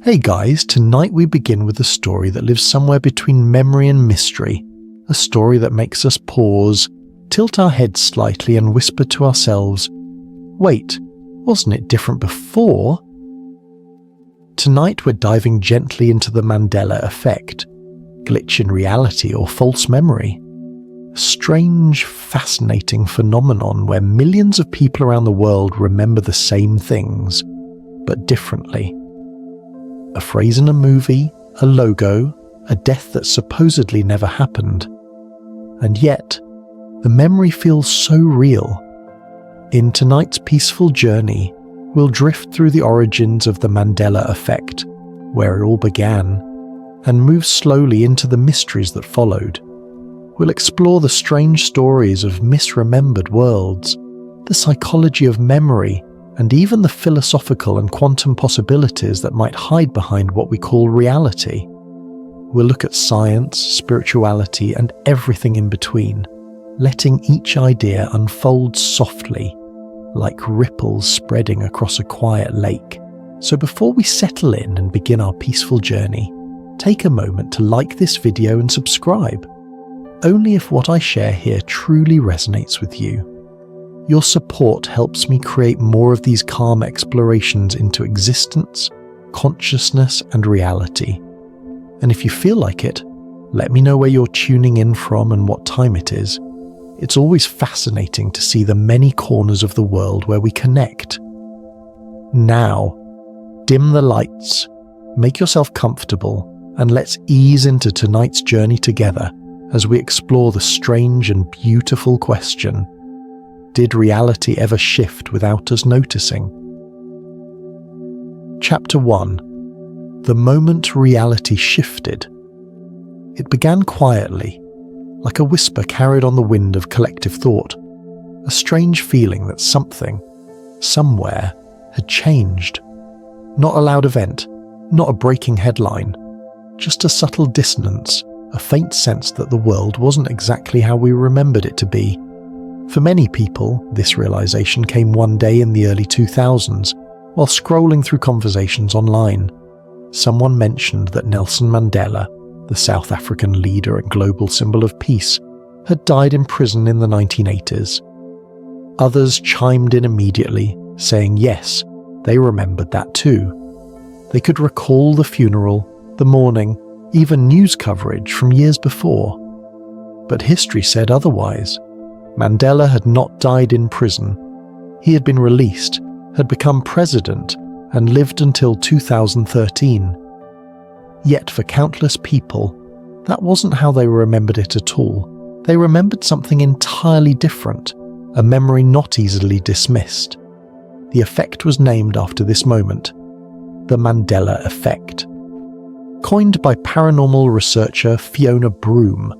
Hey guys, tonight we begin with a story that lives somewhere between memory and mystery, a story that makes us pause, tilt our heads slightly and whisper to ourselves, wait, wasn't it different before? Tonight we're diving gently into the Mandela Effect, glitch in reality or false memory. A strange, fascinating phenomenon where millions of people around the world remember the same things, but differently. A phrase in a movie, a logo, a death that supposedly never happened. And yet, the memory feels so real. In tonight's peaceful journey, we'll drift through the origins of the Mandela Effect, where it all began, and move slowly into the mysteries that followed. We'll explore the strange stories of misremembered worlds, the psychology of memory, and even the philosophical and quantum possibilities that might hide behind what we call reality. We'll look at science, spirituality, and everything in between, letting each idea unfold softly, like ripples spreading across a quiet lake. So before we settle in and begin our peaceful journey, take a moment to like this video and subscribe, only if what I share here truly resonates with you. Your support helps me create more of these calm explorations into existence, consciousness, and reality. And if you feel like it, let me know where you're tuning in from and what time it is. It's always fascinating to see the many corners of the world where we connect. Now, dim the lights, make yourself comfortable, and let's ease into tonight's journey together as we explore the strange and beautiful question: did reality ever shift without us noticing? Chapter 1. The moment reality shifted. It began quietly, like a whisper carried on the wind of collective thought, a strange feeling that something, somewhere, had changed. Not a loud event, not a breaking headline, just a subtle dissonance, a faint sense that the world wasn't exactly how we remembered it to be. For many people, this realization came one day in the early 2000s, while scrolling through conversations online. Someone mentioned that Nelson Mandela, the South African leader and global symbol of peace, had died in prison in the 1980s. Others chimed in immediately, saying yes, they remembered that too. They could recall the funeral, the mourning, even news coverage from years before. But history said otherwise. Mandela had not died in prison. He had been released, had become president, and lived until 2013. Yet for countless people, that wasn't how they remembered it at all. They remembered something entirely different, a memory not easily dismissed. The effect was named after this moment, the Mandela Effect. Coined by paranormal researcher Fiona Broome,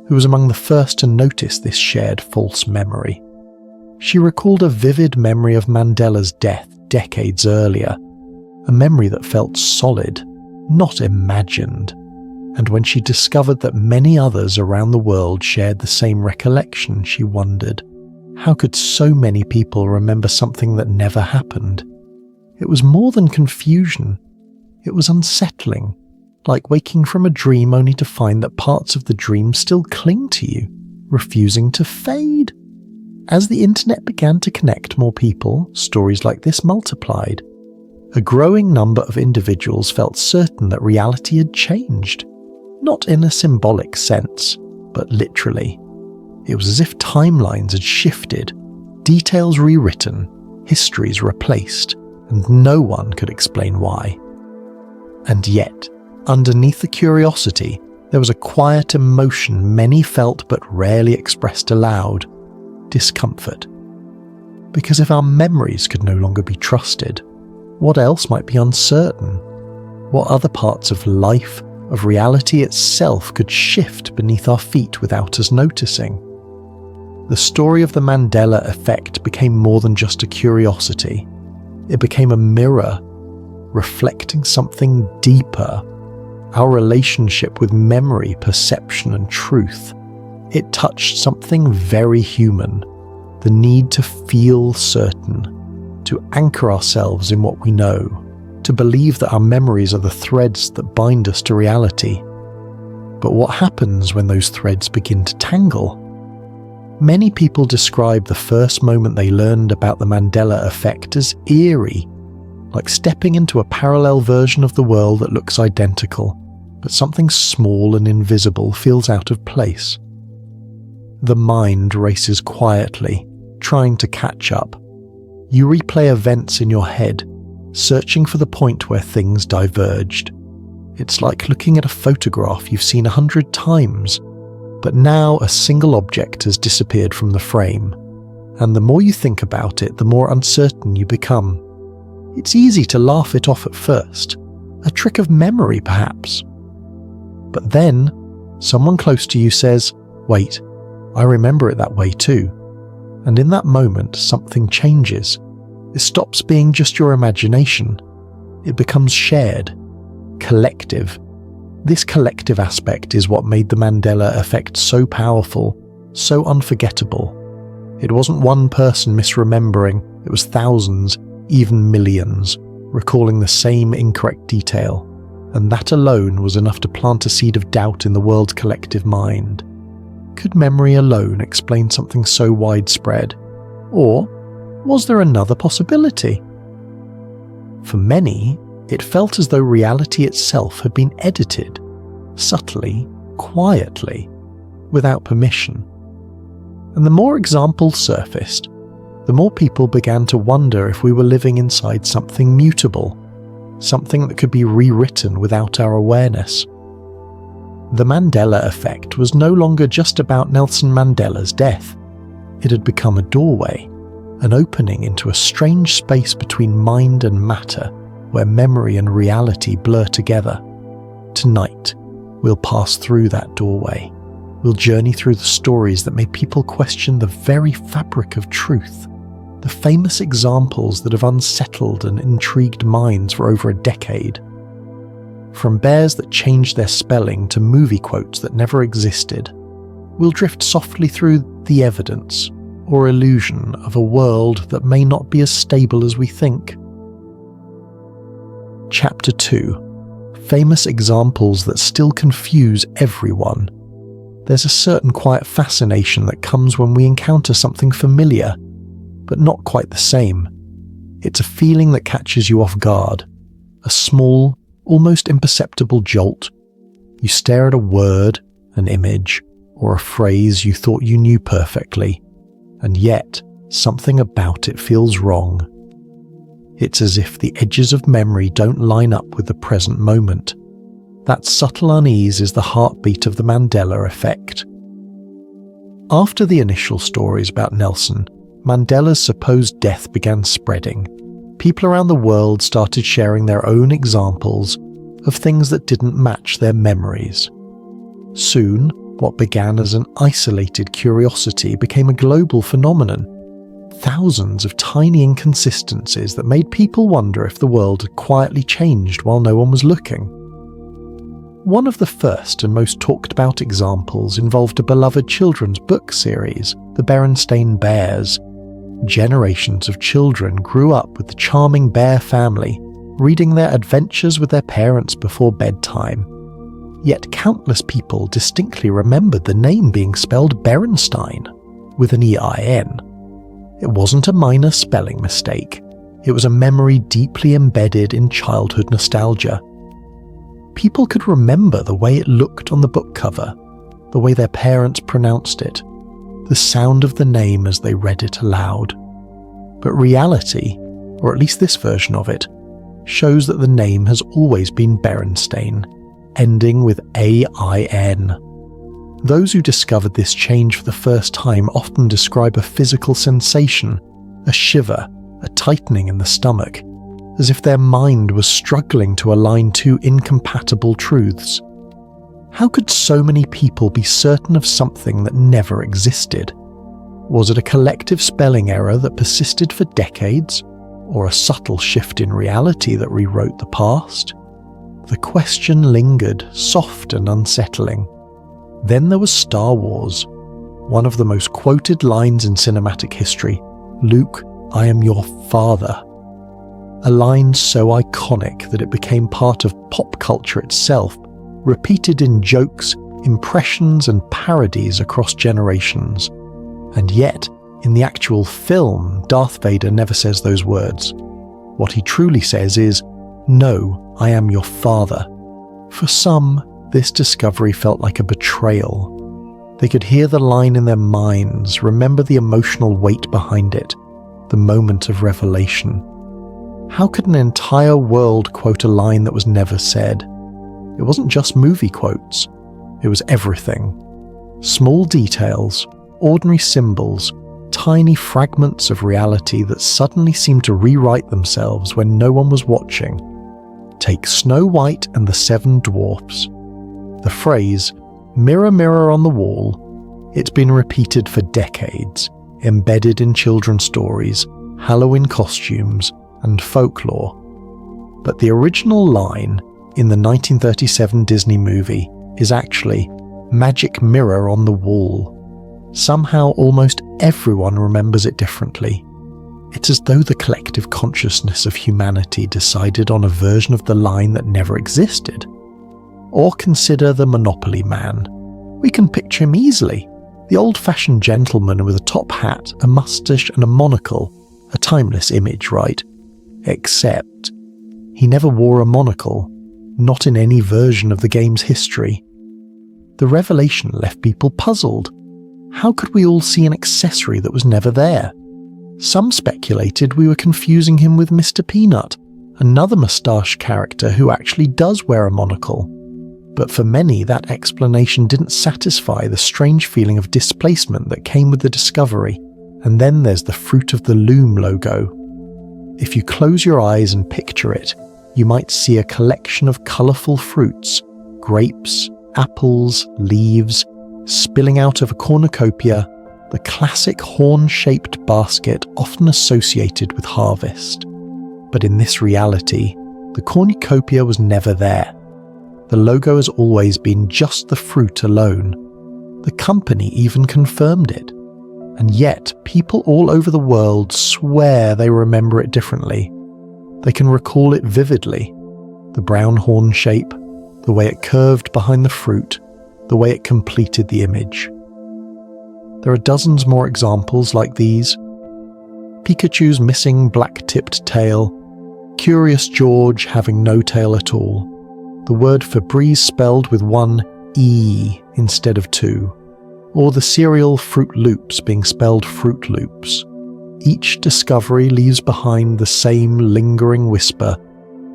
who was among the first to notice this shared false memory. She recalled a vivid memory of Mandela's death decades earlier, a memory that felt solid, not imagined. And when she discovered that many others around the world shared the same recollection, she wondered, how could so many people remember something that never happened? It was more than confusion. It was unsettling. Like waking from a dream only to find that parts of the dream still cling to you, refusing to fade. As the internet began to connect more people, stories like this multiplied. A growing number of individuals felt certain that reality had changed, not in a symbolic sense, but literally. It was as if timelines had shifted, details rewritten, histories replaced, and no one could explain why. And yet, underneath the curiosity, there was a quiet emotion many felt but rarely expressed aloud: discomfort. Because if our memories could no longer be trusted, what else might be uncertain? What other parts of life, of reality itself, could shift beneath our feet without us noticing? The story of the Mandela Effect became more than just a curiosity. It became a mirror, reflecting something deeper. Our relationship with memory, perception, and truth. It touched something very human, the need to feel certain, to anchor ourselves in what we know, to believe that our memories are the threads that bind us to reality. But what happens when those threads begin to tangle? Many people describe the first moment they learned about the Mandela Effect as eerie, like stepping into a parallel version of the world that looks identical, but something small and invisible feels out of place. The mind races quietly, trying to catch up. You replay events in your head, searching for the point where things diverged. It's like looking at a photograph you've seen 100 times, but now a single object has disappeared from the frame, and the more you think about it, the more uncertain you become. It's easy to laugh it off at first, a trick of memory perhaps. But then, someone close to you says, "Wait, I remember it that way too." And in that moment, something changes. It stops being just your imagination. It becomes shared, collective. This collective aspect is what made the Mandela Effect so powerful, so unforgettable. It wasn't one person misremembering, it was thousands, even millions, recalling the same incorrect detail. And that alone was enough to plant a seed of doubt in the world's collective mind. Could memory alone explain something so widespread? Or was there another possibility? For many, it felt as though reality itself had been edited, subtly, quietly, without permission. And the more examples surfaced, the more people began to wonder if we were living inside something mutable, something that could be rewritten without our awareness. The Mandela Effect was no longer just about Nelson Mandela's death. It had become a doorway, an opening into a strange space between mind and matter, where memory and reality blur together. Tonight, we'll pass through that doorway. We'll journey through the stories that made people question the very fabric of truth, the famous examples that have unsettled and intrigued minds for over a decade. From bears that changed their spelling to movie quotes that never existed, we'll drift softly through the evidence or illusion of a world that may not be as stable as we think. Chapter 2. Famous examples that still confuse everyone. There's a certain quiet fascination that comes when we encounter something familiar, but not quite the same. It's a feeling that catches you off guard, a small, almost imperceptible jolt. You stare at a word, an image, or a phrase you thought you knew perfectly, and yet something about it feels wrong. It's as if the edges of memory don't line up with the present moment. That subtle unease is the heartbeat of the Mandela Effect. After the initial stories about Nelson, Mandela's supposed death began spreading. People around the world started sharing their own examples of things that didn't match their memories. Soon, what began as an isolated curiosity became a global phenomenon. Thousands of tiny inconsistencies that made people wonder if the world had quietly changed while no one was looking. One of the first and most talked about examples involved a beloved children's book series, the Berenstain Bears. Generations of children grew up with the charming bear family, reading their adventures with their parents before bedtime. Yet countless people distinctly remembered the name being spelled Berenstain, with an E-I-N. It wasn't a minor spelling mistake. It was a memory deeply embedded in childhood nostalgia. People could remember the way it looked on the book cover, the way their parents pronounced it, the sound of the name as they read it aloud. But reality, or at least this version of it, shows that the name has always been Berenstain, ending with A-I-N. Those who discovered this change for the first time often describe a physical sensation, a shiver, a tightening in the stomach, as if their mind was struggling to align two incompatible truths. How could so many people be certain of something that never existed? Was it a collective spelling error that persisted for decades, or a subtle shift in reality that rewrote the past? The question lingered, soft and unsettling. Then there was Star Wars. One of the most quoted lines in cinematic history, "Luke, I am your father." a line so iconic that it became part of pop culture itself, repeated in jokes, impressions and parodies across generations. And yet, in the actual film, Darth Vader never says those words. What he truly says is, "No, I am your father." For some, this discovery felt like a betrayal. They could hear the line in their minds, remember the emotional weight behind it, the moment of revelation. How could an entire world quote a line that was never said? It wasn't just movie quotes. It was everything. Small details, ordinary symbols, tiny fragments of reality that suddenly seemed to rewrite themselves when no one was watching. Take Snow White and the Seven Dwarfs. The phrase, "Mirror, mirror on the wall," it's been repeated for decades, embedded in children's stories, Halloween costumes, and folklore. But the original line in the 1937 Disney movie is actually "Magic mirror on the wall." Somehow almost everyone remembers it differently. It's as though the collective consciousness of humanity decided on a version of the line that never existed. Or consider the Monopoly man. We can picture him easily. The old-fashioned gentleman with a top hat, a moustache and a monocle. A timeless image, right? Except he never wore a monocle, not in any version of the game's history. The revelation left people puzzled. How could we all see an accessory that was never there? Some speculated we were confusing him with Mr. Peanut, another moustache character who actually does wear a monocle. But for many, that explanation didn't satisfy the strange feeling of displacement that came with the discovery. And then there's the Fruit of the Loom logo. If you close your eyes and picture it, you might see a collection of colourful fruits, grapes, apples, leaves, spilling out of a cornucopia, the classic horn-shaped basket often associated with harvest. But in this reality, the cornucopia was never there. The logo has always been just the fruit alone. The company even confirmed it. And yet, people all over the world swear they remember it differently. They can recall it vividly. The brown horn shape, the way it curved behind the fruit, the way it completed the image. There are dozens more examples like these. Pikachu's missing black-tipped tail, Curious George having no tail at all, the word Febreze spelled with one E instead of two, or the cereal Fruit Loops being spelled Fruit Loops. Each discovery leaves behind the same lingering whisper,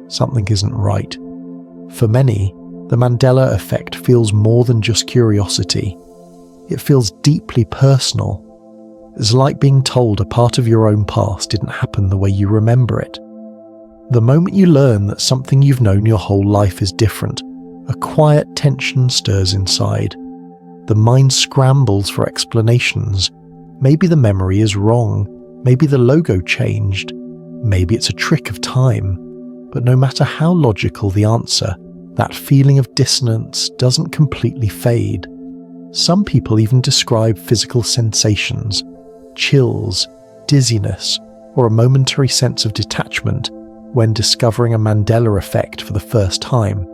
something isn't right. For many, the Mandela Effect feels more than just curiosity. It feels deeply personal. It's like being told a part of your own past didn't happen the way you remember it. The moment you learn that something you've known your whole life is different, a quiet tension stirs inside. The mind scrambles for explanations. Maybe the memory is wrong. Maybe the logo changed. Maybe it's a trick of time. But no matter how logical the answer, that feeling of dissonance doesn't completely fade. Some people even describe physical sensations, chills, dizziness, or a momentary sense of detachment when discovering a Mandela Effect for the first time.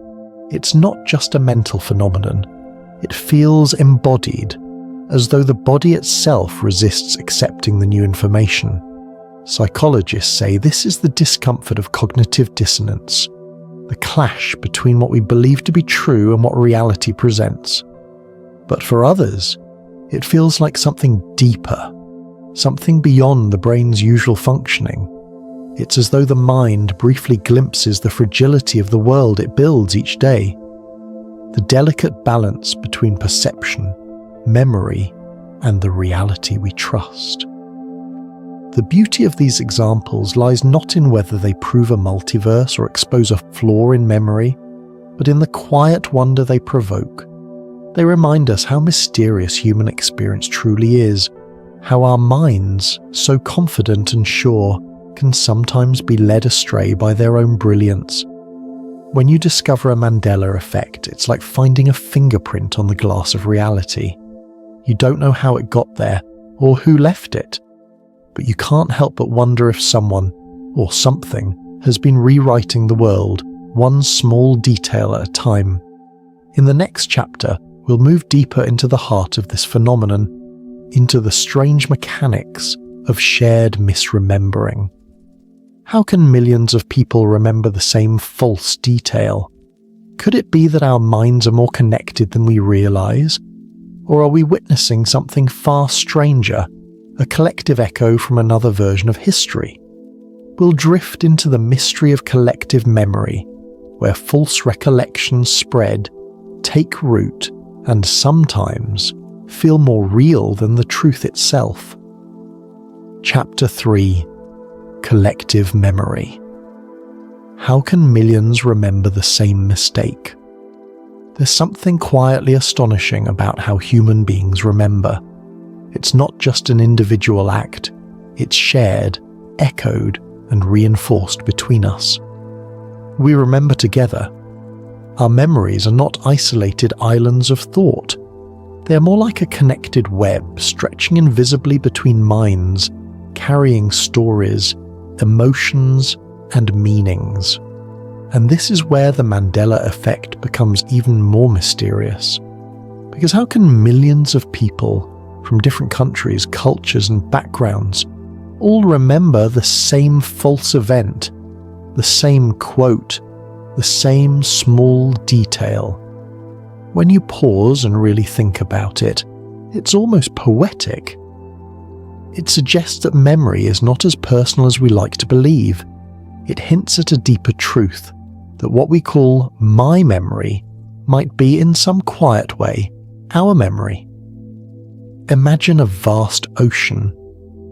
It's not just a mental phenomenon. It feels embodied, as though the body itself resists accepting the new information. Psychologists say this is the discomfort of cognitive dissonance, the clash between what we believe to be true and what reality presents. But for others, it feels like something deeper, something beyond the brain's usual functioning. It's as though the mind briefly glimpses the fragility of the world it builds each day, the delicate balance between perception, memory, and the reality we trust. The beauty of these examples lies not in whether they prove a multiverse or expose a flaw in memory, but in the quiet wonder they provoke. They remind us how mysterious human experience truly is, how our minds, so confident and sure, can sometimes be led astray by their own brilliance. When you discover a Mandela Effect, it's like finding a fingerprint on the glass of reality. You don't know how it got there, or who left it, but you can't help but wonder if someone, or something, has been rewriting the world one small detail at a time. In the next chapter, we'll move deeper into the heart of this phenomenon, into the strange mechanics of shared misremembering. How can millions of people remember the same false detail? Could it be that our minds are more connected than we realize? Or are we witnessing something far stranger, a collective echo from another version of history? We'll drift into the mystery of collective memory, where false recollections spread, take root, and sometimes feel more real than the truth itself. Chapter 3: Collective Memory. How can millions remember the same mistake? There's something quietly astonishing about how human beings remember. It's not just an individual act, it's shared, echoed, and reinforced between us. We remember together. Our memories are not isolated islands of thought. They are more like a connected web stretching invisibly between minds, carrying stories, emotions, and meanings. And this is where the Mandela Effect becomes even more mysterious. Because how can millions of people from different countries, cultures, and backgrounds all remember the same false event, the same quote, the same small detail? When you pause and really think about it, it's almost poetic. It suggests that memory is not as personal as we like to believe. It hints at a deeper truth, that what we call my memory might be in some quiet way our memory. Imagine a vast ocean.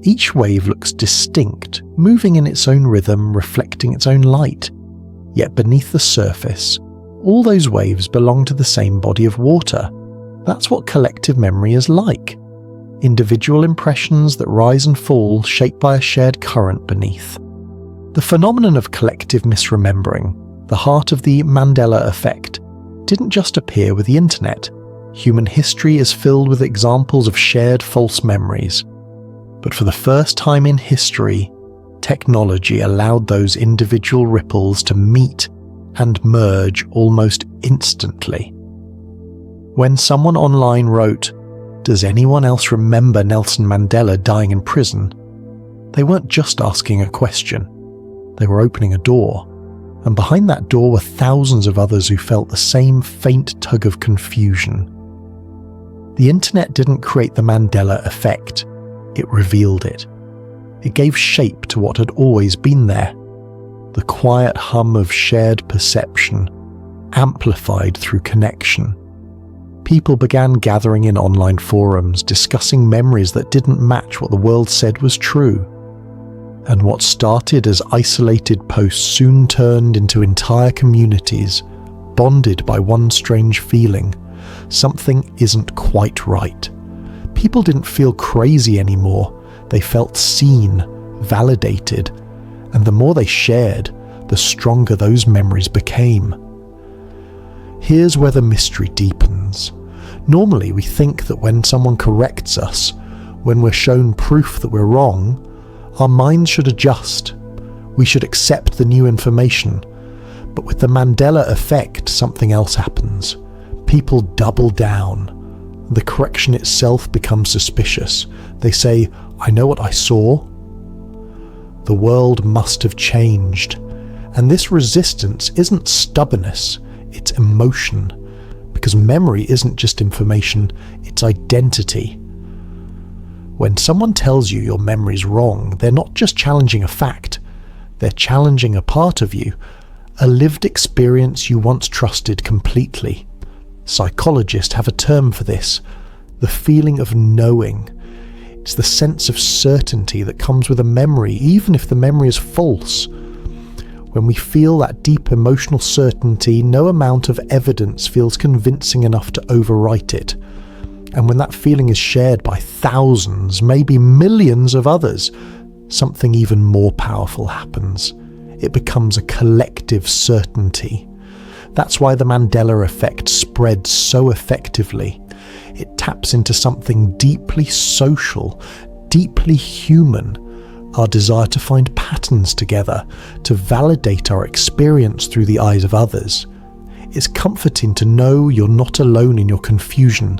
Each wave looks distinct, moving in its own rhythm, reflecting its own light. Yet beneath the surface, all those waves belong to the same body of water. That's what collective memory is like. Individual impressions that rise and fall, shaped by a shared current beneath. The phenomenon of collective misremembering, the heart of the Mandela Effect, didn't just appear with the internet. Human history is filled with examples of shared false memories. But for the first time in history, technology allowed those individual ripples to meet and merge almost instantly. When someone online wrote, "Does anyone else remember Nelson Mandela dying in prison?" they weren't just asking a question. They were opening a door. And behind that door were thousands of others who felt the same faint tug of confusion. The internet didn't create the Mandela Effect, it revealed it. It gave shape to what had always been there. The quiet hum of shared perception, amplified through connection. People began gathering in online forums, discussing memories that didn't match what the world said was true. And what started as isolated posts soon turned into entire communities, bonded by one strange feeling: something isn't quite right. People didn't feel crazy anymore, they felt seen, validated, and the more they shared, the stronger those memories became. Here's where the mystery deepens. Normally we think that when someone corrects us, when we're shown proof that we're wrong, our minds should adjust. We should accept the new information. But with the Mandela Effect, something else happens. People double down. The correction itself becomes suspicious. They say, "I know what I saw." The world must have changed. And this resistance isn't stubbornness, it's emotion. Because memory isn't just information, it's identity. When someone tells you your memory's wrong, they're not just challenging a fact, they're challenging a part of you, a lived experience you once trusted completely. Psychologists have a term for this, the feeling of knowing. It's the sense of certainty that comes with a memory, even if the memory is false. When we feel that deep emotional certainty, no amount of evidence feels convincing enough to overwrite it. And when that feeling is shared by thousands, maybe millions of others, something even more powerful happens. It becomes a collective certainty. That's why the Mandela Effect spreads so effectively. It taps into something deeply social, deeply human, our desire to find patterns together, to validate our experience through the eyes of others. It's comforting to know you're not alone in your confusion.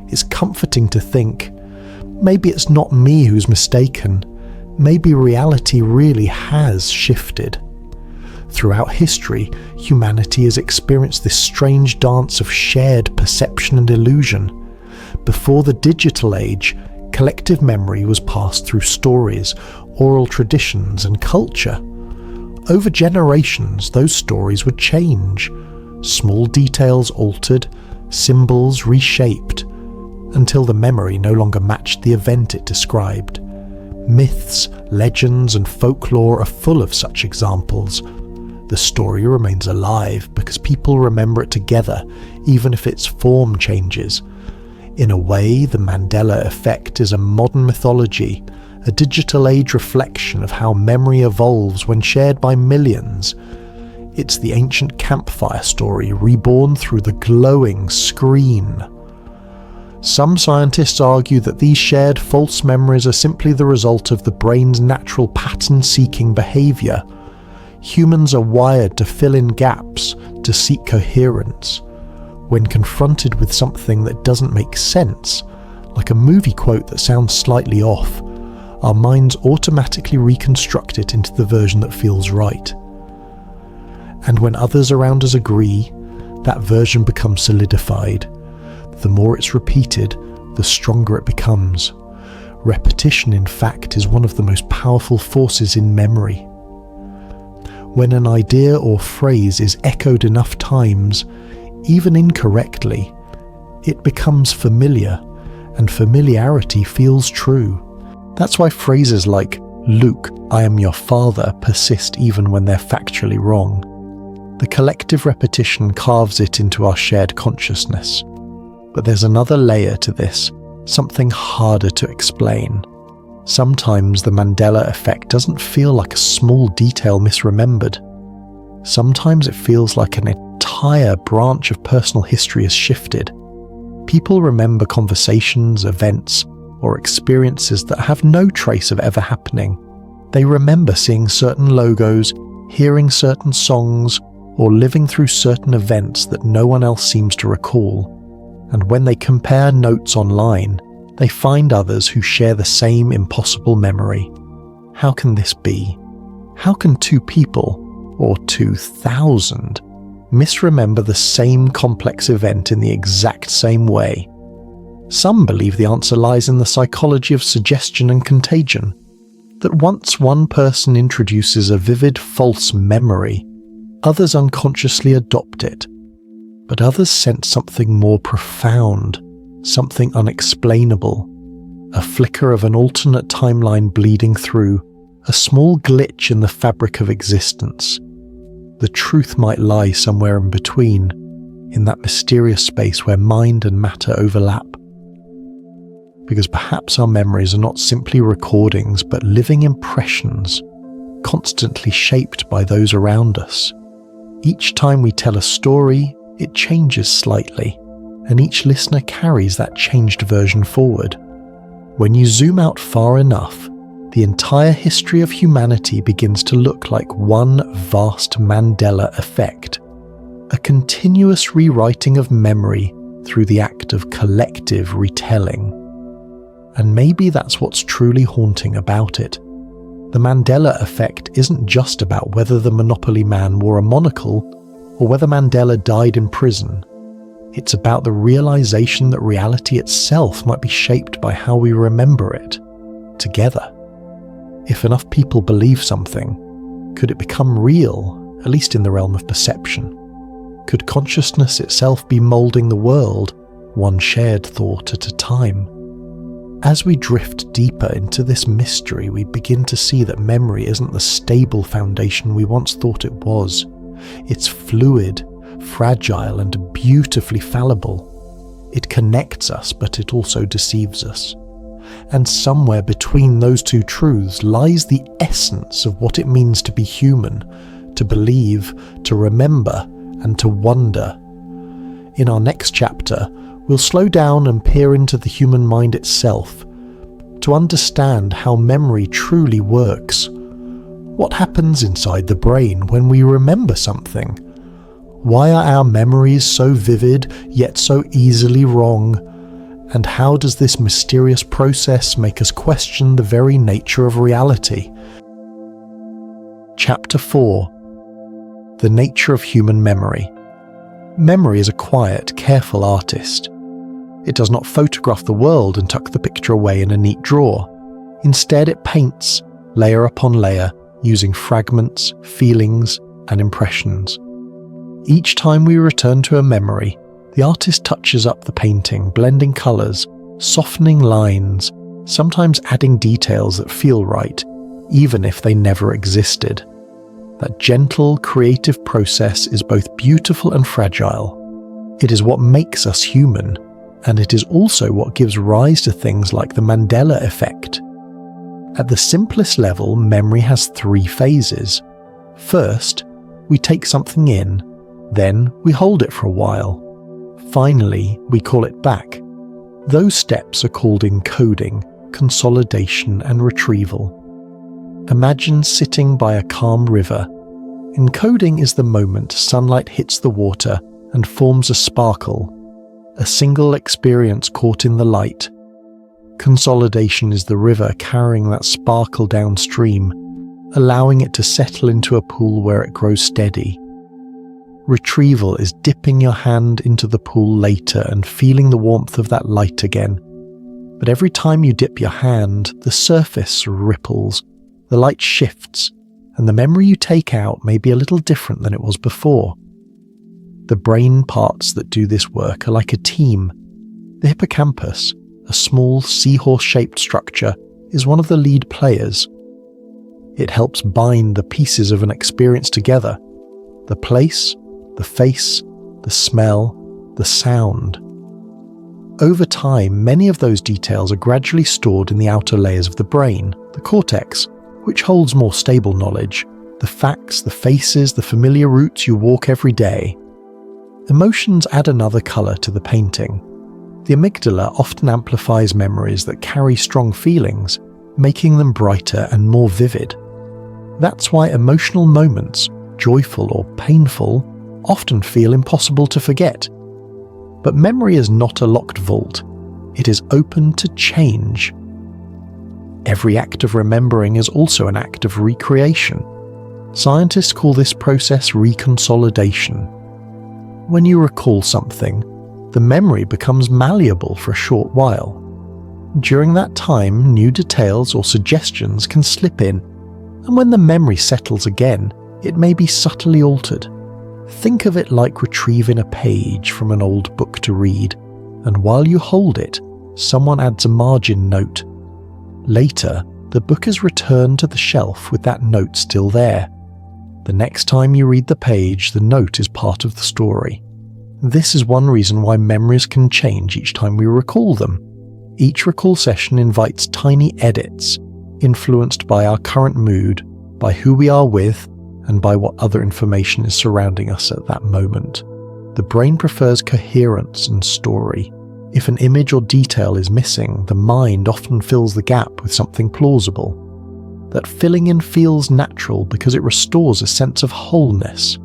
It's comforting to think, maybe it's not me who's mistaken. Maybe reality really has shifted. Throughout history, humanity has experienced this strange dance of shared perception and illusion. Before the digital age, collective memory was passed through stories, oral traditions, and culture. Over generations, those stories would change. Small details altered, symbols reshaped, until the memory no longer matched the event it described. Myths, legends, and folklore are full of such examples. The story remains alive because people remember it together, even if its form changes. In a way, the Mandela Effect is a modern mythology, a digital age reflection of how memory evolves when shared by millions. It's the ancient campfire story reborn through the glowing screen. Some scientists argue that these shared false memories are simply the result of the brain's natural pattern-seeking behaviour. Humans are wired to fill in gaps, to seek coherence. When confronted with something that doesn't make sense, like a movie quote that sounds slightly off, our minds automatically reconstruct it into the version that feels right. And when others around us agree, that version becomes solidified. The more it's repeated, the stronger it becomes. Repetition, in fact, is one of the most powerful forces in memory. When an idea or phrase is echoed enough times, even incorrectly, it becomes familiar, and familiarity feels true. That's why phrases like, "Luke, I am your father," persist even when they're factually wrong. The collective repetition carves it into our shared consciousness. But there's another layer to this, something harder to explain. Sometimes the Mandela Effect doesn't feel like a small detail misremembered. Sometimes it feels like an entire branch of personal history has shifted. People remember conversations, events, or experiences that have no trace of ever happening. They remember seeing certain logos, hearing certain songs, or living through certain events that no one else seems to recall. And when they compare notes online, they find others who share the same impossible memory. How can this be? How can two people, or 2,000, misremember the same complex event in the exact same way? Some believe the answer lies in the psychology of suggestion and contagion, that once one person introduces a vivid false memory, others unconsciously adopt it. But others sense something more profound, something unexplainable, a flicker of an alternate timeline bleeding through, a small glitch in the fabric of existence. The truth might lie somewhere in between, in that mysterious space where mind and matter overlap. Because perhaps our memories are not simply recordings, but living impressions, constantly shaped by those around us. Each time we tell a story, it changes slightly, and each listener carries that changed version forward. When you zoom out far enough, the entire history of humanity begins to look like one vast Mandela Effect, a continuous rewriting of memory through the act of collective retelling. And maybe that's what's truly haunting about it. The Mandela Effect isn't just about whether the Monopoly man wore a monocle or whether Mandela died in prison. It's about the realization that reality itself might be shaped by how we remember it, together. If enough people believe something, could it become real, at least in the realm of perception? Could consciousness itself be molding the world, one shared thought at a time? As we drift deeper into this mystery, we begin to see that memory isn't the stable foundation we once thought it was. It's fluid, fragile, and beautifully fallible. It connects us, but it also deceives us. And somewhere between those two truths lies the essence of what it means to be human, to believe, to remember, and to wonder. In our next chapter, we'll slow down and peer into the human mind itself, to understand how memory truly works. What happens inside the brain when we remember something? Why are our memories so vivid yet so easily wrong? And how does this mysterious process make us question the very nature of reality? Chapter 4. The Nature of Human Memory. Memory is a quiet, careful artist. It does not photograph the world and tuck the picture away in a neat drawer. Instead, it paints, layer upon layer, using fragments, feelings, and impressions. Each time we return to a memory, the artist touches up the painting, blending colours, softening lines, sometimes adding details that feel right, even if they never existed. That gentle, creative process is both beautiful and fragile. It is what makes us human, and it is also what gives rise to things like the Mandela Effect. At the simplest level, memory has 3 phases. First, we take something in, then we hold it for a while. Finally, we call it back. Those steps are called encoding, consolidation, and retrieval. Imagine sitting by a calm river. Encoding is the moment sunlight hits the water and forms a sparkle, a single experience caught in the light. Consolidation is the river carrying that sparkle downstream, allowing it to settle into a pool where it grows steady. Retrieval is dipping your hand into the pool later and feeling the warmth of that light again. But every time you dip your hand, the surface ripples, the light shifts, and the memory you take out may be a little different than it was before. The brain parts that do this work are like a team. The hippocampus, a small seahorse-shaped structure, is one of the lead players. It helps bind the pieces of an experience together: the place, the face, the smell, the sound. Over time, many of those details are gradually stored in the outer layers of the brain, the cortex, which holds more stable knowledge, the facts, the faces, the familiar routes you walk every day. Emotions add another colour to the painting. The amygdala often amplifies memories that carry strong feelings, making them brighter and more vivid. That's why emotional moments, joyful or painful, often feel impossible to forget. But memory is not a locked vault. It is open to change. Every act of remembering is also an act of recreation. Scientists call this process reconsolidation. When you recall something, the memory becomes malleable for a short while. During that time, new details or suggestions can slip in, and when the memory settles again, it may be subtly altered. Think of it like retrieving a page from an old book to read, and while you hold it, someone adds a margin note. Later, the book is returned to the shelf with that note still there. The next time you read the page, the note is part of the story. This is one reason why memories can change each time we recall them. Each recall session invites tiny edits, influenced by our current mood, by who we are with, and by what other information is surrounding us at that moment. The brain prefers coherence and story. If an image or detail is missing, the mind often fills the gap with something plausible. That filling in feels natural because it restores a sense of wholeness.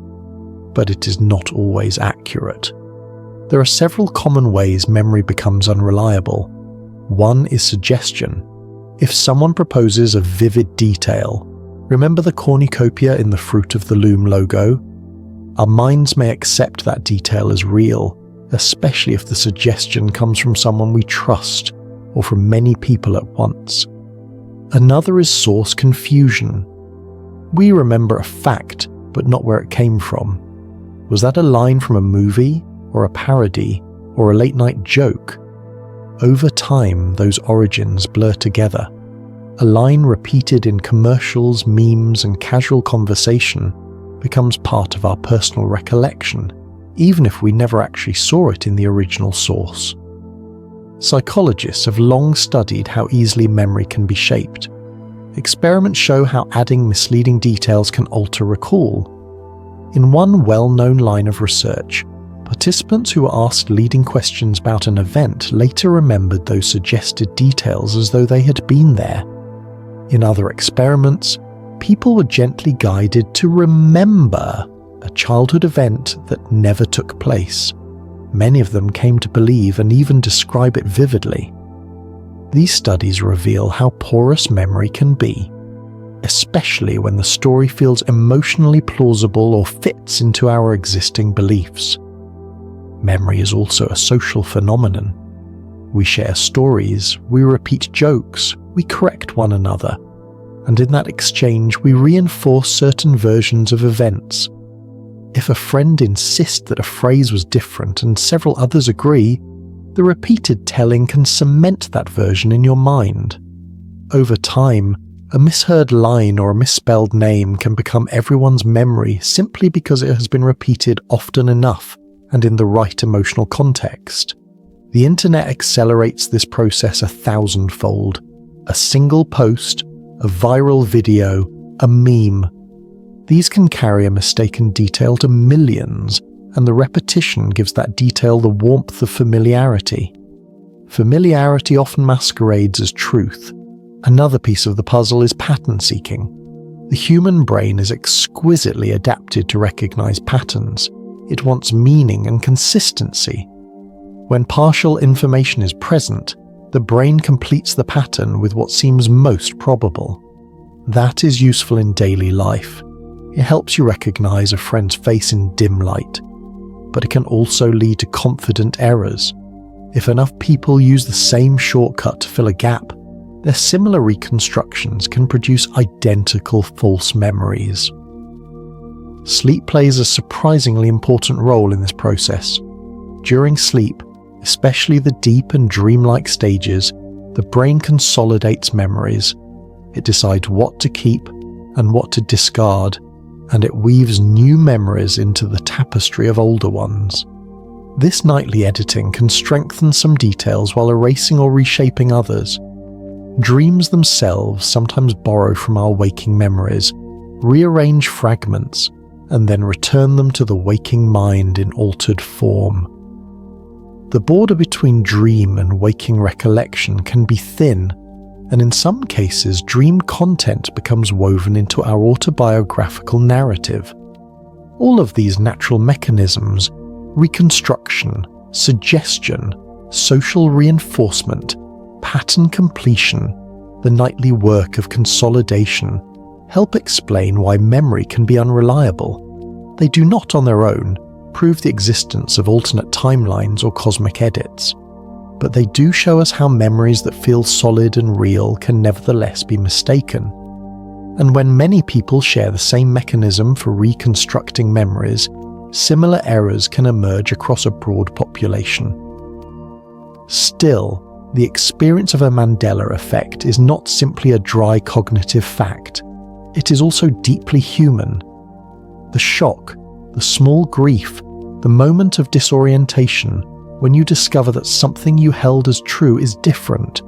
But it is not always accurate. There are several common ways memory becomes unreliable. One is suggestion. If someone proposes a vivid detail, remember the cornucopia in the Fruit of the Loom logo? Our minds may accept that detail as real, especially if the suggestion comes from someone we trust or from many people at once. Another is source confusion. We remember a fact, but not where it came from. Was that a line from a movie, or a parody, or a late-night joke? Over time, those origins blur together. A line repeated in commercials, memes, and casual conversation becomes part of our personal recollection, even if we never actually saw it in the original source. Psychologists have long studied how easily memory can be shaped. Experiments show how adding misleading details can alter recall. In one well-known line of research, Participants who were asked leading questions about an event later remembered those suggested details as though they had been there. In other experiments, people were gently guided to remember a childhood event that never took place. Many of them came to believe and even describe it vividly. These studies reveal how porous memory can be, especially when the story feels emotionally plausible or fits into our existing beliefs. Memory is also a social phenomenon. We share stories, we repeat jokes, we correct one another, and in that exchange we reinforce certain versions of events. If a friend insists that a phrase was different and several others agree, the repeated telling can cement that version in your mind. Over time, a misheard line or a misspelled name can become everyone's memory simply because it has been repeated often enough and in the right emotional context. The internet accelerates this process 1,000-fold. A single post, a viral video, a meme. These can carry a mistaken detail to millions, and the repetition gives that detail the warmth of familiarity. Familiarity often masquerades as truth. Another piece of the puzzle is pattern seeking. The human brain is exquisitely adapted to recognize patterns. It wants meaning and consistency. When partial information is present, the brain completes the pattern with what seems most probable. That is useful in daily life. It helps you recognize a friend's face in dim light, but it can also lead to confident errors. If enough people use the same shortcut to fill a gap, their similar reconstructions can produce identical false memories. Sleep plays a surprisingly important role in this process. During sleep, especially the deep and dreamlike stages, the brain consolidates memories. It decides what to keep and what to discard, and it weaves new memories into the tapestry of older ones. This nightly editing can strengthen some details while erasing or reshaping others. Dreams themselves sometimes borrow from our waking memories, rearrange fragments, and then return them to the waking mind in altered form. The border between dream and waking recollection can be thin, and in some cases dream content becomes woven into our autobiographical narrative. All of these natural mechanisms, reconstruction, suggestion, social reinforcement, pattern completion, the nightly work of consolidation, help explain why memory can be unreliable. They do not on their own prove the existence of alternate timelines or cosmic edits, but they do show us how memories that feel solid and real can nevertheless be mistaken. And when many people share the same mechanism for reconstructing memories, similar errors can emerge across a broad population. Still, the experience of a Mandela Effect is not simply a dry cognitive fact. It is also deeply human. The shock, the small grief, the moment of disorientation when you discover that something you held as true is different.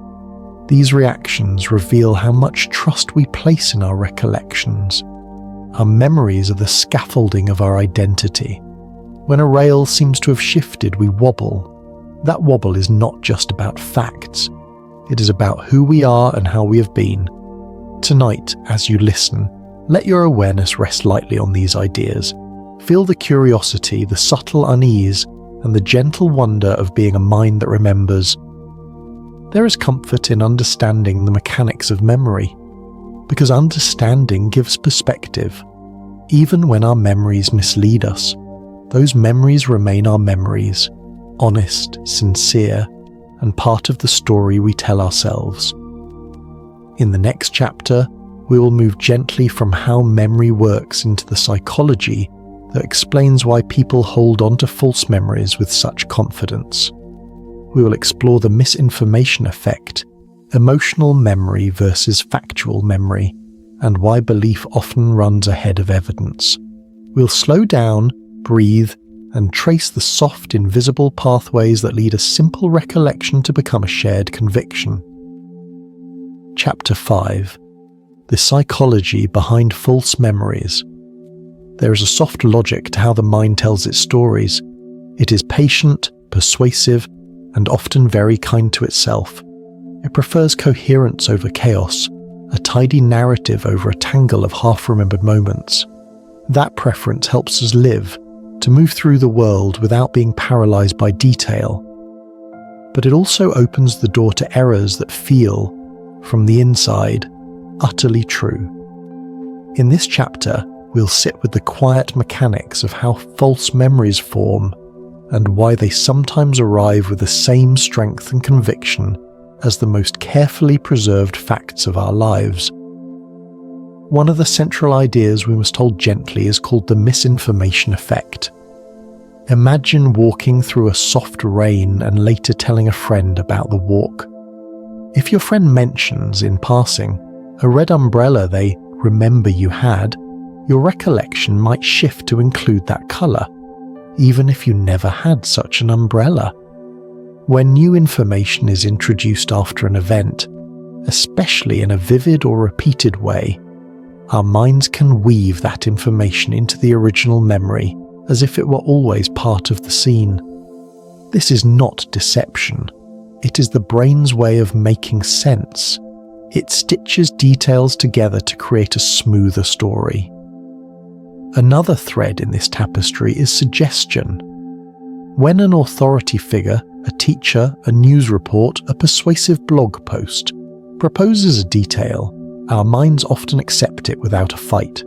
These reactions reveal how much trust we place in our recollections. Our memories are the scaffolding of our identity. When a rail seems to have shifted, we wobble. That wobble is not just about facts. It is about who we are and how we have been. Tonight, as you listen, let your awareness rest lightly on these ideas. Feel the curiosity, the subtle unease, and the gentle wonder of being a mind that remembers. There is comfort in understanding the mechanics of memory, because understanding gives perspective. Even when our memories mislead us, those memories remain our memories, honest, sincere, and part of the story we tell ourselves. In the next chapter, we will move gently from how memory works into the psychology that explains why people hold on to false memories with such confidence. We will explore the misinformation effect, emotional memory versus factual memory, and why belief often runs ahead of evidence. We'll slow down, breathe, and trace the soft, invisible pathways that lead a simple recollection to become a shared conviction. Chapter 5. The psychology behind false memories. There is a soft logic to how the mind tells its stories. It is patient, persuasive, and often very kind to itself. It prefers coherence over chaos, a tidy narrative over a tangle of half-remembered moments. That preference helps us live, to move through the world without being paralyzed by detail. But it also opens the door to errors that feel, from the inside, utterly true. In this chapter, we'll sit with the quiet mechanics of how false memories form and why they sometimes arrive with the same strength and conviction as the most carefully preserved facts of our lives. One of the central ideas we must hold gently is called the misinformation effect. Imagine walking through a soft rain and later telling a friend about the walk. If your friend mentions, in passing, a red umbrella they remember you had, your recollection might shift to include that colour, even if you never had such an umbrella. When new information is introduced after an event, especially in a vivid or repeated way, our minds can weave that information into the original memory as if it were always part of the scene. This is not deception. It is the brain's way of making sense. It stitches details together to create a smoother story. Another thread in this tapestry is suggestion. When an authority figure, a teacher, a news report, a persuasive blog post, proposes a detail, our minds often accept it without a fight.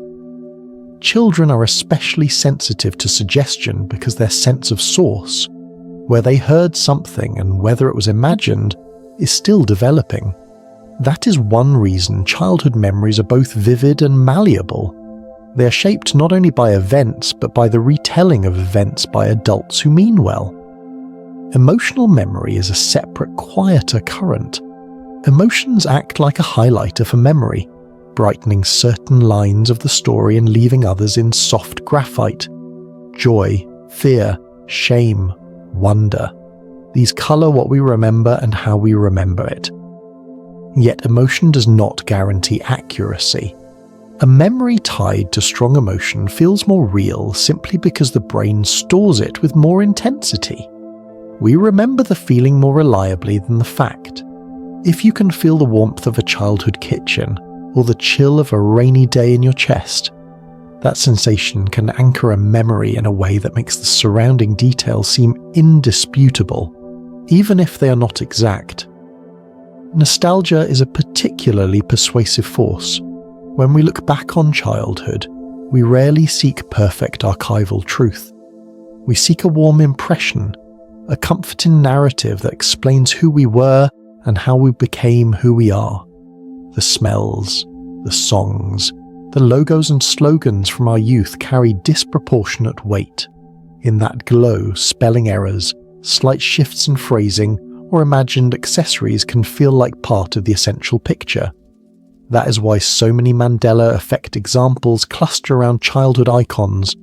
Children are especially sensitive to suggestion because their sense of source, where they heard something and whether it was imagined, is still developing. That is one reason childhood memories are both vivid and malleable. They are shaped not only by events, but by the retelling of events by adults who mean well. Emotional memory is a separate, quieter current. Emotions act like a highlighter for memory, brightening certain lines of the story and leaving others in soft graphite. Joy, fear, shame, wonder. These colour what we remember and how we remember it. Yet emotion does not guarantee accuracy. A memory tied to strong emotion feels more real simply because the brain stores it with more intensity. We remember the feeling more reliably than the fact. If you can feel the warmth of a childhood kitchen, or the chill of a rainy day in your chest, that sensation can anchor a memory in a way that makes the surrounding details seem indisputable, even if they are not exact. Nostalgia is a particularly persuasive force. When we look back on childhood, we rarely seek perfect archival truth. We seek a warm impression, a comforting narrative that explains who we were and how we became who we are. The smells, the songs, the logos and slogans from our youth carry disproportionate weight. In that glow, spelling errors, slight shifts in phrasing, or imagined accessories can feel like part of the essential picture. That is why so many Mandela Effect examples cluster around childhood icons,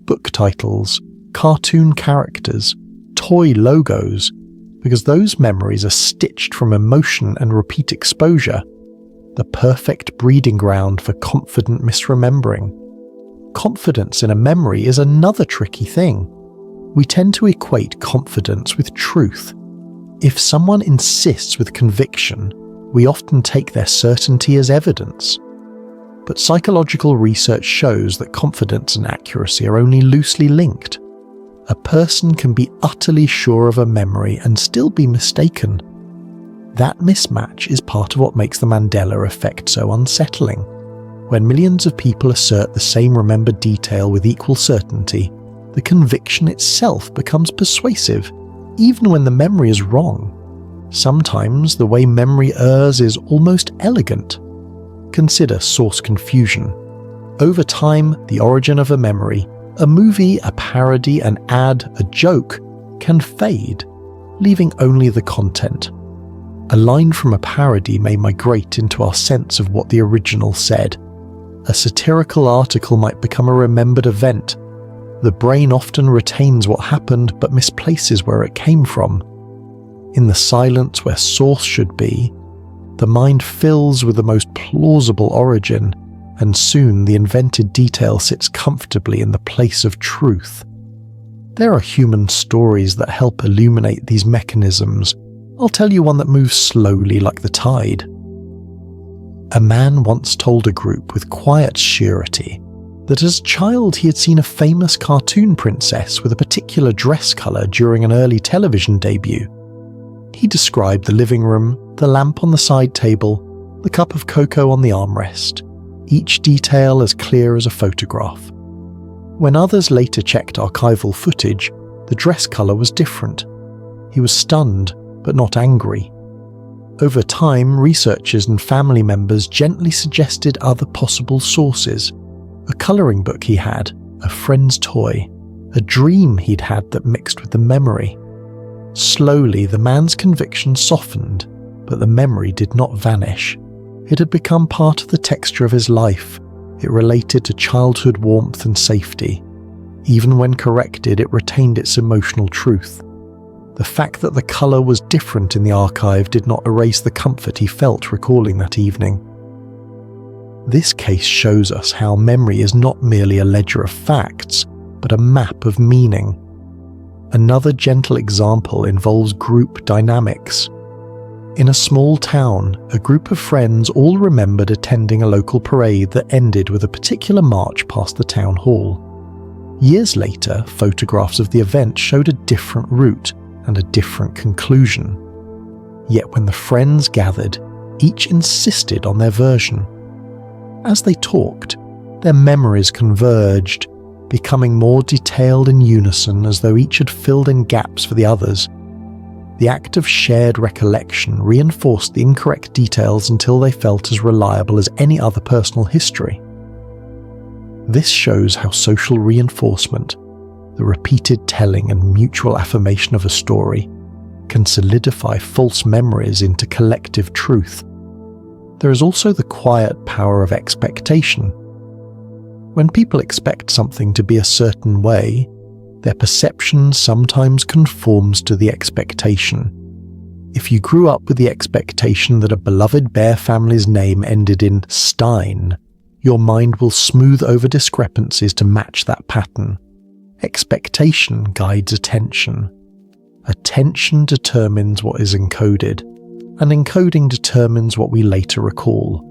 book titles, cartoon characters, toy logos, because those memories are stitched from emotion and repeat exposure, the perfect breeding ground for confident misremembering. Confidence in a memory is another tricky thing. We tend to equate confidence with truth. If someone insists with conviction, we often take their certainty as evidence. But psychological research shows that confidence and accuracy are only loosely linked. A person can be utterly sure of a memory and still be mistaken. That mismatch is part of what makes the Mandela Effect so unsettling. When millions of people assert the same remembered detail with equal certainty, the conviction itself becomes persuasive, even when the memory is wrong. Sometimes the way memory errs is almost elegant. Consider source confusion. Over time, the origin of a memory, a movie, a parody, an ad, a joke, can fade, leaving only the content. A line from a parody may migrate into our sense of what the original said. A satirical article might become a remembered event. The brain often retains what happened but misplaces where it came from. In the silence where source should be, the mind fills with the most plausible origin, and soon the invented detail sits comfortably in the place of truth. There are human stories that help illuminate these mechanisms. I'll tell you one that moves slowly like the tide. A man once told a group with quiet surety that as a child he had seen a famous cartoon princess with a particular dress colour during an early television debut. He described the living room, the lamp on the side table, the cup of cocoa on the armrest, each detail as clear as a photograph. When others later checked archival footage, the dress colour was different. He was stunned, but not angry. Over time, researchers and family members gently suggested other possible sources. A colouring book he had, a friend's toy, a dream he'd had that mixed with the memory. Slowly, the man's conviction softened, but the memory did not vanish. It had become part of the texture of his life. It related to childhood warmth and safety. Even when corrected, it retained its emotional truth. The fact that the colour was different in the archive did not erase the comfort he felt recalling that evening. This case shows us how memory is not merely a ledger of facts, but a map of meaning. Another gentle example involves group dynamics. In a small town, a group of friends all remembered attending a local parade that ended with a particular march past the town hall. Years later, photographs of the event showed a different route and a different conclusion. Yet when the friends gathered, each insisted on their version. As they talked, their memories converged, becoming more detailed in unison as though each had filled in gaps for the others. The act of shared recollection reinforced the incorrect details until they felt as reliable as any other personal history. This shows how social reinforcement, the repeated telling and mutual affirmation of a story, can solidify false memories into collective truth. There is also the quiet power of expectation. When people expect something to be a certain way, their perception sometimes conforms to the expectation. If you grew up with the expectation that a beloved bear family's name ended in Stein, your mind will smooth over discrepancies to match that pattern. Expectation guides attention. Attention determines what is encoded, and encoding determines what we later recall.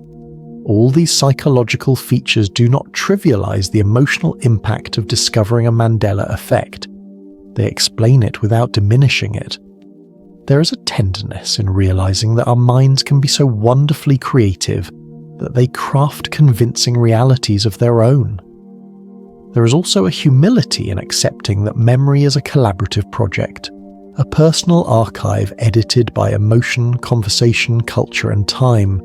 All these psychological features do not trivialize the emotional impact of discovering a Mandela Effect. They explain it without diminishing it. There is a tenderness in realizing that our minds can be so wonderfully creative that they craft convincing realities of their own. There is also a humility in accepting that memory is a collaborative project, a personal archive edited by emotion, conversation, culture, and time.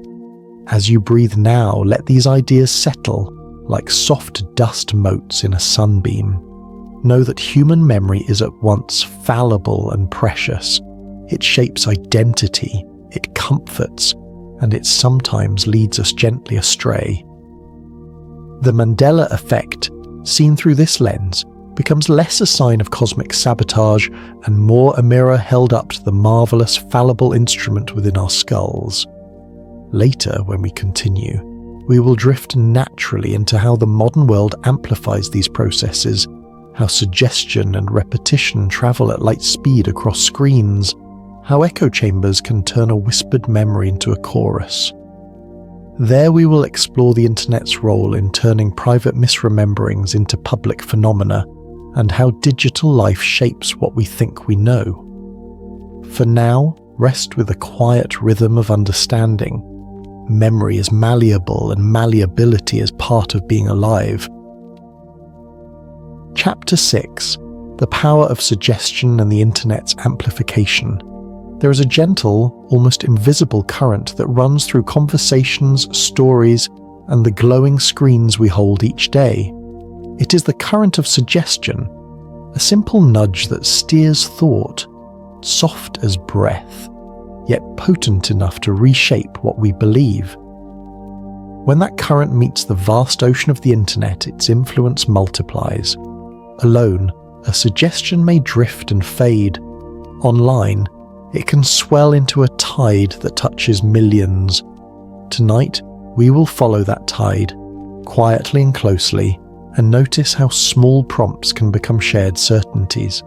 As you breathe now, let these ideas settle like soft dust motes in a sunbeam. Know that human memory is at once fallible and precious. It shapes identity, it comforts, and it sometimes leads us gently astray. The Mandela Effect, seen through this lens, becomes less a sign of cosmic sabotage and more a mirror held up to the marvellous fallible instrument within our skulls. Later, when we continue, we will drift naturally into how the modern world amplifies these processes, how suggestion and repetition travel at light speed across screens, how echo chambers can turn a whispered memory into a chorus. There we will explore the internet's role in turning private misrememberings into public phenomena, and how digital life shapes what we think we know. For now, rest with a quiet rhythm of understanding. Memory is malleable, and malleability is part of being alive. Chapter 6. The Power of Suggestion and the Internet's Amplification. There is a gentle, almost invisible current that runs through conversations, stories, and the glowing screens we hold each day. It is the current of suggestion, a simple nudge that steers thought, soft as breath, yet potent enough to reshape what we believe. When that current meets the vast ocean of the internet, its influence multiplies. Alone, a suggestion may drift and fade. Online, it can swell into a tide that touches millions. Tonight, we will follow that tide, quietly and closely, and notice how small prompts can become shared certainties.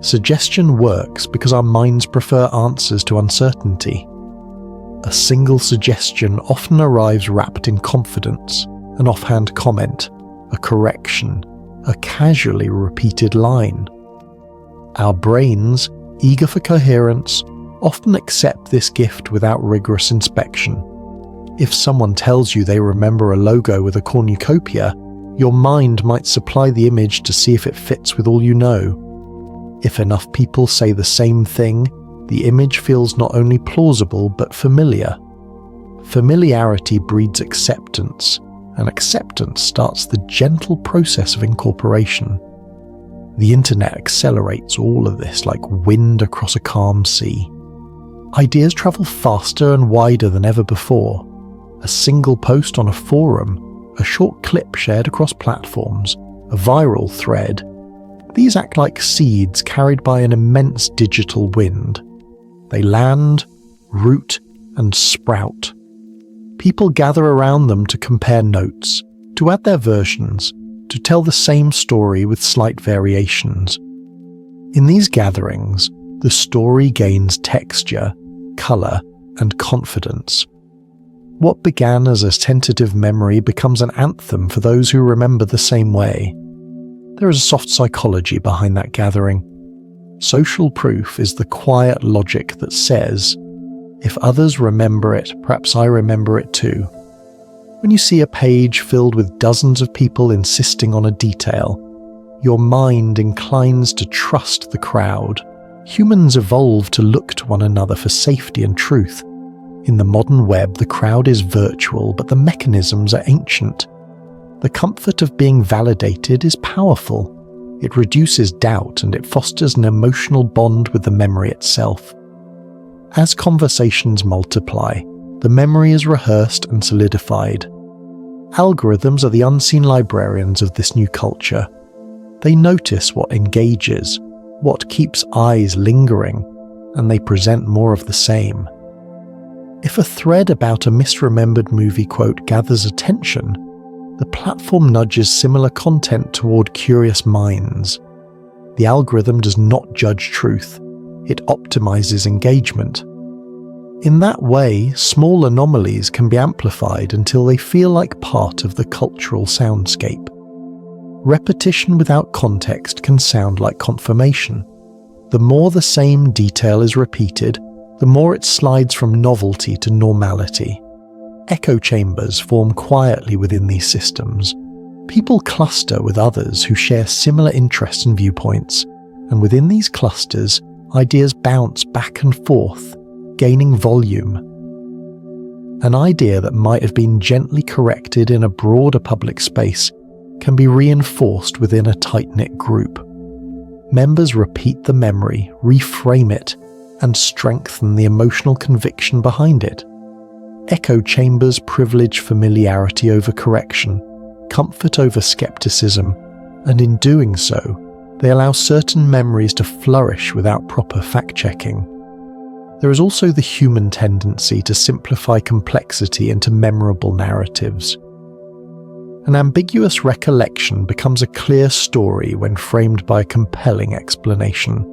Suggestion works because our minds prefer answers to uncertainty. A single suggestion often arrives wrapped in confidence, an offhand comment, a correction, a casually repeated line. Our brains, eager for coherence, often accept this gift without rigorous inspection. If someone tells you they remember a logo with a cornucopia, your mind might supply the image to see if it fits with all you know. If enough people say the same thing, the image feels not only plausible but familiar. Familiarity breeds acceptance, and acceptance starts the gentle process of incorporation. The internet accelerates all of this like wind across a calm sea. Ideas travel faster and wider than ever before. A single post on a forum, a short clip shared across platforms, a viral thread. These act like seeds carried by an immense digital wind. They land, root, and sprout. People gather around them to compare notes, to add their versions, to tell the same story with slight variations. In these gatherings, the story gains texture, colour, and confidence. What began as a tentative memory becomes an anthem for those who remember the same way. There is a soft psychology behind that gathering. Social proof is the quiet logic that says, if others remember it, perhaps I remember it too. When you see a page filled with dozens of people insisting on a detail, your mind inclines to trust the crowd. Humans evolve to look to one another for safety and truth. In the modern web, the crowd is virtual, but the mechanisms are ancient. The comfort of being validated is powerful. It reduces doubt and it fosters an emotional bond with the memory itself. As conversations multiply, the memory is rehearsed and solidified. Algorithms are the unseen librarians of this new culture. They notice what engages, what keeps eyes lingering, and they present more of the same. If a thread about a misremembered movie quote gathers attention, the platform nudges similar content toward curious minds. The algorithm does not judge truth, it optimizes engagement. In that way, small anomalies can be amplified until they feel like part of the cultural soundscape. Repetition without context can sound like confirmation. The more the same detail is repeated, the more it slides from novelty to normality. Echo chambers form quietly within these systems. People cluster with others who share similar interests and viewpoints, and within these clusters, ideas bounce back and forth, gaining volume. An idea that might have been gently corrected in a broader public space can be reinforced within a tight-knit group. Members repeat the memory, reframe it, and strengthen the emotional conviction behind it. Echo chambers privilege familiarity over correction, comfort over skepticism, and in doing so, they allow certain memories to flourish without proper fact-checking. There is also the human tendency to simplify complexity into memorable narratives. An ambiguous recollection becomes a clear story when framed by a compelling explanation.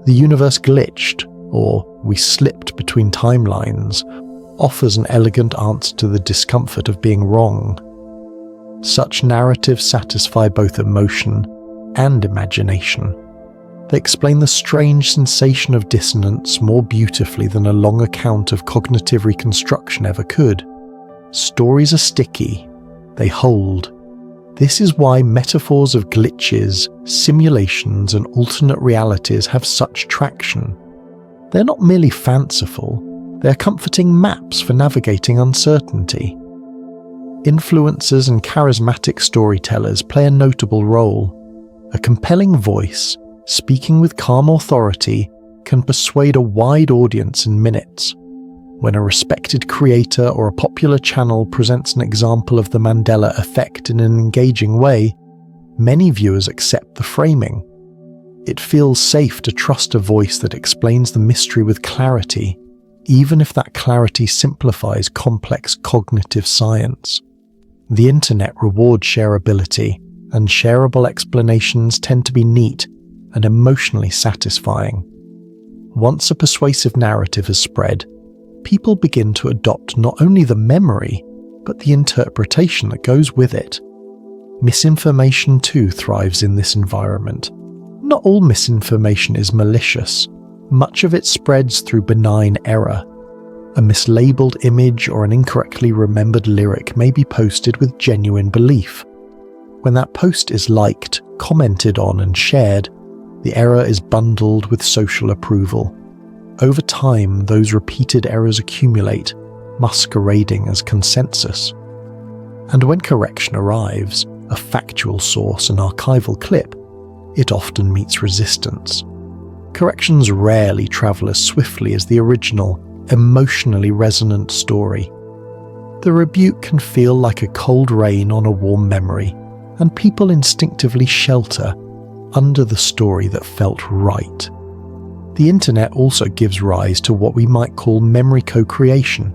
The universe glitched, or we slipped between timelines, offers an elegant answer to the discomfort of being wrong. Such narratives satisfy both emotion and imagination. They explain the strange sensation of dissonance more beautifully than a long account of cognitive reconstruction ever could. Stories are sticky. They hold. This is why metaphors of glitches, simulations, and alternate realities have such traction. They're not merely fanciful. They're comforting maps for navigating uncertainty. Influencers and charismatic storytellers play a notable role. A compelling voice, speaking with calm authority, can persuade a wide audience in minutes. When a respected creator or a popular channel presents an example of the Mandela Effect in an engaging way, many viewers accept the framing. It feels safe to trust a voice that explains the mystery with clarity, even if that clarity simplifies complex cognitive science. The internet rewards shareability, and shareable explanations tend to be neat and emotionally satisfying. Once a persuasive narrative has spread, people begin to adopt not only the memory, but the interpretation that goes with it. Misinformation too thrives in this environment. Not all misinformation is malicious. Much of it spreads through benign error. A mislabeled image or an incorrectly remembered lyric may be posted with genuine belief. When that post is liked, commented on and shared, the error is bundled with social approval. Over time, those repeated errors accumulate, masquerading as consensus. And when correction arrives, a factual source, an archival clip, it often meets resistance. Corrections rarely travel as swiftly as the original, emotionally resonant story. The rebuke can feel like a cold rain on a warm memory, and people instinctively shelter under the story that felt right. The internet also gives rise to what we might call memory co-creation.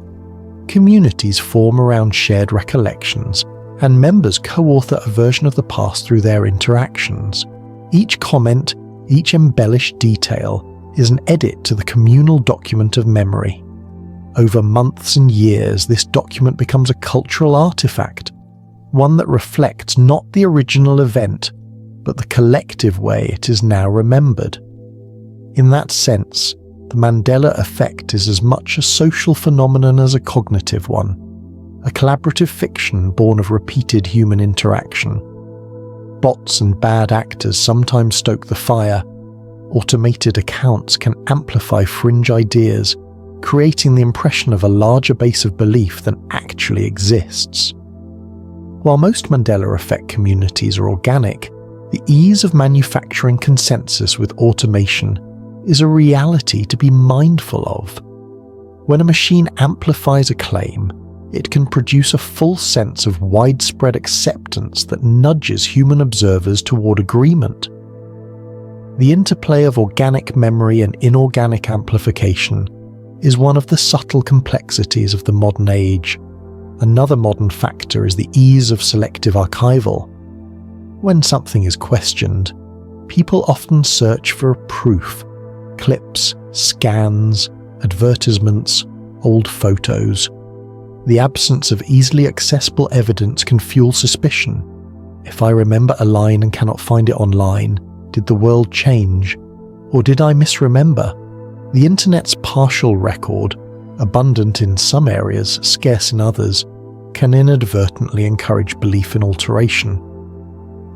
Communities form around shared recollections, and members co-author a version of the past through their interactions. Each comment, each embellished detail, is an edit to the communal document of memory. Over months and years, this document becomes a cultural artifact, one that reflects not the original event, but the collective way it is now remembered. In that sense, the Mandela Effect is as much a social phenomenon as a cognitive one, a collaborative fiction born of repeated human interaction. Bots and bad actors sometimes stoke the fire. Automated accounts can amplify fringe ideas, creating the impression of a larger base of belief than actually exists. While most Mandela Effect communities are organic, the ease of manufacturing consensus with automation is a reality to be mindful of. When a machine amplifies a claim, it can produce a false sense of widespread acceptance that nudges human observers toward agreement. The interplay of organic memory and inorganic amplification is one of the subtle complexities of the modern age. Another modern factor is the ease of selective archival. When something is questioned, people often search for proof, clips, scans, advertisements, old photos. The absence of easily accessible evidence can fuel suspicion. If I remember a line and cannot find it online, did the world change? Or did I misremember? The internet's partial record, abundant in some areas, scarce in others, can inadvertently encourage belief in alteration.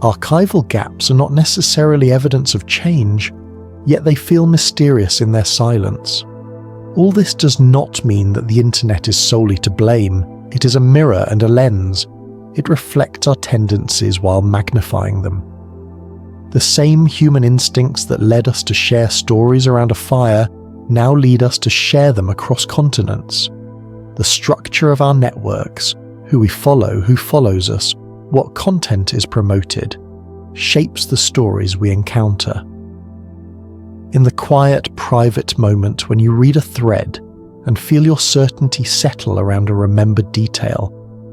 Archival gaps are not necessarily evidence of change, yet they feel mysterious in their silence. All this does not mean that the internet is solely to blame. It is a mirror and a lens. It reflects our tendencies while magnifying them. The same human instincts that led us to share stories around a fire now lead us to share them across continents. The structure of our networks, who we follow, who follows us, what content is promoted, shapes the stories we encounter. In the quiet, private moment when you read a thread and feel your certainty settle around a remembered detail,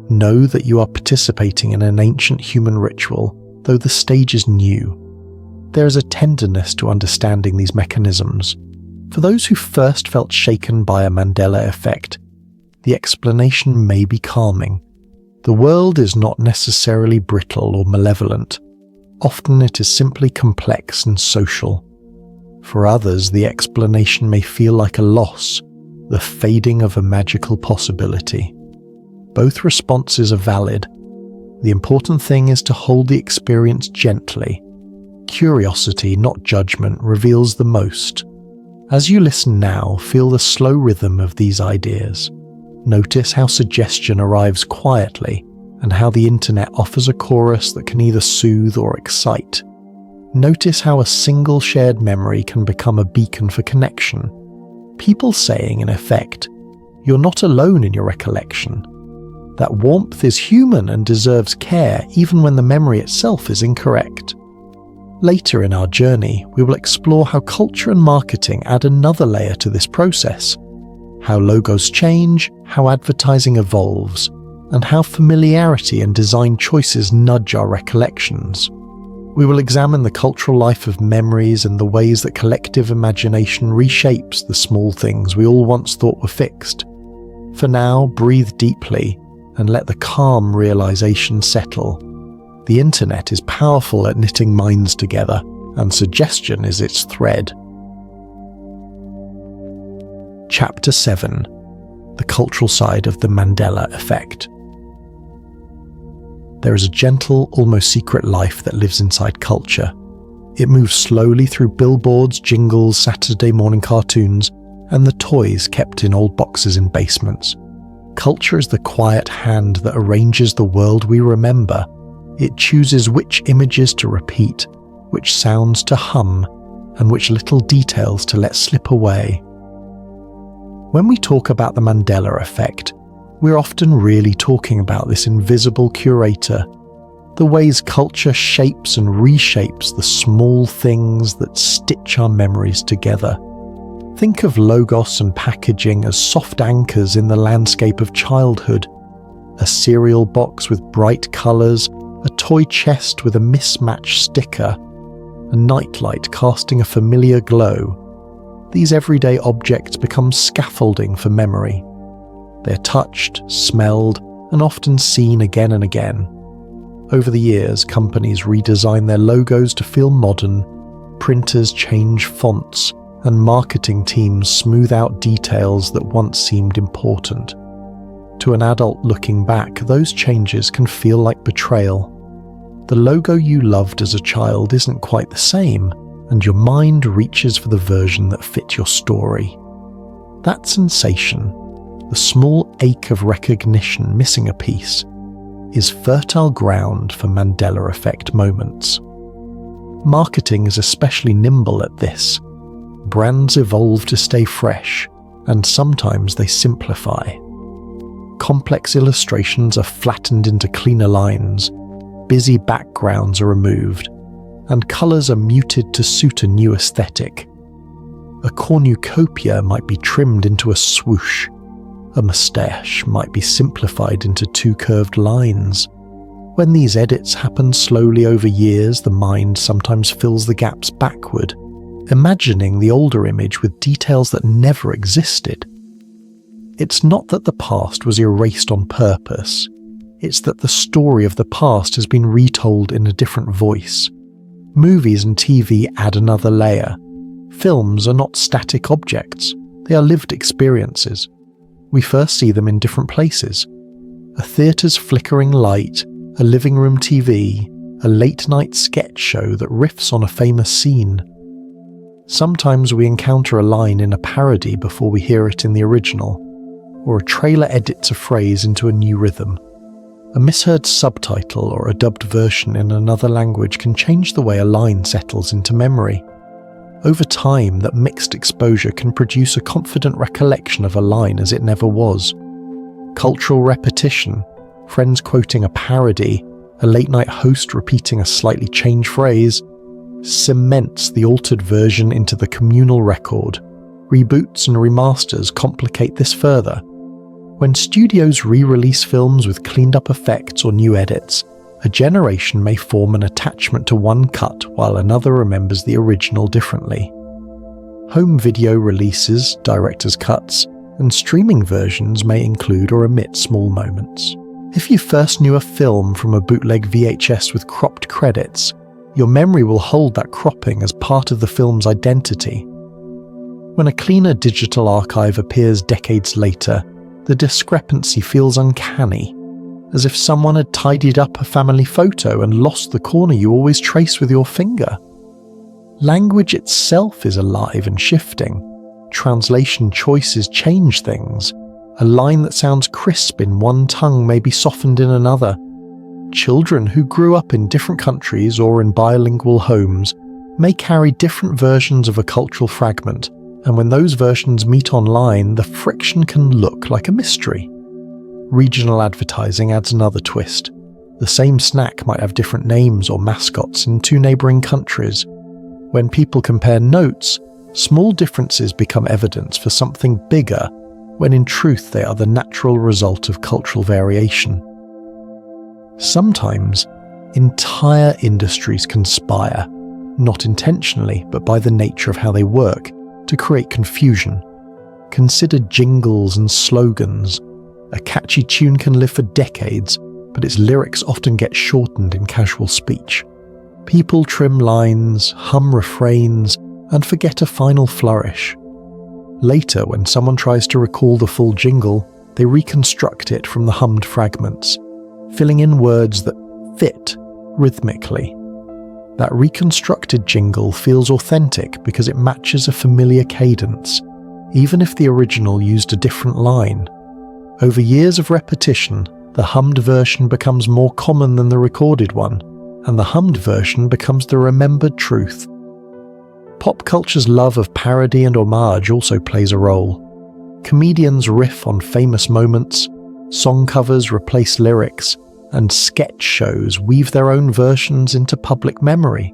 know that you are participating in an ancient human ritual, though the stage is new. There is a tenderness to understanding these mechanisms. For those who first felt shaken by a Mandela Effect, the explanation may be calming. The world is not necessarily brittle or malevolent. Often it is simply complex and social. For others, the explanation may feel like a loss, the fading of a magical possibility. Both responses are valid. The important thing is to hold the experience gently. Curiosity, not judgment, reveals the most. As you listen now, feel the slow rhythm of these ideas. Notice how suggestion arrives quietly, and how the internet offers a chorus that can either soothe or excite. Notice how a single shared memory can become a beacon for connection. People saying, in effect, "You're not alone in your recollection." That warmth is human and deserves care even when the memory itself is incorrect. Later in our journey, we will explore how culture and marketing add another layer to this process, how logos change, how advertising evolves, and how familiarity and design choices nudge our recollections. We will examine the cultural life of memories and the ways that collective imagination reshapes the small things we all once thought were fixed. For now, breathe deeply and let the calm realization settle. The internet is powerful at knitting minds together, and suggestion is its thread. Chapter 7: The Cultural Side of the Mandela Effect. There is a gentle, almost secret life that lives inside culture. It moves slowly through billboards, jingles, Saturday morning cartoons, and the toys kept in old boxes in basements. Culture is the quiet hand that arranges the world we remember. It chooses which images to repeat, which sounds to hum, and which little details to let slip away. When we talk about the Mandela Effect, we're often really talking about this invisible curator, the ways culture shapes and reshapes the small things that stitch our memories together. Think of logos and packaging as soft anchors in the landscape of childhood. A cereal box with bright colours, a toy chest with a mismatched sticker, a nightlight casting a familiar glow. These everyday objects become scaffolding for memory. They're touched, smelled, and often seen again and again. Over the years, companies redesign their logos to feel modern, printers change fonts, and marketing teams smooth out details that once seemed important. To an adult looking back, those changes can feel like betrayal. The logo you loved as a child isn't quite the same, and your mind reaches for the version that fit your story. That sensation, the small ache of recognition missing a piece, is fertile ground for Mandela Effect moments. Marketing is especially nimble at this. Brands evolve to stay fresh, and sometimes they simplify. Complex illustrations are flattened into cleaner lines, busy backgrounds are removed, and colours are muted to suit a new aesthetic. A cornucopia might be trimmed into a swoosh. A moustache might be simplified into two curved lines. When these edits happen slowly over years, the mind sometimes fills the gaps backward, imagining the older image with details that never existed. It's not that the past was erased on purpose. It's that the story of the past has been retold in a different voice. Movies and TV add another layer. Films are not static objects. They are lived experiences. We first see them in different places. A theatre's flickering light, a living room TV, a late-night sketch show that riffs on a famous scene. Sometimes we encounter a line in a parody before we hear it in the original, or a trailer edits a phrase into a new rhythm. A misheard subtitle or a dubbed version in another language can change the way a line settles into memory. Over time, that mixed exposure can produce a confident recollection of a line as it never was. Cultural repetition, friends quoting a parody, a late-night host repeating a slightly changed phrase, cements the altered version into the communal record. Reboots and remasters complicate this further. When studios re-release films with cleaned-up effects or new edits, a generation may form an attachment to one cut while another remembers the original differently. Home video releases, director's cuts, and streaming versions may include or omit small moments. If you first knew a film from a bootleg VHS with cropped credits, your memory will hold that cropping as part of the film's identity. When a cleaner digital archive appears decades later, the discrepancy feels uncanny, as if someone had tidied up a family photo and lost the corner you always trace with your finger. Language itself is alive and shifting. Translation choices change things. A line that sounds crisp in one tongue may be softened in another. Children who grew up in different countries or in bilingual homes may carry different versions of a cultural fragment, and when those versions meet online, the friction can look like a mystery. Regional advertising adds another twist. The same snack might have different names or mascots in two neighbouring countries. When people compare notes, small differences become evidence for something bigger, when in truth they are the natural result of cultural variation. Sometimes, entire industries conspire, not intentionally but by the nature of how they work, to create confusion. Consider jingles and slogans. A catchy tune can live for decades, but its lyrics often get shortened in casual speech. People trim lines, hum refrains, and forget a final flourish. Later, when someone tries to recall the full jingle, they reconstruct it from the hummed fragments, filling in words that fit rhythmically. That reconstructed jingle feels authentic because it matches a familiar cadence, even if the original used a different line. Over years of repetition, the hummed version becomes more common than the recorded one, and the hummed version becomes the remembered truth. Pop culture's love of parody and homage also plays a role. Comedians riff on famous moments, song covers replace lyrics, and sketch shows weave their own versions into public memory.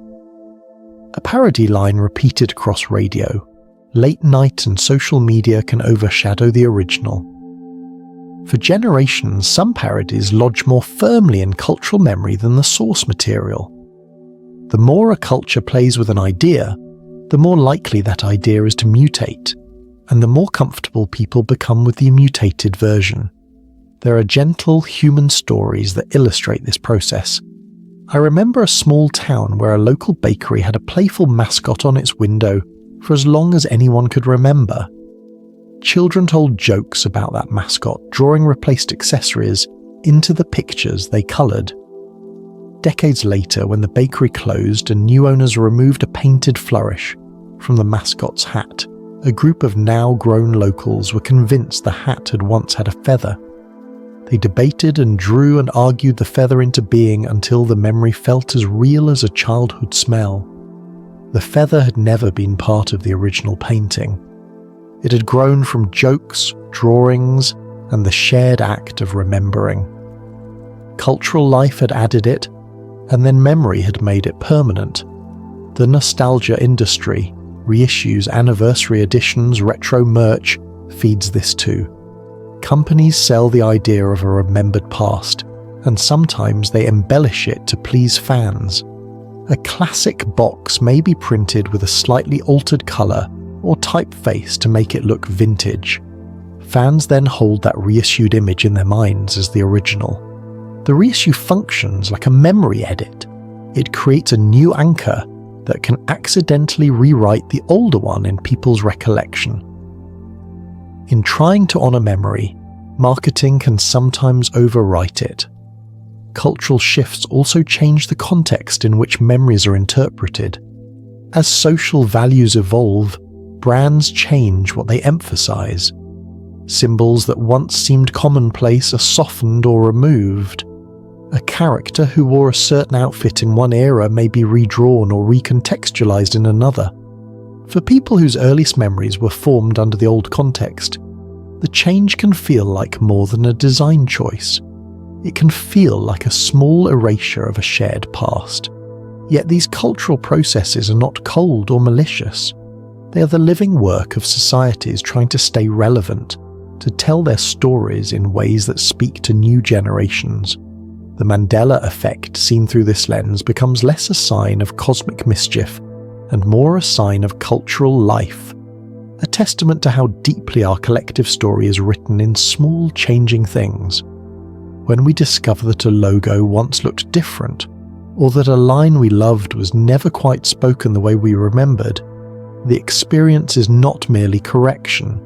A parody line repeated across radio, late night and social media can overshadow the original. For generations, some parodies lodge more firmly in cultural memory than the source material. The more a culture plays with an idea, the more likely that idea is to mutate, and the more comfortable people become with the mutated version. There are gentle human stories that illustrate this process. I remember a small town where a local bakery had a playful mascot on its window for as long as anyone could remember. Children told jokes about that mascot, drawing replaced accessories into the pictures they coloured. Decades later, when the bakery closed and new owners removed a painted flourish from the mascot's hat, a group of now-grown locals were convinced the hat had once had a feather. They debated and drew and argued the feather into being until the memory felt as real as a childhood smell. The feather had never been part of the original painting. It had grown from jokes, drawings, and the shared act of remembering. Cultural life had added it, and then memory had made it permanent. The nostalgia industry, reissues, anniversary editions, retro merch, feeds this too. Companies sell the idea of a remembered past, and sometimes they embellish it to please fans. A classic box may be printed with a slightly altered colour or typeface to make it look vintage. Fans then hold that reissued image in their minds as the original. The reissue functions like a memory edit. It creates a new anchor that can accidentally rewrite the older one in people's recollection. In trying to honour memory, marketing can sometimes overwrite it. Cultural shifts also change the context in which memories are interpreted. As social values evolve, brands change what they emphasize. Symbols that once seemed commonplace are softened or removed. A character who wore a certain outfit in one era may be redrawn or recontextualized in another. For people whose earliest memories were formed under the old context, the change can feel like more than a design choice. It can feel like a small erasure of a shared past. Yet these cultural processes are not cold or malicious. They are the living work of societies trying to stay relevant, to tell their stories in ways that speak to new generations. The Mandela Effect, seen through this lens, becomes less a sign of cosmic mischief and more a sign of cultural life, a testament to how deeply our collective story is written in small changing things. When we discover that a logo once looked different, or that a line we loved was never quite spoken the way we remembered, the experience is not merely correction.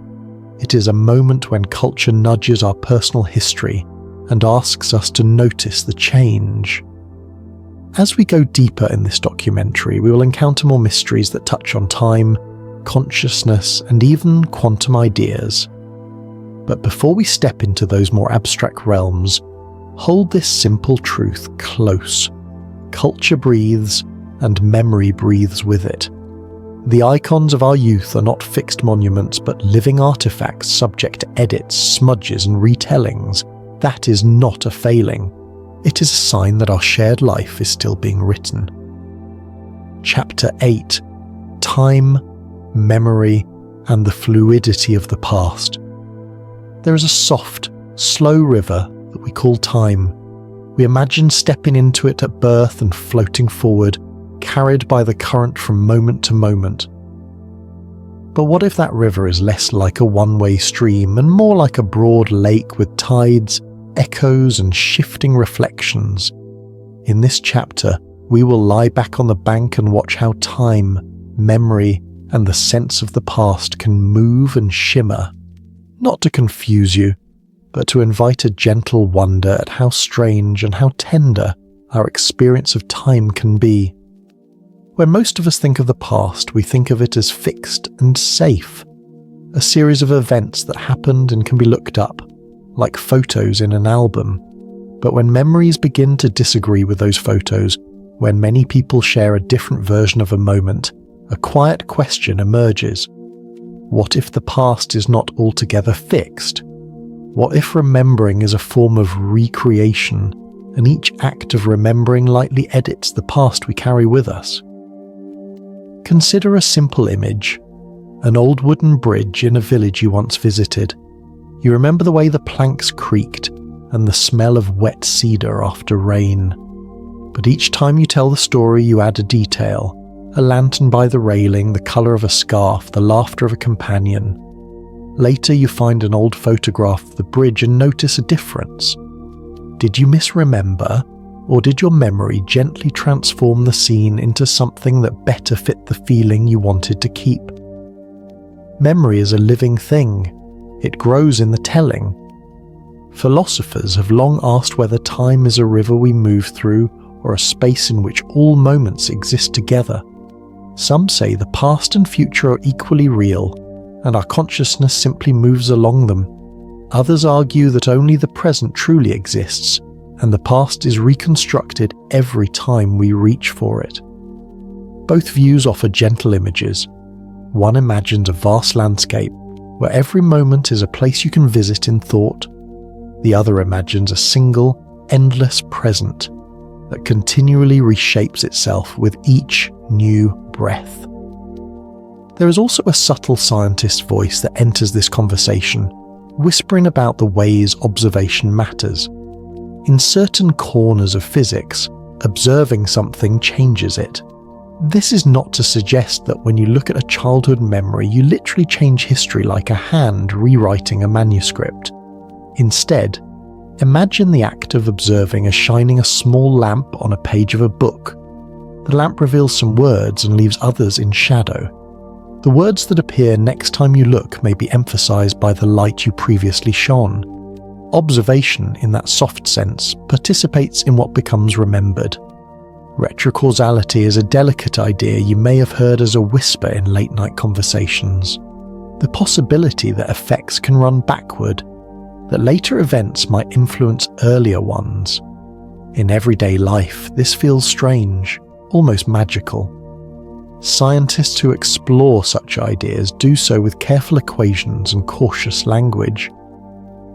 It is a moment when culture nudges our personal history and asks us to notice the change. As we go deeper in this documentary, we will encounter more mysteries that touch on time, consciousness, and even quantum ideas. But before we step into those more abstract realms, hold this simple truth close. Culture breathes, and memory breathes with it. The icons of our youth are not fixed monuments, but living artifacts subject to edits, smudges, and retellings. That is not a failing. It is a sign that our shared life is still being written. Chapter 8: Time, Memory, and the Fluidity of the Past. There is a soft, slow river that we call time. We imagine stepping into it at birth and floating forward, carried by the current from moment to moment. But what if that river is less like a one-way stream and more like a broad lake with tides, echoes, and shifting reflections? In this chapter, we will lie back on the bank and watch how time, memory, and the sense of the past can move and shimmer, not to confuse you, but to invite a gentle wonder at how strange and how tender our experience of time can be. When most of us think of the past, we think of it as fixed and safe, a series of events that happened and can be looked up, like photos in an album. But when memories begin to disagree with those photos, when many people share a different version of a moment, a quiet question emerges. What if the past is not altogether fixed? What if remembering is a form of recreation, and each act of remembering lightly edits the past we carry with us? Consider a simple image, an old wooden bridge in a village you once visited. You remember the way the planks creaked and the smell of wet cedar after rain. But each time you tell the story, you add a detail, a lantern by the railing, the colour of a scarf, the laughter of a companion. Later you find an old photograph of the bridge and notice a difference. Did you misremember, or did your memory gently transform the scene into something that better fit the feeling you wanted to keep? Memory is a living thing. It grows in the telling. Philosophers have long asked whether time is a river we move through or a space in which all moments exist together. Some say the past and future are equally real, and our consciousness simply moves along them. Others argue that only the present truly exists, and the past is reconstructed every time we reach for it. Both views offer gentle images. One imagines a vast landscape, where every moment is a place you can visit in thought. The other imagines a single, endless present that continually reshapes itself with each new breath. There is also a subtle scientist's voice that enters this conversation, whispering about the ways observation matters. In certain corners of physics, observing something changes it. This is not to suggest that when you look at a childhood memory, you literally change history like a hand rewriting a manuscript. Instead, imagine the act of observing as shining a small lamp on a page of a book. The lamp reveals some words and leaves others in shadow. The words that appear next time you look may be emphasized by the light you previously shone. Observation, in that soft sense, participates in what becomes remembered. Retrocausality is a delicate idea you may have heard as a whisper in late-night conversations. The possibility that effects can run backward, that later events might influence earlier ones. In everyday life, this feels strange, almost magical. Scientists who explore such ideas do so with careful equations and cautious language.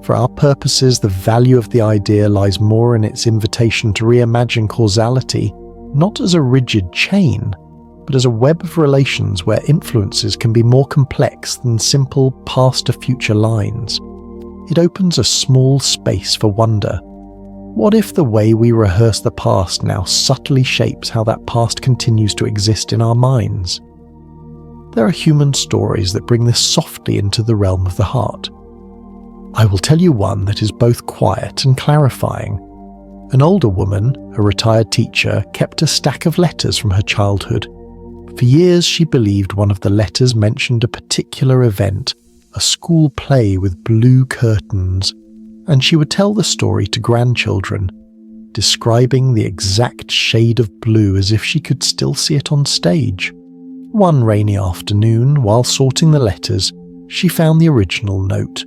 For our purposes, the value of the idea lies more in its invitation to reimagine causality, not as a rigid chain, but as a web of relations where influences can be more complex than simple past-to-future lines. It opens a small space for wonder. What if the way we rehearse the past now subtly shapes how that past continues to exist in our minds? There are human stories that bring this softly into the realm of the heart. I will tell you one that is both quiet and clarifying. An older woman, a retired teacher, kept a stack of letters from her childhood. For years she believed one of the letters mentioned a particular event, a school play with blue curtains, and she would tell the story to grandchildren, describing the exact shade of blue as if she could still see it on stage. One rainy afternoon, while sorting the letters, she found the original note.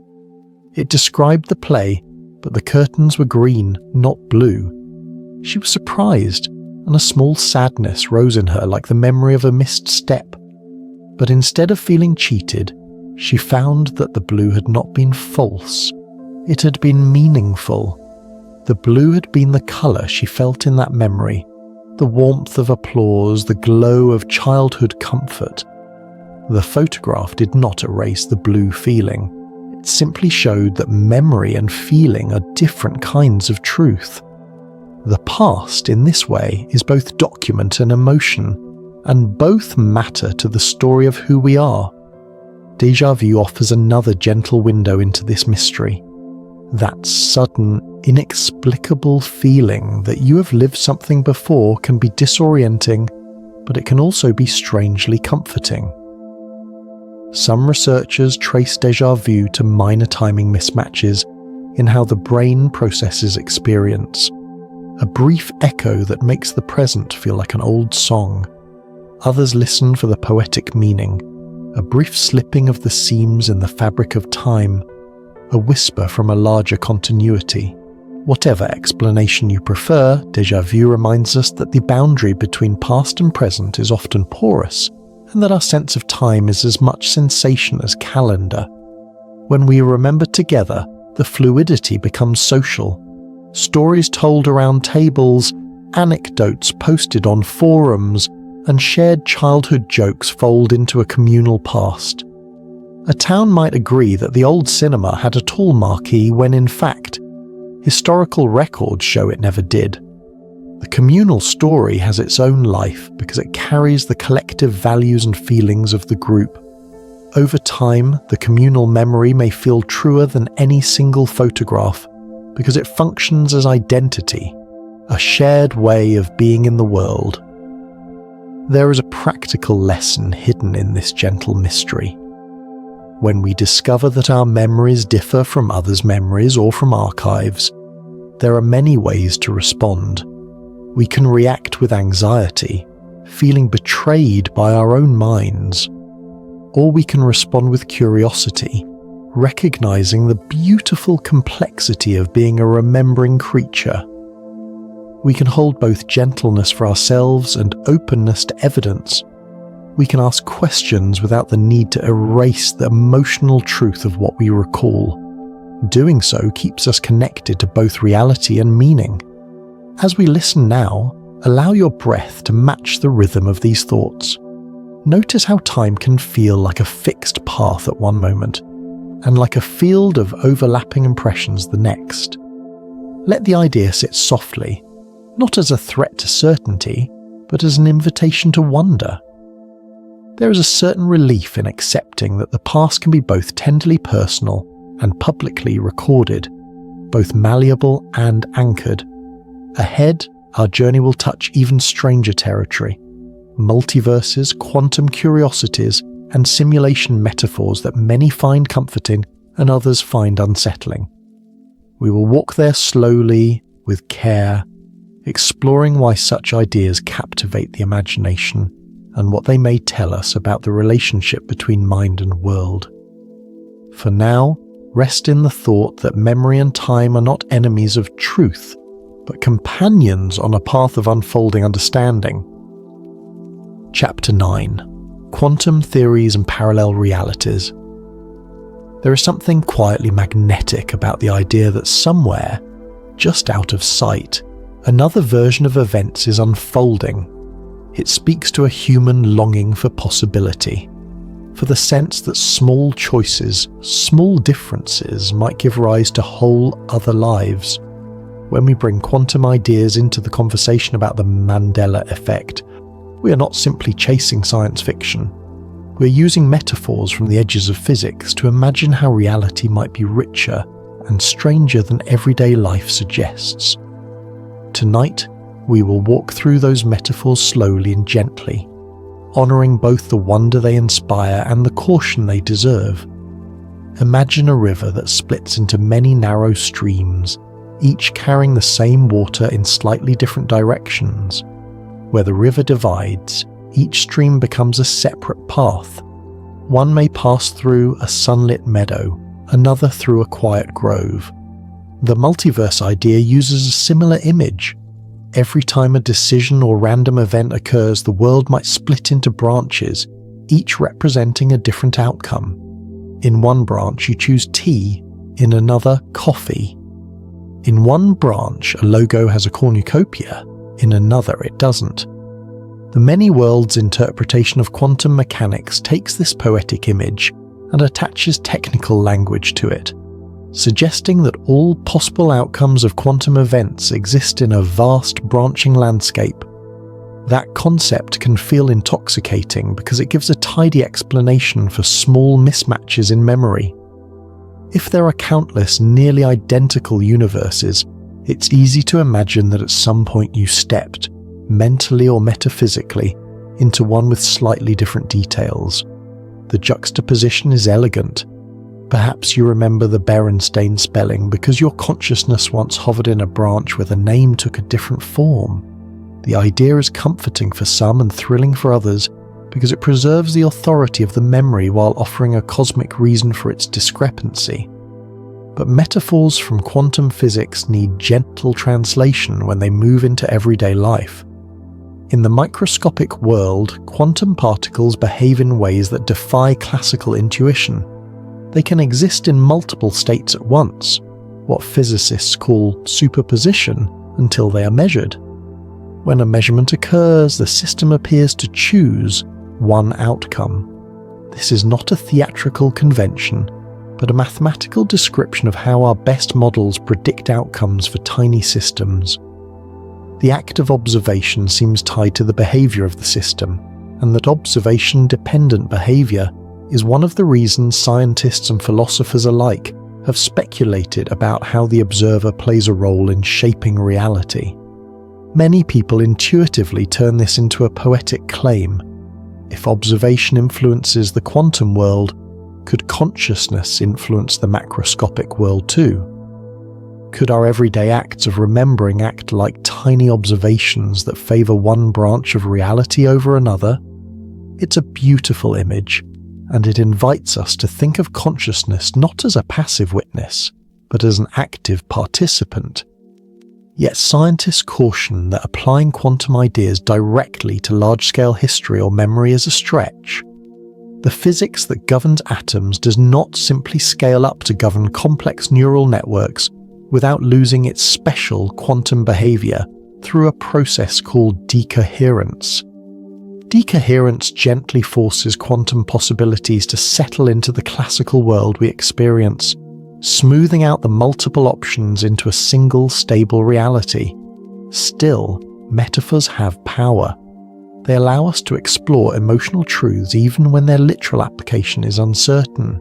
It described the play, but the curtains were green, not blue. She was surprised, and a small sadness rose in her like the memory of a missed step. But instead of feeling cheated, she found that the blue had not been false. It had been meaningful. The blue had been the colour she felt in that memory, the warmth of applause, the glow of childhood comfort. The photograph did not erase the blue feeling. It simply showed that memory and feeling are different kinds of truth. The past, in this way, is both document and emotion, and both matter to the story of who we are. Déjà vu offers another gentle window into this mystery. That sudden, inexplicable feeling that you have lived something before can be disorienting, but it can also be strangely comforting. Some researchers trace déjà vu to minor timing mismatches in how the brain processes experience, a brief echo that makes the present feel like an old song. Others listen for the poetic meaning, a brief slipping of the seams in the fabric of time, a whisper from a larger continuity. Whatever explanation you prefer, déjà vu reminds us that the boundary between past and present is often porous, and that our sense of time is as much sensation as calendar. When we remember together, the fluidity becomes social. Stories told around tables, anecdotes posted on forums, and shared childhood jokes fold into a communal past. A town might agree that the old cinema had a tall marquee when in fact, historical records show it never did. The communal story has its own life because it carries the collective values and feelings of the group. Over time, the communal memory may feel truer than any single photograph because it functions as identity, a shared way of being in the world. There is a practical lesson hidden in this gentle mystery. When we discover that our memories differ from others' memories or from archives, there are many ways to respond. We can react with anxiety, feeling betrayed by our own minds, or we can respond with curiosity, recognizing the beautiful complexity of being a remembering creature. We can hold both gentleness for ourselves and openness to evidence. We can ask questions without the need to erase the emotional truth of what we recall. Doing so keeps us connected to both reality and meaning. As we listen now, allow your breath to match the rhythm of these thoughts. Notice how time can feel like a fixed path at one moment, and like a field of overlapping impressions the next. Let the idea sit softly, not as a threat to certainty, but as an invitation to wonder. There is a certain relief in accepting that the past can be both tenderly personal and publicly recorded, both malleable and anchored. Ahead, our journey will touch even stranger territory, multiverses, quantum curiosities, and simulation metaphors that many find comforting and others find unsettling. We will walk there slowly, with care, exploring why such ideas captivate the imagination and what they may tell us about the relationship between mind and world. For now, rest in the thought that memory and time are not enemies of truth, but companions on a path of unfolding understanding. Chapter 9: Quantum Theories and Parallel Realities. There is something quietly magnetic about the idea that somewhere, just out of sight, another version of events is unfolding. It speaks to a human longing for possibility, for the sense that small choices, small differences might give rise to whole other lives. When we bring quantum ideas into the conversation about the Mandela Effect, we are not simply chasing science fiction. We're using metaphors from the edges of physics to imagine how reality might be richer and stranger than everyday life suggests. Tonight, we will walk through those metaphors slowly and gently, honouring both the wonder they inspire and the caution they deserve. Imagine a river that splits into many narrow streams, each carrying the same water in slightly different directions. Where the river divides, each stream becomes a separate path. One may pass through a sunlit meadow, another through a quiet grove. The multiverse idea uses a similar image. Every time a decision or random event occurs, the world might split into branches, each representing a different outcome. In one branch you choose tea, in another coffee. In one branch a logo has a cornucopia, in another it doesn't. The many worlds interpretation of quantum mechanics takes this poetic image and attaches technical language to it, suggesting that all possible outcomes of quantum events exist in a vast branching landscape. That concept can feel intoxicating because it gives a tidy explanation for small mismatches in memory. If there are countless nearly identical universes, it's easy to imagine that at some point you stepped, mentally or metaphysically, into one with slightly different details. The juxtaposition is elegant. Perhaps you remember the Berenstain spelling because your consciousness once hovered in a branch where the name took a different form. The idea is comforting for some and thrilling for others because it preserves the authority of the memory while offering a cosmic reason for its discrepancy. But metaphors from quantum physics need gentle translation when they move into everyday life. In the microscopic world, quantum particles behave in ways that defy classical intuition. They can exist in multiple states at once, what physicists call superposition, until they are measured. When a measurement occurs, the system appears to choose one outcome. This is not a theatrical convention, but a mathematical description of how our best models predict outcomes for tiny systems. The act of observation seems tied to the behavior of the system, and that observation-dependent behavior is one of the reasons scientists and philosophers alike have speculated about how the observer plays a role in shaping reality. Many people intuitively turn this into a poetic claim. If observation influences the quantum world, could consciousness influence the macroscopic world too? Could our everyday acts of remembering act like tiny observations that favour one branch of reality over another? It's a beautiful image, and it invites us to think of consciousness not as a passive witness, but as an active participant. Yet scientists caution that applying quantum ideas directly to large-scale history or memory is a stretch. The physics that governs atoms does not simply scale up to govern complex neural networks without losing its special quantum behavior through a process called decoherence. Decoherence gently forces quantum possibilities to settle into the classical world we experience, smoothing out the multiple options into a single stable reality. Still, metaphors have power. They allow us to explore emotional truths even when their literal application is uncertain.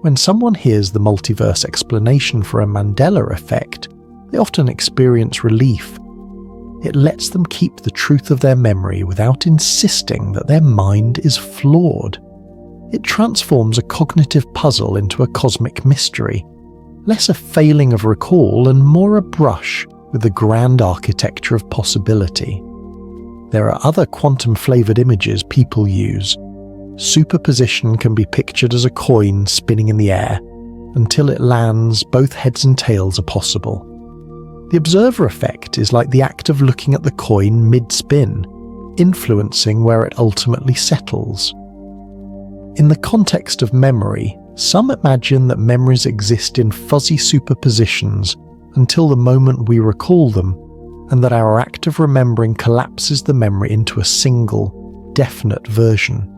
When someone hears the multiverse explanation for a Mandela Effect, they often experience relief. It lets them keep the truth of their memory without insisting that their mind is flawed. It transforms a cognitive puzzle into a cosmic mystery, less a failing of recall and more a brush with the grand architecture of possibility. There are other quantum-flavoured images people use. Superposition can be pictured as a coin spinning in the air. Until it lands, both heads and tails are possible. The observer effect is like the act of looking at the coin mid-spin, influencing where it ultimately settles. In the context of memory, some imagine that memories exist in fuzzy superpositions until the moment we recall them, and that our act of remembering collapses the memory into a single, definite version.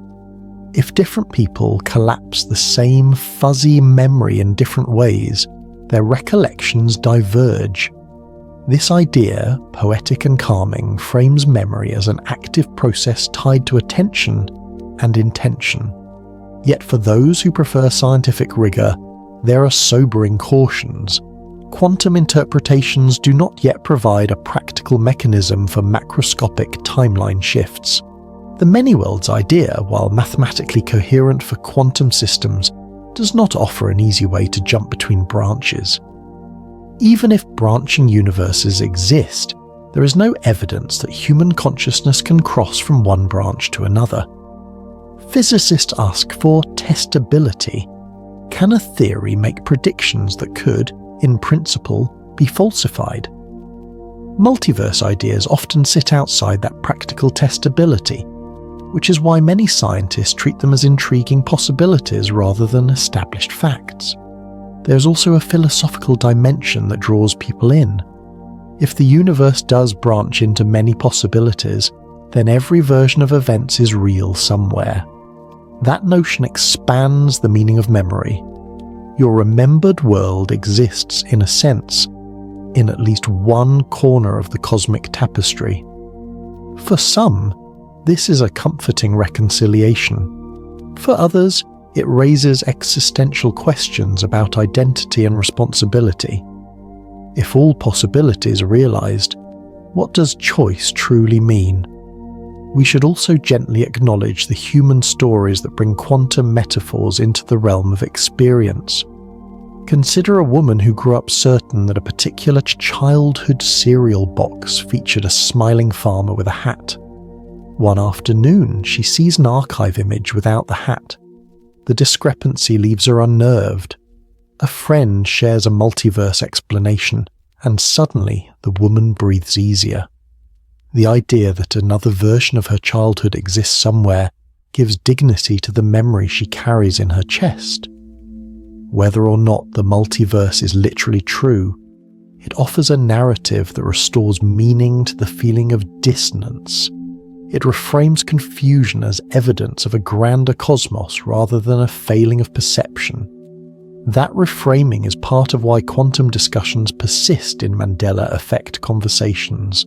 If different people collapse the same fuzzy memory in different ways, their recollections diverge. This idea, poetic and calming, frames memory as an active process tied to attention and intention. Yet for those who prefer scientific rigour, there are sobering cautions. Quantum interpretations do not yet provide a practical mechanism for macroscopic timeline shifts. The many-worlds idea, while mathematically coherent for quantum systems, does not offer an easy way to jump between branches. Even if branching universes exist, there is no evidence that human consciousness can cross from one branch to another. Physicists ask for testability. Can a theory make predictions that could, in principle, be falsified? Multiverse ideas often sit outside that practical testability, which is why many scientists treat them as intriguing possibilities rather than established facts. There's also a philosophical dimension that draws people in. If the universe does branch into many possibilities, then every version of events is real somewhere. That notion expands the meaning of memory. Your remembered world exists, in a sense, in at least one corner of the cosmic tapestry. For some, this is a comforting reconciliation. For others, it raises existential questions about identity and responsibility. If all possibilities are realized, what does choice truly mean? We should also gently acknowledge the human stories that bring quantum metaphors into the realm of experience. Consider a woman who grew up certain that a particular childhood cereal box featured a smiling farmer with a hat. One afternoon, she sees an archive image without the hat. The discrepancy leaves her unnerved. A friend shares a multiverse explanation, and suddenly the woman breathes easier. The idea that another version of her childhood exists somewhere gives dignity to the memory she carries in her chest. Whether or not the multiverse is literally true, it offers a narrative that restores meaning to the feeling of dissonance. It reframes confusion as evidence of a grander cosmos rather than a failing of perception. That reframing is part of why quantum discussions persist in Mandela Effect conversations.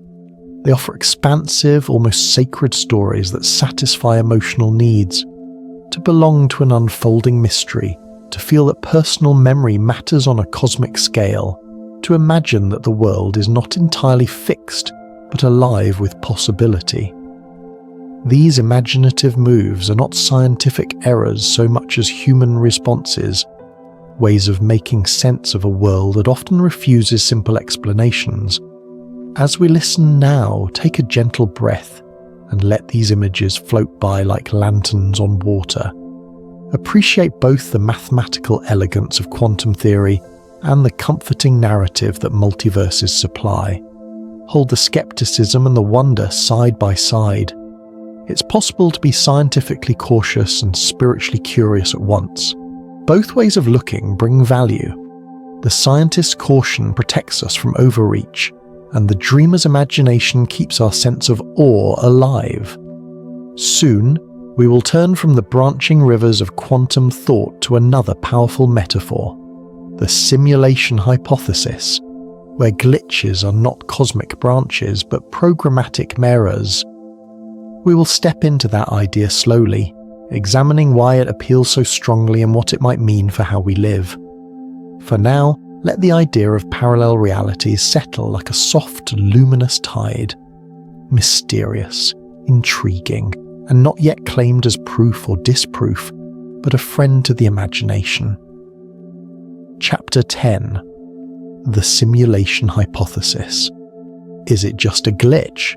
They offer expansive, almost sacred stories that satisfy emotional needs. To belong to an unfolding mystery, to feel that personal memory matters on a cosmic scale, to imagine that the world is not entirely fixed, but alive with possibility. These imaginative moves are not scientific errors so much as human responses, ways of making sense of a world that often refuses simple explanations. As we listen now, take a gentle breath and let these images float by like lanterns on water. Appreciate both the mathematical elegance of quantum theory and the comforting narrative that multiverses supply. Hold the skepticism and the wonder side by side. It's possible to be scientifically cautious and spiritually curious at once. Both ways of looking bring value. The scientist's caution protects us from overreach, and the dreamer's imagination keeps our sense of awe alive. Soon, we will turn from the branching rivers of quantum thought to another powerful metaphor, the simulation hypothesis, where glitches are not cosmic branches but programmatic mirrors. We will step into that idea slowly, examining why it appeals so strongly and what it might mean for how we live. For now, let the idea of parallel realities settle like a soft, luminous tide. Mysterious, intriguing, and not yet claimed as proof or disproof, but a friend to the imagination. Chapter 10. The Simulation Hypothesis. Is it just a glitch?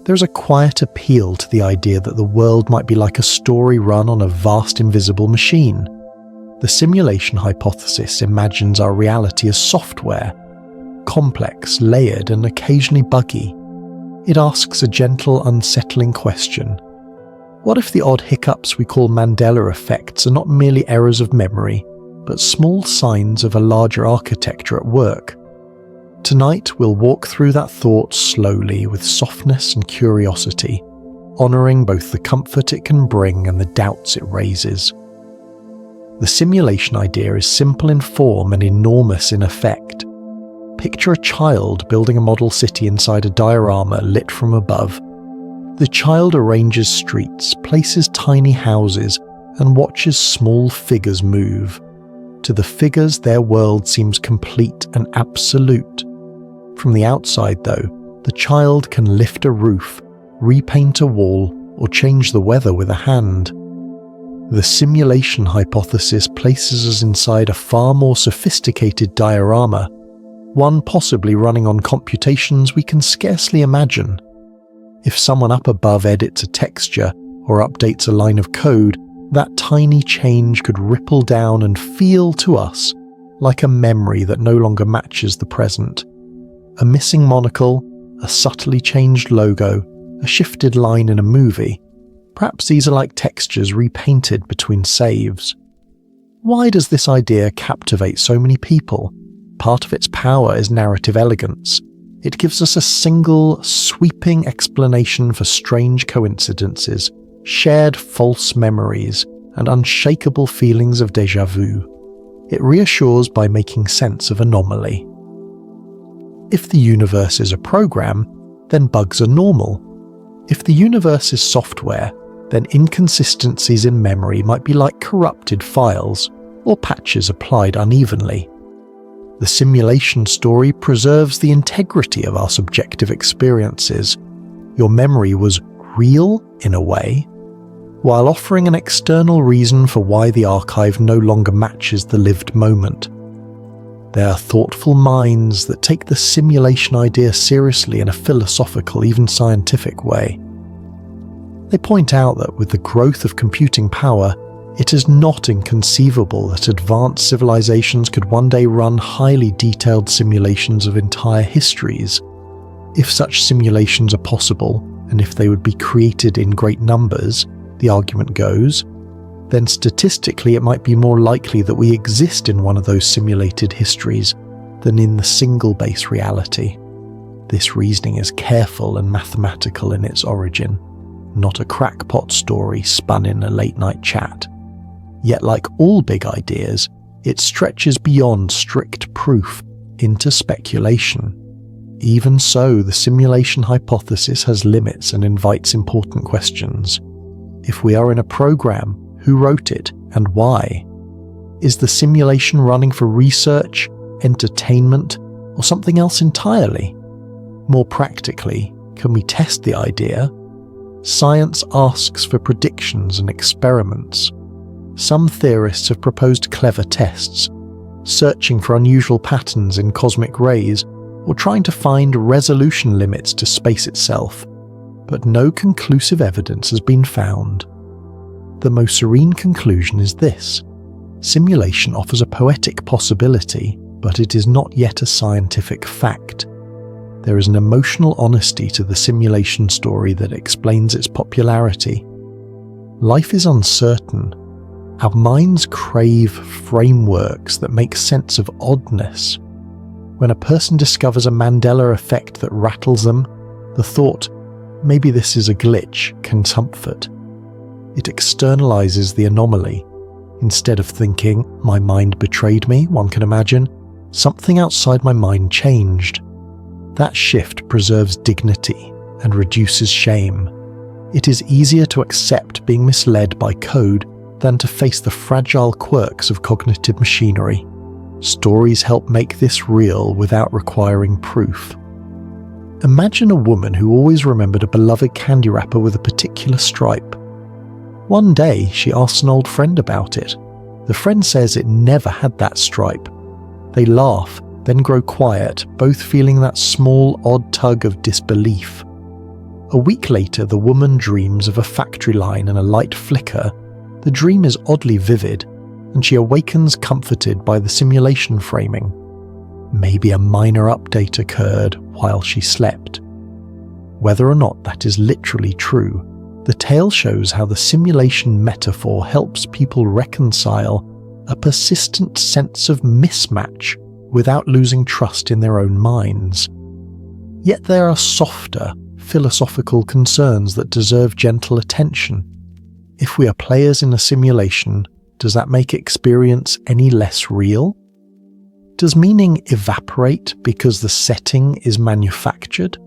There's a quiet appeal to the idea that the world might be like a story run on a vast invisible machine. The simulation hypothesis imagines our reality as software, complex, layered, and occasionally buggy. It asks a gentle, unsettling question. What if the odd hiccups we call Mandela effects are not merely errors of memory, but small signs of a larger architecture at work? Tonight we'll walk through that thought slowly with softness and curiosity, honouring both the comfort it can bring and the doubts it raises. The simulation idea is simple in form and enormous in effect. Picture a child building a model city inside a diorama lit from above. The child arranges streets, places tiny houses, and watches small figures move. To the figures, their world seems complete and absolute. From the outside, though, the child can lift a roof, repaint a wall, or change the weather with a hand. The simulation hypothesis places us inside a far more sophisticated diorama, one possibly running on computations we can scarcely imagine. If someone up above edits a texture or updates a line of code, that tiny change could ripple down and feel to us like a memory that no longer matches the present. A missing monocle, a subtly changed logo, a shifted line in a movie. Perhaps these are like textures repainted between saves. Why does this idea captivate so many people? Part of its power is narrative elegance. It gives us a single, sweeping explanation for strange coincidences, shared false memories, and unshakable feelings of déjà vu. It reassures by making sense of anomaly. If the universe is a program, then bugs are normal. If the universe is software, then inconsistencies in memory might be like corrupted files or patches applied unevenly. The simulation story preserves the integrity of our subjective experiences. Your memory was real in a way, while offering an external reason for why the archive no longer matches the lived moment. They are thoughtful minds that take the simulation idea seriously in a philosophical, even scientific way. They point out that with the growth of computing power, it is not inconceivable that advanced civilizations could one day run highly detailed simulations of entire histories. If such simulations are possible, and if they would be created in great numbers, the argument goes, then statistically it might be more likely that we exist in one of those simulated histories than in the single base reality. This reasoning is careful and mathematical in its origin, not a crackpot story spun in a late-night chat. Yet like all big ideas, it stretches beyond strict proof into speculation. Even so, the simulation hypothesis has limits and invites important questions. If we are in a program, who wrote it and why? Is the simulation running for research, entertainment, or something else entirely? More practically, can we test the idea? Science asks for predictions and experiments. Some theorists have proposed clever tests, searching for unusual patterns in cosmic rays or trying to find resolution limits to space itself, but no conclusive evidence has been found. The most serene conclusion is this: simulation offers a poetic possibility, but it is not yet a scientific fact. There is an emotional honesty to the simulation story that explains its popularity. Life is uncertain. Our minds crave frameworks that make sense of oddness. When a person discovers a Mandela Effect that rattles them, the thought, maybe this is a glitch, can comfort. It externalizes the anomaly. Instead of thinking, my mind betrayed me, one can imagine, something outside my mind changed. That shift preserves dignity and reduces shame. It is easier to accept being misled by code than to face the fragile quirks of cognitive machinery. Stories help make this real without requiring proof. Imagine a woman who always remembered a beloved candy wrapper with a particular stripe. One day, she asks an old friend about it. The friend says it never had that stripe. They laugh, then grow quiet, both feeling that small, odd tug of disbelief. A week later, the woman dreams of a factory line and a light flicker. The dream is oddly vivid, and she awakens comforted by the simulation framing. Maybe a minor update occurred while she slept. Whether or not that is literally true, the tale shows how the simulation metaphor helps people reconcile a persistent sense of mismatch without losing trust in their own minds. Yet there are softer, philosophical concerns that deserve gentle attention. If we are players in a simulation, does that make experience any less real? Does meaning evaporate because the setting is manufactured?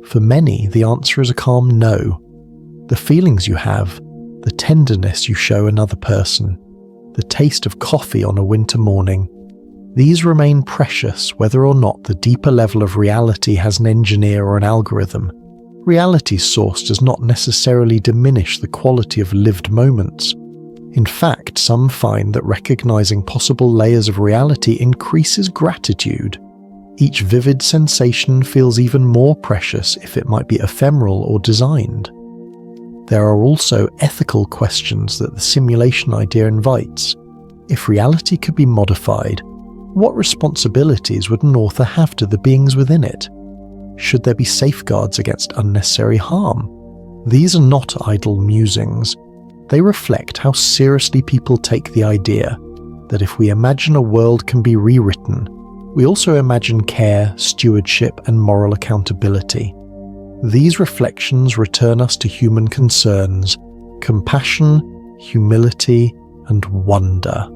For many, the answer is a calm no. The feelings you have, the tenderness you show another person, the taste of coffee on a winter morning, these remain precious whether or not the deeper level of reality has an engineer or an algorithm. Reality's source does not necessarily diminish the quality of lived moments. In fact, some find that recognizing possible layers of reality increases gratitude. Each vivid sensation feels even more precious if it might be ephemeral or designed. There are also ethical questions that the simulation idea invites. If reality could be modified, what responsibilities would an author have to the beings within it? Should there be safeguards against unnecessary harm? These are not idle musings. They reflect how seriously people take the idea that if we imagine a world can be rewritten, we also imagine care, stewardship, and moral accountability. These reflections return us to human concerns, compassion, humility, and wonder.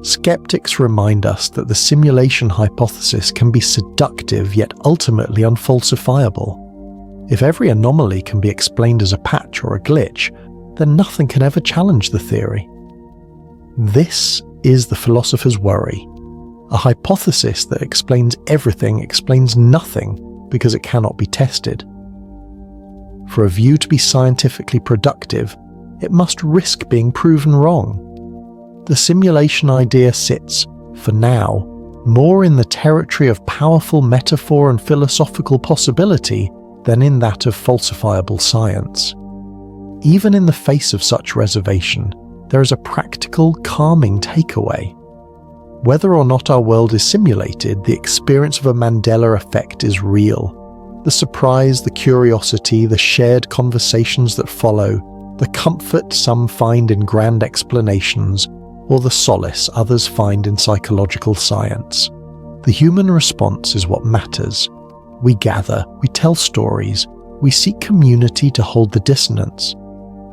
Skeptics remind us that the simulation hypothesis can be seductive yet ultimately unfalsifiable. If every anomaly can be explained as a patch or a glitch, then nothing can ever challenge the theory. This is the philosopher's worry. A hypothesis that explains everything explains nothing because it cannot be tested. For a view to be scientifically productive, it must risk being proven wrong. The simulation idea sits, for now, more in the territory of powerful metaphor and philosophical possibility than in that of falsifiable science. Even in the face of such reservation, there is a practical, calming takeaway. Whether or not our world is simulated, the experience of a Mandela Effect is real. The surprise, the curiosity, the shared conversations that follow, the comfort some find in grand explanations, or the solace others find in psychological science. The human response is what matters. We gather, we tell stories, we seek community to hold the dissonance.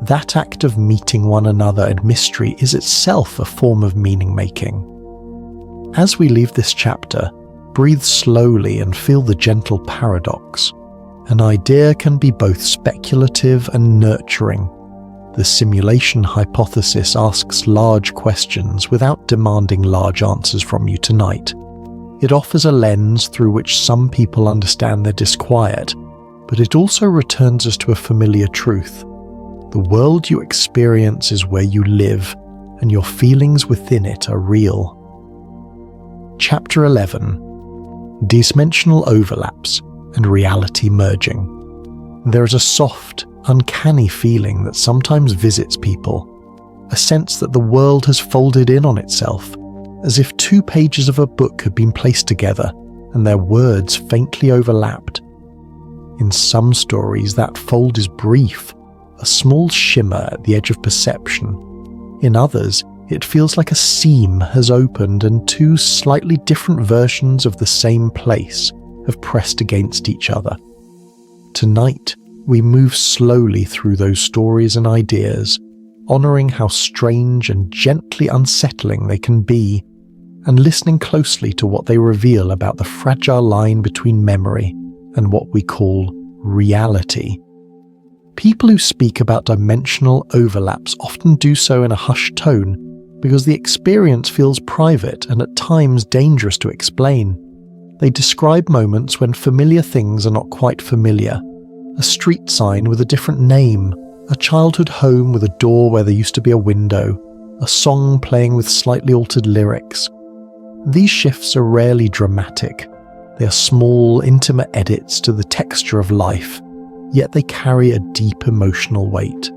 That act of meeting one another in mystery is itself a form of meaning-making. As we leave this chapter, breathe slowly and feel the gentle paradox. An idea can be both speculative and nurturing. The simulation hypothesis asks large questions without demanding large answers from you tonight. It offers a lens through which some people understand their disquiet, but it also returns us to a familiar truth. The world you experience is where you live, and your feelings within it are real. Chapter 11. Dimensional Overlaps and Reality Merging. There is a soft, uncanny feeling that sometimes visits people, a sense that the world has folded in on itself, as if 2 pages of a book had been placed together and their words faintly overlapped. In some stories, that fold is brief, a small shimmer at the edge of perception. In others, it feels like a seam has opened and 2 slightly different versions of the same place have pressed against each other. Tonight, we move slowly through those stories and ideas, honoring how strange and gently unsettling they can be, and listening closely to what they reveal about the fragile line between memory and what we call reality. People who speak about dimensional overlaps often do so in a hushed tone because the experience feels private and at times dangerous to explain. They describe moments when familiar things are not quite familiar. A street sign with a different name, a childhood home with a door where there used to be a window, a song playing with slightly altered lyrics. These shifts are rarely dramatic. They are small, intimate edits to the texture of life, yet they carry a deep emotional weight.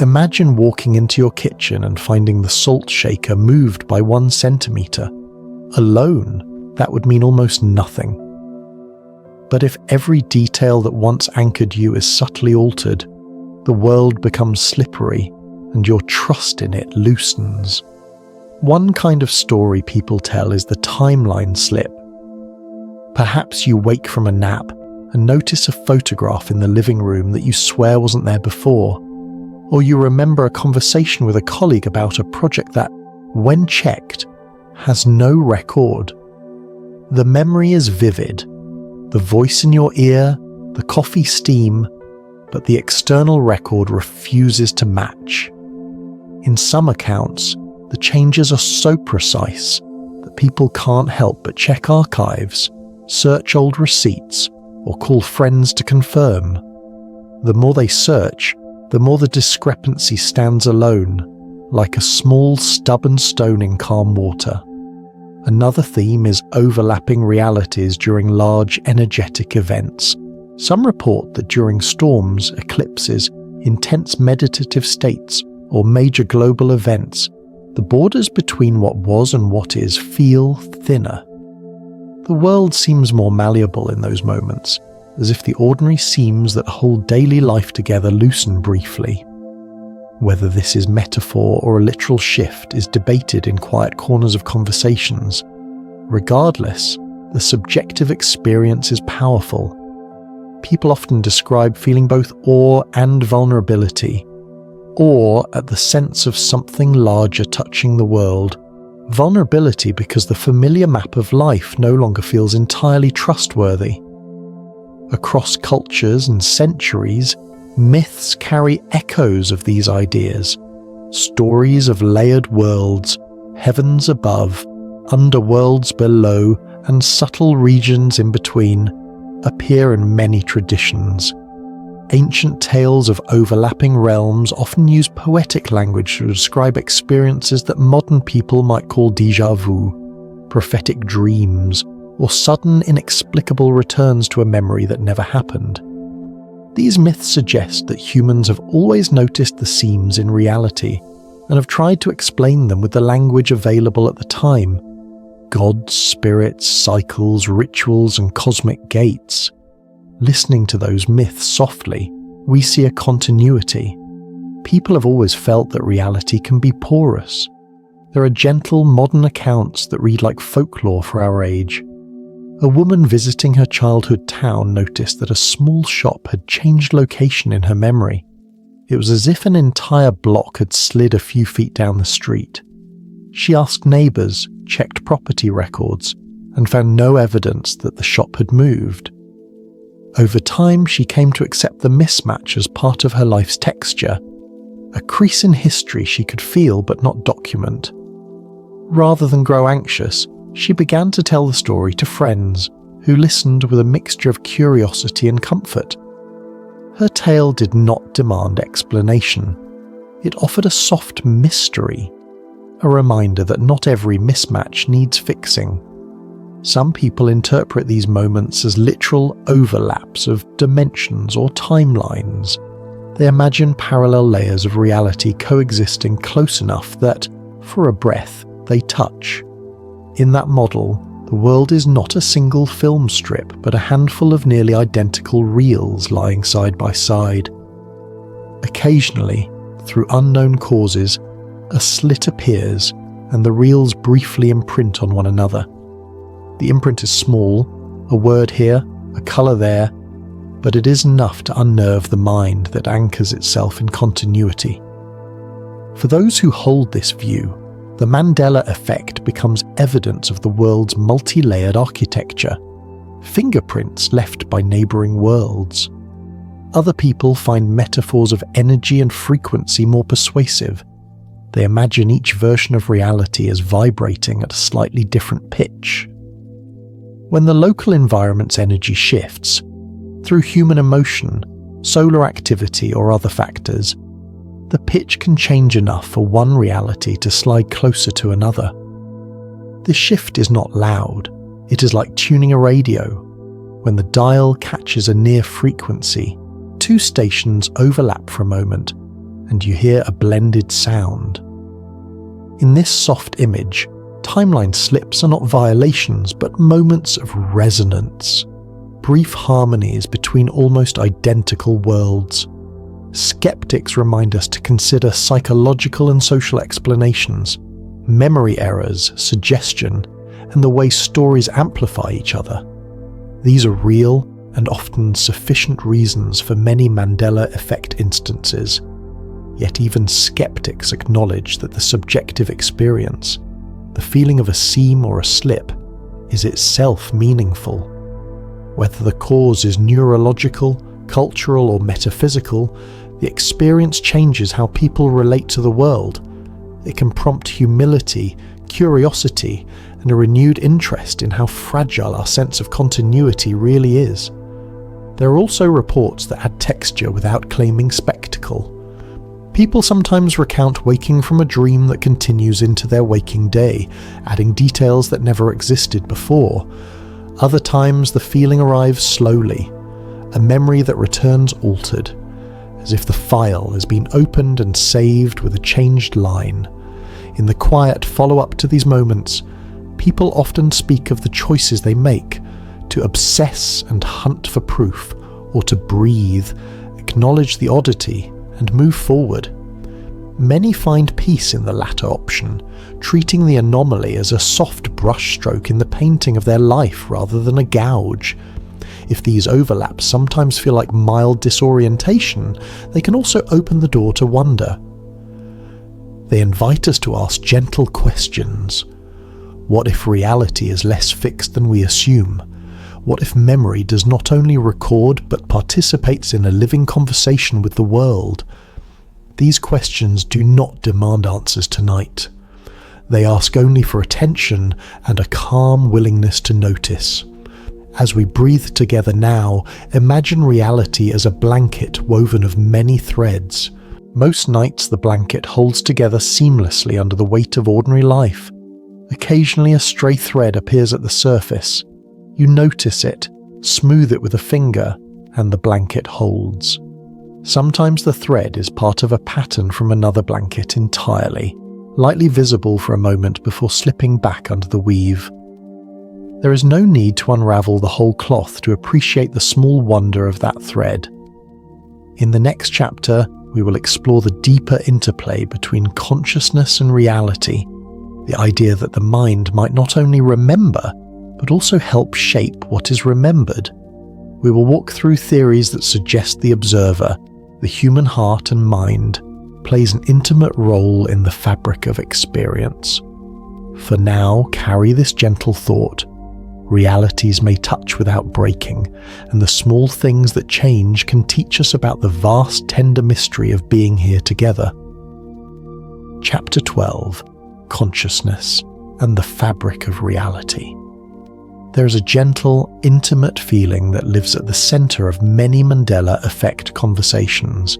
Imagine walking into your kitchen and finding the salt shaker moved by 1 centimeter. Alone, that would mean almost nothing. But if every detail that once anchored you is subtly altered, the world becomes slippery and your trust in it loosens. One kind of story people tell is the timeline slip. Perhaps you wake from a nap and notice a photograph in the living room that you swear wasn't there before. Or you remember a conversation with a colleague about a project that, when checked, has no record. The memory is vivid, the voice in your ear, the coffee steam, but the external record refuses to match. In some accounts, the changes are so precise that people can't help but check archives, search old receipts, or call friends to confirm. The more they search, the more the discrepancy stands alone, like a small stubborn stone in calm water. Another theme is overlapping realities during large energetic events. Some report that during storms, eclipses, intense meditative states, or major global events, the borders between what was and what is feel thinner. The world seems more malleable in those moments, as if the ordinary seams that hold daily life together loosen briefly. Whether this is metaphor or a literal shift is debated in quiet corners of conversations. Regardless, the subjective experience is powerful. people often describe feeling both awe and vulnerability. Awe at the sense of something larger touching the world. Vulnerability because the familiar map of life no longer feels entirely trustworthy. Across cultures and centuries, myths carry echoes of these ideas. Stories of layered worlds, heavens above, underworlds below, and subtle regions in between appear in many traditions. Ancient tales of overlapping realms often use poetic language to describe experiences that modern people might call déjà vu, prophetic dreams, or sudden inexplicable returns to a memory that never happened. These myths suggest that humans have always noticed the seams in reality and have tried to explain them with the language available at the time. Gods, spirits, cycles, rituals, and cosmic gates. Listening to those myths softly, we see a continuity. People have always felt that reality can be porous. There are gentle modern accounts that read like folklore for our age. A woman visiting her childhood town noticed that a small shop had changed location in her memory. It was as if an entire block had slid a few feet down the street. She asked neighbours, checked property records, and found no evidence that the shop had moved. Over time, she came to accept the mismatch as part of her life's texture, a crease in history she could feel but not document. Rather than grow anxious, she began to tell the story to friends, who listened with a mixture of curiosity and comfort. Her tale did not demand explanation. It offered a soft mystery, a reminder that not every mismatch needs fixing. Some people interpret these moments as literal overlaps of dimensions or timelines. They imagine parallel layers of reality coexisting close enough that, for a breath, they touch. In that model, the world is not a single film strip, but a handful of nearly identical reels lying side by side. Occasionally, through unknown causes, a slit appears and the reels briefly imprint on one another. The imprint is small, a word here, a colour there, but it is enough to unnerve the mind that anchors itself in continuity. For those who hold this view, the Mandela Effect becomes evidence of the world's multi-layered architecture, fingerprints left by neighbouring worlds. Other people find metaphors of energy and frequency more persuasive. They imagine each version of reality as vibrating at a slightly different pitch. When the local environment's energy shifts, through human emotion, solar activity or other factors, the pitch can change enough for one reality to slide closer to another. This shift is not loud. It is like tuning a radio. When the dial catches a near frequency, two stations overlap for a moment, and you hear a blended sound. In this soft image, timeline slips are not violations, but moments of resonance, brief harmonies between almost identical worlds. Skeptics remind us to consider psychological and social explanations, memory errors, suggestion, and the way stories amplify each other. These are real and often sufficient reasons for many Mandela Effect instances. Yet even skeptics acknowledge that the subjective experience, the feeling of a seam or a slip, is itself meaningful. Whether the cause is neurological, cultural, or metaphysical, the experience changes how people relate to the world. It can prompt humility, curiosity, and a renewed interest in how fragile our sense of continuity really is. There are also reports that add texture without claiming spectacle. People sometimes recount waking from a dream that continues into their waking day, adding details that never existed before. Other times the feeling arrives slowly, a memory that returns altered, as if the file has been opened and saved with a changed line. In the quiet follow-up to these moments, people often speak of the choices they make, to obsess and hunt for proof, or to breathe, acknowledge the oddity, and move forward. Many find peace in the latter option, treating the anomaly as a soft brushstroke in the painting of their life rather than a gouge. If these overlaps sometimes feel like mild disorientation, they can also open the door to wonder. They invite us to ask gentle questions. What if reality is less fixed than we assume? What if memory does not only record but participates in a living conversation with the world? These questions do not demand answers tonight. They ask only for attention and a calm willingness to notice. As we breathe together now, imagine reality as a blanket woven of many threads. Most nights the blanket holds together seamlessly under the weight of ordinary life. Occasionally a stray thread appears at the surface. You notice it, smooth it with a finger, and the blanket holds. Sometimes the thread is part of a pattern from another blanket entirely, lightly visible for a moment before slipping back under the weave. There is no need to unravel the whole cloth to appreciate the small wonder of that thread. In the next chapter, we will explore the deeper interplay between consciousness and reality, the idea that the mind might not only remember, but also help shape what is remembered. We will walk through theories that suggest the observer, the human heart and mind, plays an intimate role in the fabric of experience. For now, carry this gentle thought. Realities may touch without breaking, and the small things that change can teach us about the vast, tender mystery of being here together. Chapter 12: Consciousness and the Fabric of Reality. There is a gentle, intimate feeling that lives at the center of many Mandela Effect conversations.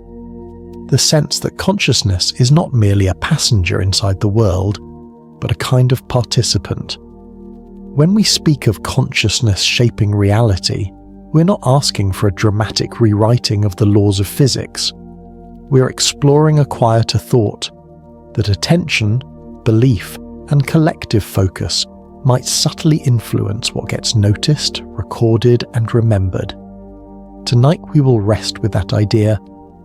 The sense that consciousness is not merely a passenger inside the world, but a kind of participant. When we speak of consciousness shaping reality, we're not asking for a dramatic rewriting of the laws of physics. We're exploring a quieter thought, that attention, belief, and collective focus might subtly influence what gets noticed, recorded, and remembered. Tonight we will rest with that idea,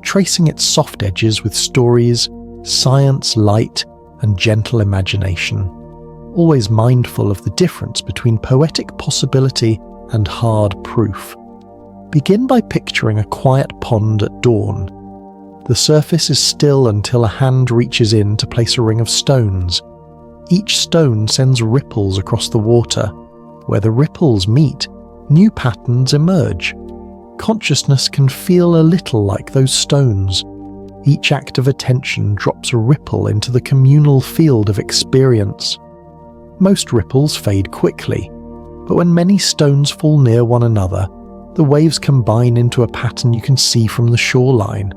tracing its soft edges with stories, science, light, and gentle imagination, always mindful of the difference between poetic possibility and hard proof. Begin by picturing a quiet pond at dawn. The surface is still until a hand reaches in to place a ring of stones. Each stone sends ripples across the water. Where the ripples meet, new patterns emerge. Consciousness can feel a little like those stones. Each act of attention drops a ripple into the communal field of experience. Most ripples fade quickly, but when many stones fall near one another, the waves combine into a pattern you can see from the shoreline.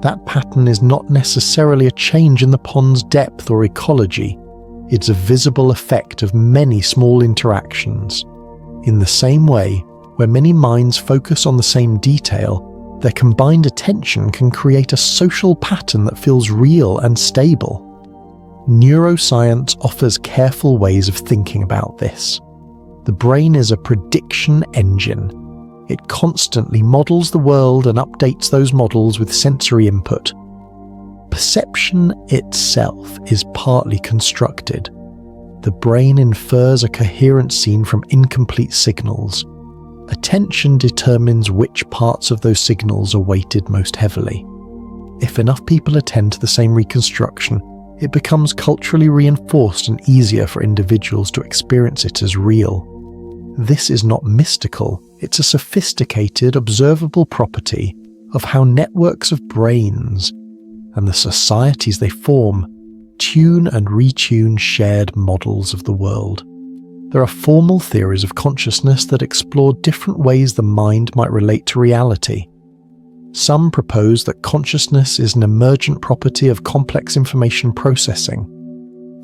That pattern is not necessarily a change in the pond's depth or ecology. It's a visible effect of many small interactions. In the same way, where many minds focus on the same detail, their combined attention can create a social pattern that feels real and stable. Neuroscience offers careful ways of thinking about this. The brain is a prediction engine. It constantly models the world and updates those models with sensory input. Perception itself is partly constructed. The brain infers a coherent scene from incomplete signals. Attention determines which parts of those signals are weighted most heavily. If enough people attend to the same reconstruction, it becomes culturally reinforced and easier for individuals to experience it as real. This is not mystical, it's a sophisticated, observable property of how networks of brains and the societies they form tune and retune shared models of the world. There are formal theories of consciousness that explore different ways the mind might relate to reality. Some propose that consciousness is an emergent property of complex information processing.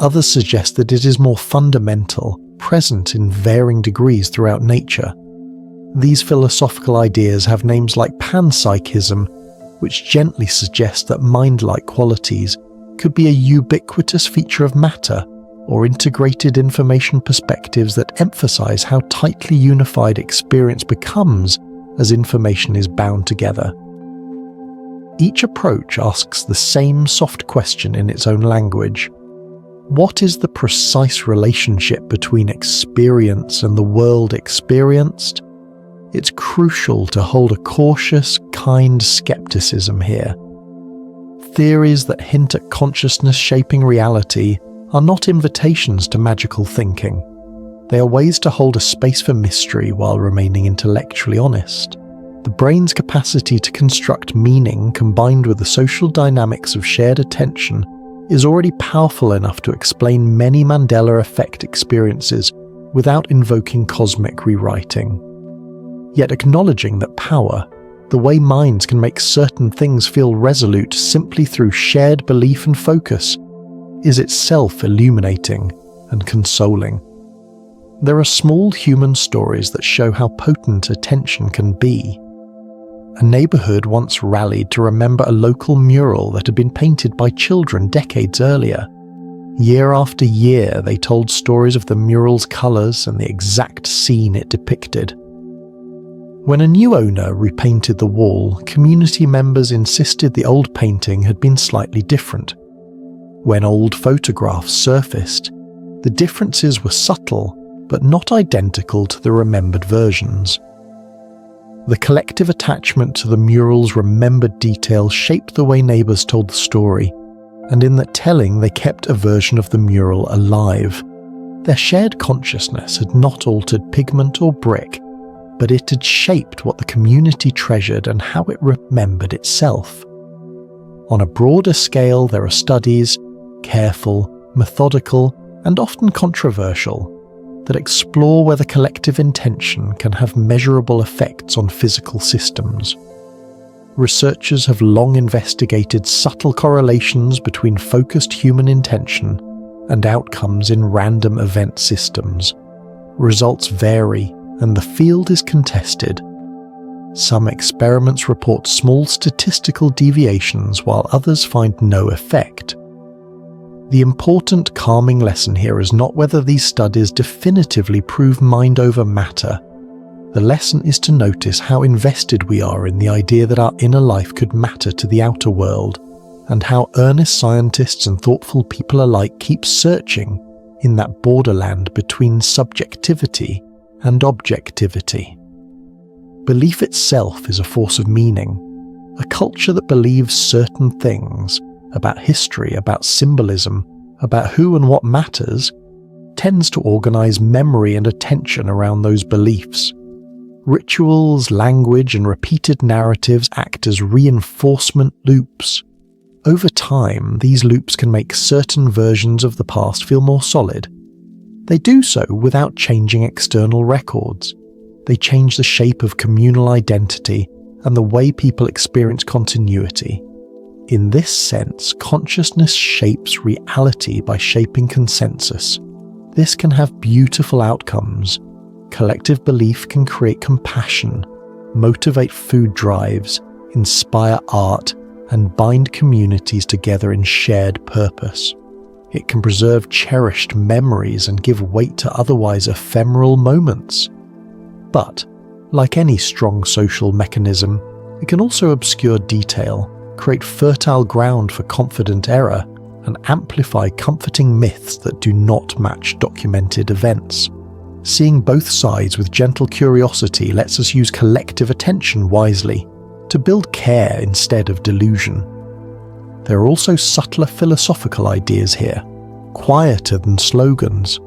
Others suggest that it is more fundamental, present in varying degrees throughout nature. These philosophical ideas have names like panpsychism, which gently suggest that mind-like qualities could be a ubiquitous feature of matter, or integrated information perspectives that emphasize how tightly unified experience becomes as information is bound together. Each approach asks the same soft question in its own language. What is the precise relationship between experience and the world experienced? it's crucial to hold a cautious, kind skepticism here. Theories that hint at consciousness shaping reality are not invitations to magical thinking. They are ways to hold a space for mystery while remaining intellectually honest. The brain's capacity to construct meaning combined with the social dynamics of shared attention is already powerful enough to explain many Mandela Effect experiences without invoking cosmic rewriting. Yet acknowledging that power, the way minds can make certain things feel resolute simply through shared belief and focus, is itself illuminating and consoling. There are small human stories that show how potent attention can be. A neighborhood once rallied to remember a local mural that had been painted by children decades earlier. Year after year, they told stories of the mural's colors and the exact scene it depicted. When a new owner repainted the wall, community members insisted the old painting had been slightly different. When old photographs surfaced, the differences were subtle but not identical to the remembered versions. The collective attachment to the mural's remembered details shaped the way neighbors told the story, and in that telling they kept a version of the mural alive. Their shared consciousness had not altered pigment or brick, but it had shaped what the community treasured and how it remembered itself. On a broader scale, there are studies, careful, methodical, and often controversial, that explore whether collective intention can have measurable effects on physical systems. Researchers have long investigated subtle correlations between focused human intention and outcomes in random event systems. Results vary, and the field is contested. Some experiments report small statistical deviations, while others find no effect. The important calming lesson here is not whether these studies definitively prove mind over matter. The lesson is to notice how invested we are in the idea that our inner life could matter to the outer world, and how earnest scientists and thoughtful people alike keep searching in that borderland between subjectivity and objectivity. Belief itself is a force of meaning. A culture that believes certain things about history, about symbolism, about who and what matters, tends to organize memory and attention around those beliefs. Rituals, language, and repeated narratives act as reinforcement loops. Over time, these loops can make certain versions of the past feel more solid. They do so without changing external records. They change the shape of communal identity and the way people experience continuity. In this sense, consciousness shapes reality by shaping consensus. This can have beautiful outcomes. Collective belief can create compassion, motivate food drives, inspire art, and bind communities together in shared purpose. It can preserve cherished memories and give weight to otherwise ephemeral moments. But, like any strong social mechanism, it can also obscure detail, create fertile ground for confident error, and amplify comforting myths that do not match documented events. Seeing both sides with gentle curiosity lets us use collective attention wisely, to build care instead of delusion. There are also subtler philosophical ideas here, quieter than slogans.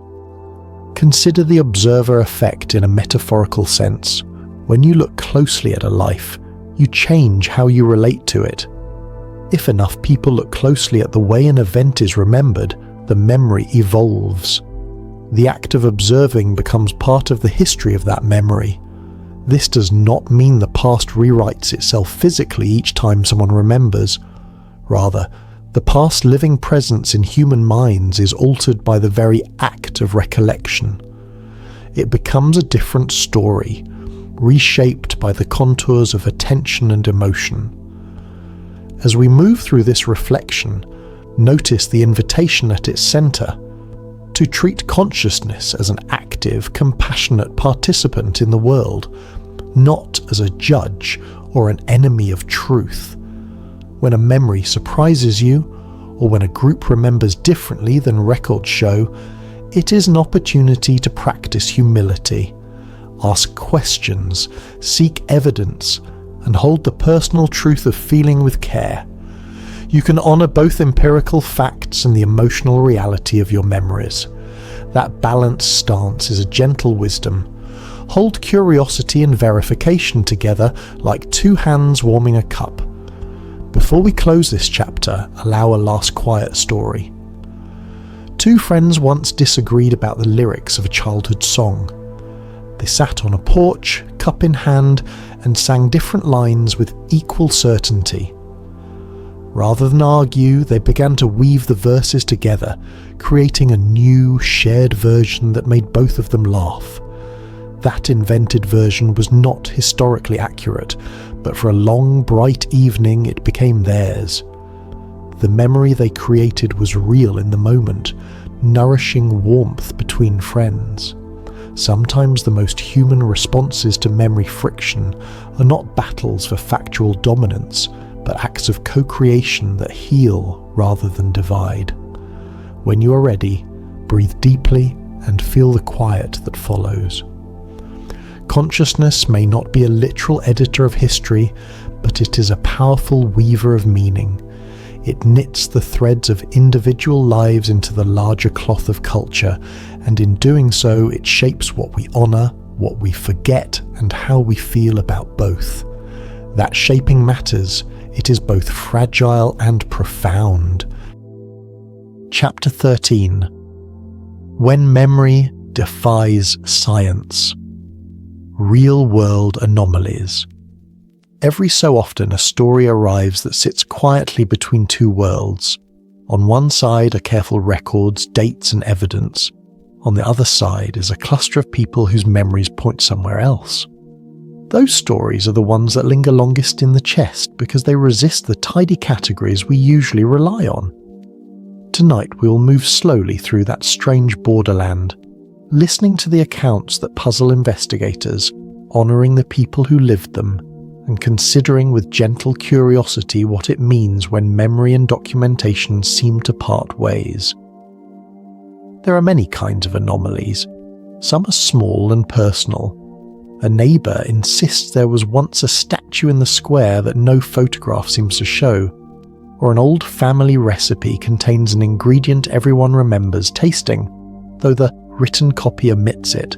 Consider the observer effect in a metaphorical sense. When you look closely at a life, you change how you relate to it. If enough people look closely at the way an event is remembered, the memory evolves. The act of observing becomes part of the history of that memory. This does not mean the past rewrites itself physically each time someone remembers. Rather, the past living presence in human minds is altered by the very act of recollection. It becomes a different story, reshaped by the contours of attention and emotion. As we move through this reflection, notice the invitation at its center to treat consciousness as an active, compassionate participant in the world, not as a judge or an enemy of truth. When a memory surprises you, or when a group remembers differently than records show, it is an opportunity to practice humility. Ask questions, seek evidence, and hold the personal truth of feeling with care. You can honour both empirical facts and the emotional reality of your memories. That balanced stance is a gentle wisdom. Hold curiosity and verification together like two hands warming a cup. Before we close this chapter, allow a last quiet story. Two friends once disagreed about the lyrics of a childhood song. They sat on a porch, cup in hand, and sang different lines with equal certainty. Rather than argue, they began to weave the verses together, creating a new, shared version that made both of them laugh. That invented version was not historically accurate, but for a long, bright evening it became theirs. The memory they created was real in the moment, nourishing warmth between friends. Sometimes the most human responses to memory friction are not battles for factual dominance, but acts of co-creation that heal rather than divide. When you are ready, breathe deeply and feel the quiet that follows. Consciousness may not be a literal editor of history, but it is a powerful weaver of meaning. It knits the threads of individual lives into the larger cloth of culture, and in doing so it shapes what we honour, what we forget, and how we feel about both. That shaping matters. It is both fragile and profound. Chapter 13. When Memory Defies Science. Real-world anomalies. Every so often a story arrives that sits quietly between two worlds. On one side are careful records, dates and evidence. On the other side is a cluster of people whose memories point somewhere else. Those stories are the ones that linger longest in the chest because they resist the tidy categories we usually rely on. Tonight we will move slowly through that strange borderland, listening to the accounts that puzzle investigators, honouring the people who lived them, and considering with gentle curiosity what it means when memory and documentation seem to part ways. There are many kinds of anomalies. Some are small and personal. A neighbour insists there was once a statue in the square that no photograph seems to show, or an old family recipe contains an ingredient everyone remembers tasting, though the written copy omits it.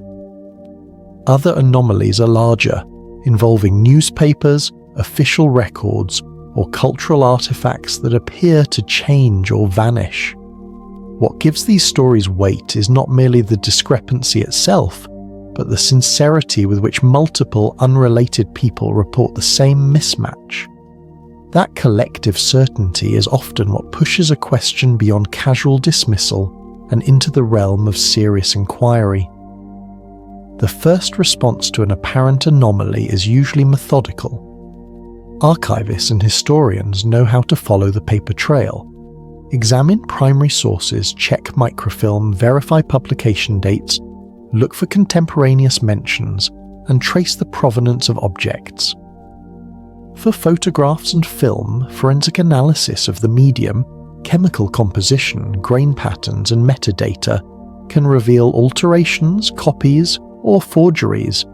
Other anomalies are larger, involving newspapers, official records, or cultural artifacts that appear to change or vanish. What gives these stories weight is not merely the discrepancy itself, but the sincerity with which multiple unrelated people report the same mismatch. That collective certainty is often what pushes a question beyond casual dismissal and into the realm of serious inquiry. The first response to an apparent anomaly is usually methodical. Archivists and historians know how to follow the paper trail. Examine primary sources, check microfilm, verify publication dates, look for contemporaneous mentions, and trace the provenance of objects. For photographs and film, forensic analysis of the medium, chemical composition, grain patterns, and metadata can reveal alterations, copies, or forgeries.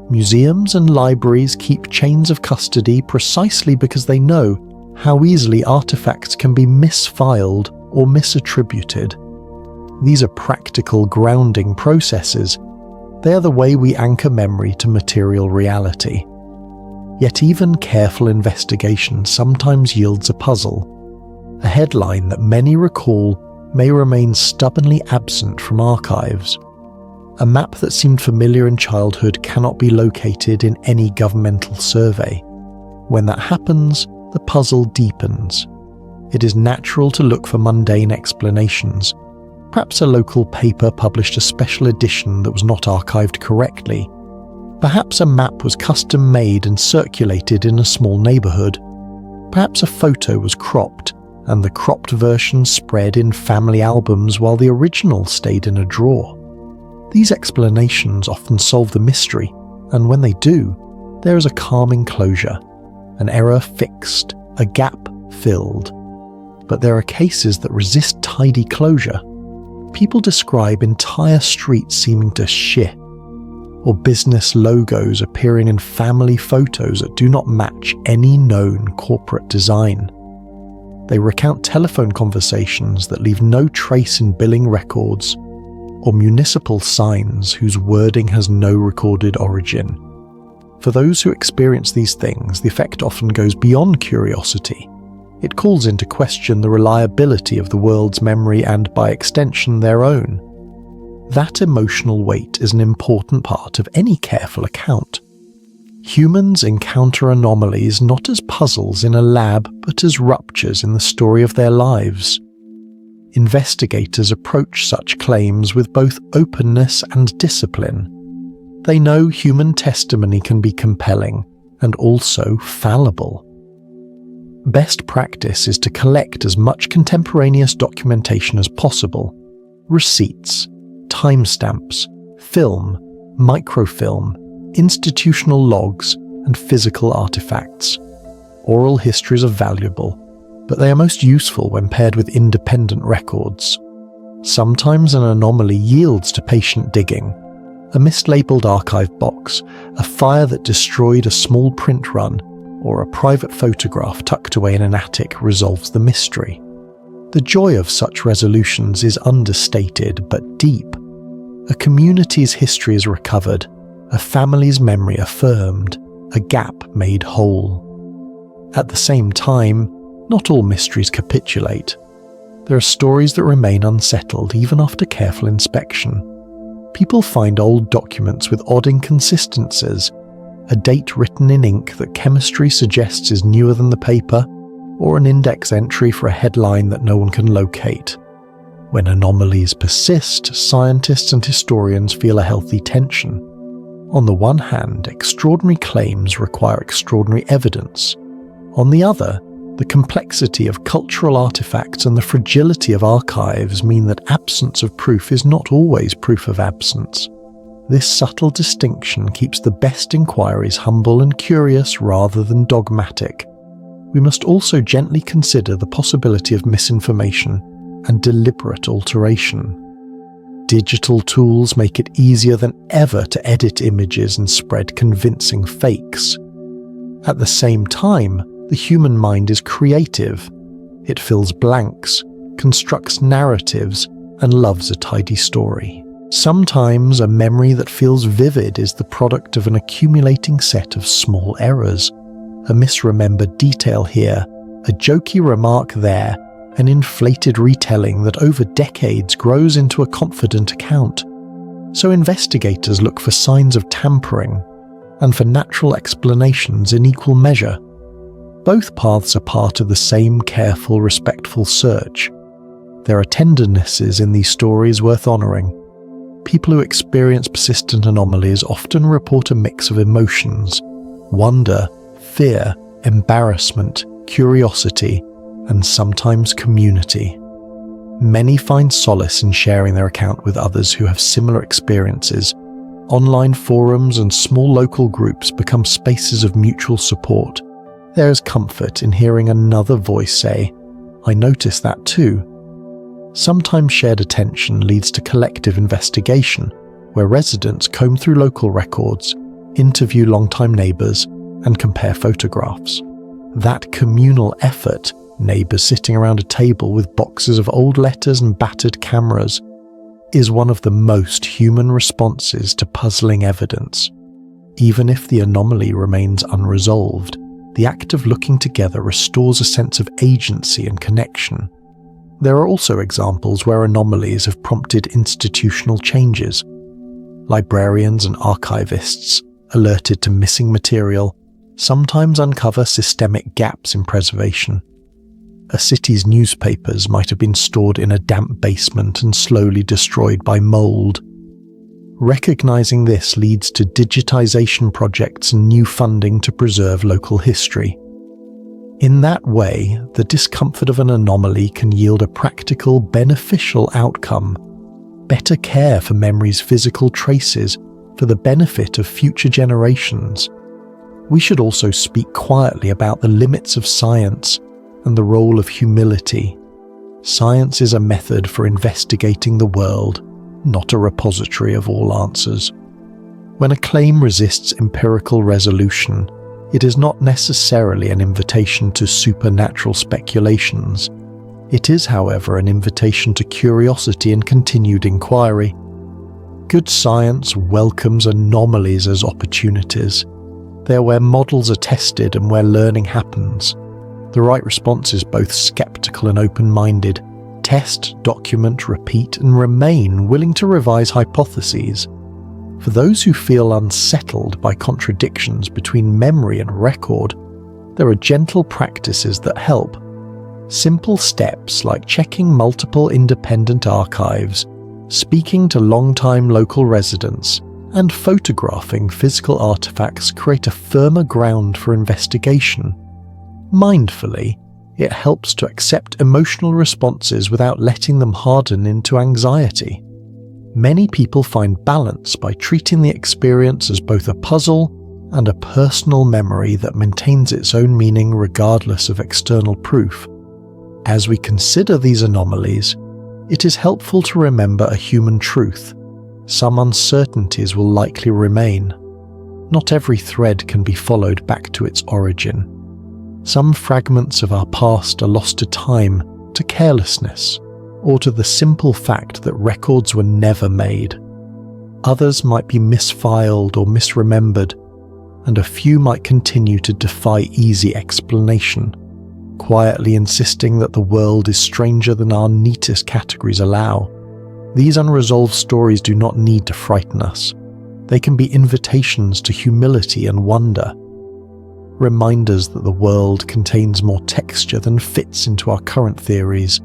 Museums and libraries keep chains of custody precisely because they know how easily artifacts can be misfiled or misattributed. These are practical grounding processes. They are the way we anchor memory to material reality. Yet even careful investigation sometimes yields a puzzle. A headline that many recall may remain stubbornly absent from archives. A map that seemed familiar in childhood cannot be located in any governmental survey. When that happens, the puzzle deepens. It is natural to look for mundane explanations. Perhaps a local paper published a special edition that was not archived correctly. Perhaps a map was custom made and circulated in a small neighbourhood. Perhaps a photo was cropped, and the cropped version spread in family albums while the original stayed in a drawer. These explanations often solve the mystery, and when they do, there is a calming closure, an error fixed, a gap filled. But there are cases that resist tidy closure. People describe entire streets seeming to shift, or business logos appearing in family photos that do not match any known corporate design. They recount telephone conversations that leave no trace in billing records, or municipal signs whose wording has no recorded origin. For those who experience these things, the effect often goes beyond curiosity. It calls into question the reliability of the world's memory and, by extension, their own. That emotional weight is an important part of any careful account. Humans encounter anomalies not as puzzles in a lab, but as ruptures in the story of their lives. Investigators approach such claims with both openness and discipline. They know human testimony can be compelling and also fallible. Best practice is to collect as much contemporaneous documentation as possible: receipts, timestamps, film, microfilm, institutional logs, and physical artifacts. Oral histories are valuable, but they are most useful when paired with independent records. Sometimes an anomaly yields to patient digging. A mislabeled archive box, a fire that destroyed a small print run, or a private photograph tucked away in an attic resolves the mystery. The joy of such resolutions is understated but deep. A community's history is recovered, a family's memory affirmed, a gap made whole. At the same time, not all mysteries capitulate. There are stories that remain unsettled even after careful inspection. People find old documents with odd inconsistencies, a date written in ink that chemistry suggests is newer than the paper, or an index entry for a headline that no one can locate. When anomalies persist, scientists and historians feel a healthy tension. On the one hand, extraordinary claims require extraordinary evidence. On the other, the complexity of cultural artifacts and the fragility of archives mean that absence of proof is not always proof of absence. This subtle distinction keeps the best inquiries humble and curious rather than dogmatic. We must also gently consider the possibility of misinformation and deliberate alteration. Digital tools make it easier than ever to edit images and spread convincing fakes. At the same time, the human mind is creative. It fills blanks, constructs narratives, and loves a tidy story. Sometimes a memory that feels vivid is the product of an accumulating set of small errors. A misremembered detail here, a jokey remark there, an inflated retelling that over decades grows into a confident account. So investigators look for signs of tampering, and for natural explanations in equal measure. Both paths are part of the same careful, respectful search. There are tendernesses in these stories worth honouring. People who experience persistent anomalies often report a mix of emotions: wonder, fear, embarrassment, curiosity, and sometimes community. Many find solace in sharing their account with others who have similar experiences. Online forums and small local groups become spaces of mutual support. There is comfort in hearing another voice say, "I noticed that too." Sometimes shared attention leads to collective investigation, where residents comb through local records, interview longtime neighbours, and compare photographs. That communal effort, neighbours sitting around a table with boxes of old letters and battered cameras, is one of the most human responses to puzzling evidence. Even if the anomaly remains unresolved, the act of looking together restores a sense of agency and connection. There are also examples where anomalies have prompted institutional changes. Librarians and archivists, alerted to missing material, sometimes uncover systemic gaps in preservation. A city's newspapers might have been stored in a damp basement and slowly destroyed by mold. Recognizing this leads to digitization projects and new funding to preserve local history. In that way, the discomfort of an anomaly can yield a practical, beneficial outcome: better care for memory's physical traces for the benefit of future generations. We should also speak quietly about the limits of science and the role of humility. Science is a method for investigating the world, not a repository of all answers. When a claim resists empirical resolution, it is not necessarily an invitation to supernatural speculations. It is, however, an invitation to curiosity and continued inquiry. Good science welcomes anomalies as opportunities. They are where models are tested and where learning happens. The right response is both skeptical and open-minded. Test, document, repeat, and remain willing to revise hypotheses. For those who feel unsettled by contradictions between memory and record, there are gentle practices that help. Simple steps like checking multiple independent archives, speaking to long-time local residents, and photographing physical artifacts create a firmer ground for investigation. Mindfully, it helps to accept emotional responses without letting them harden into anxiety. Many people find balance by treating the experience as both a puzzle and a personal memory that maintains its own meaning regardless of external proof. As we consider these anomalies, it is helpful to remember a human truth. Some uncertainties will likely remain. Not every thread can be followed back to its origin. Some fragments of our past are lost to time, to carelessness, or to the simple fact that records were never made. Others might be misfiled or misremembered, and a few might continue to defy easy explanation, quietly insisting that the world is stranger than our neatest categories allow. These unresolved stories do not need to frighten us. They can be invitations to humility and wonder, reminders that the world contains more texture than fits into our current theories.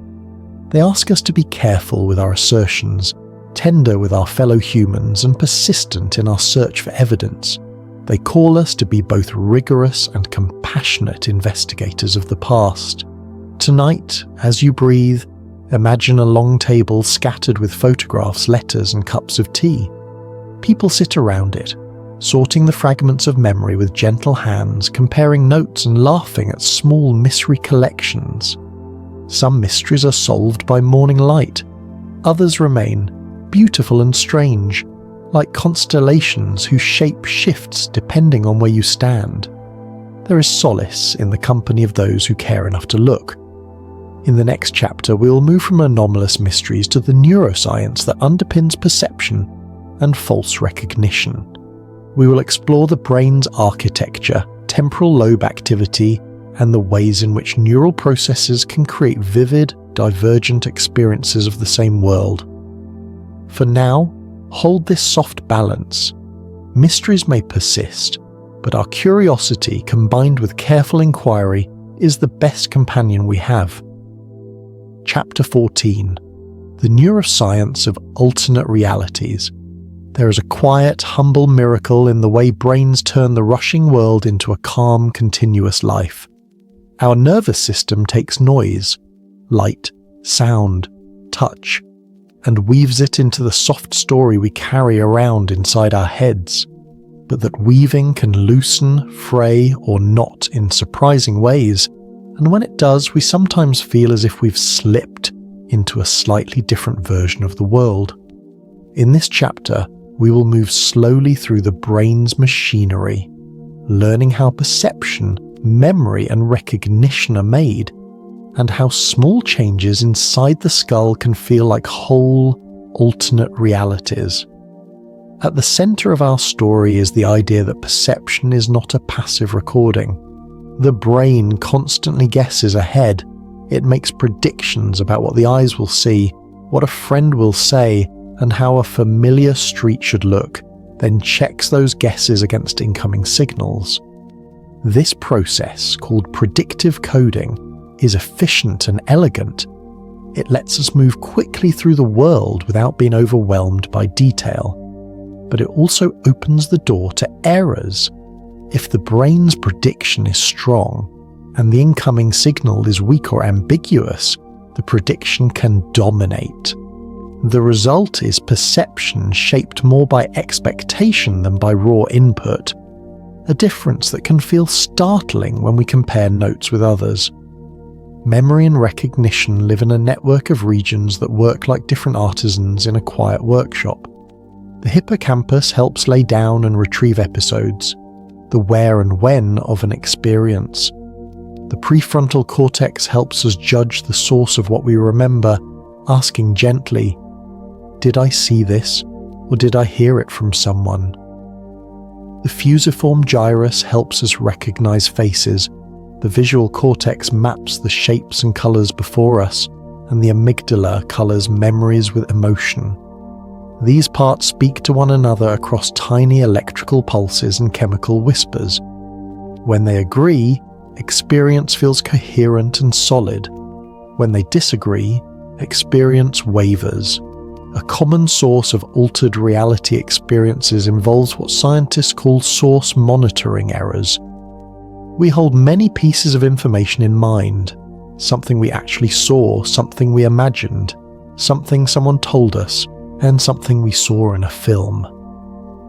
They ask us to be careful with our assertions, tender with our fellow humans, and persistent in our search for evidence. They call us to be both rigorous and compassionate investigators of the past. Tonight, as you breathe, imagine a long table scattered with photographs, letters, and cups of tea. People sit around it, sorting the fragments of memory with gentle hands, comparing notes and laughing at small misrecollections. Some mysteries are solved by morning light. Others remain, beautiful and strange, like constellations whose shape shifts depending on where you stand. There is solace in the company of those who care enough to look. In the next chapter, we will move from anomalous mysteries to the neuroscience that underpins perception and false recognition. We will explore the brain's architecture, temporal lobe activity, and the ways in which neural processes can create vivid, divergent experiences of the same world. For now, hold this soft balance. Mysteries may persist, but our curiosity combined with careful inquiry is the best companion we have. Chapter 14. The Neuroscience of Alternate Realities. There is a quiet, humble miracle in the way brains turn the rushing world into a calm, continuous life. Our nervous system takes noise, light, sound, touch, and weaves it into the soft story we carry around inside our heads. But that weaving can loosen, fray, or knot in surprising ways, and when it does, we sometimes feel as if we've slipped into a slightly different version of the world. In this chapter, we will move slowly through the brain's machinery, learning how perception, memory, and recognition are made, and how small changes inside the skull can feel like whole, alternate realities. At the center of our story is the idea that perception is not a passive recording. The brain constantly guesses ahead. It makes predictions about what the eyes will see, what a friend will say, and how a familiar street should look, then checks those guesses against incoming signals. This process, called predictive coding, is efficient and elegant. It lets us move quickly through the world without being overwhelmed by detail. But it also opens the door to errors. If the brain's prediction is strong, and the incoming signal is weak or ambiguous, the prediction can dominate. The result is perception shaped more by expectation than by raw input, a difference that can feel startling when we compare notes with others. Memory and recognition live in a network of regions that work like different artisans in a quiet workshop. The hippocampus helps lay down and retrieve episodes, the where and when of an experience. The prefrontal cortex helps us judge the source of what we remember, asking gently, "Did I see this, or did I hear it from someone?" The fusiform gyrus helps us recognize faces. The visual cortex maps the shapes and colors before us, and the amygdala colors memories with emotion. These parts speak to one another across tiny electrical pulses and chemical whispers. When they agree, experience feels coherent and solid. When they disagree, experience wavers. A common source of altered reality experiences involves what scientists call source monitoring errors. We hold many pieces of information in mind, something we actually saw, something we imagined, something someone told us, and something we saw in a film.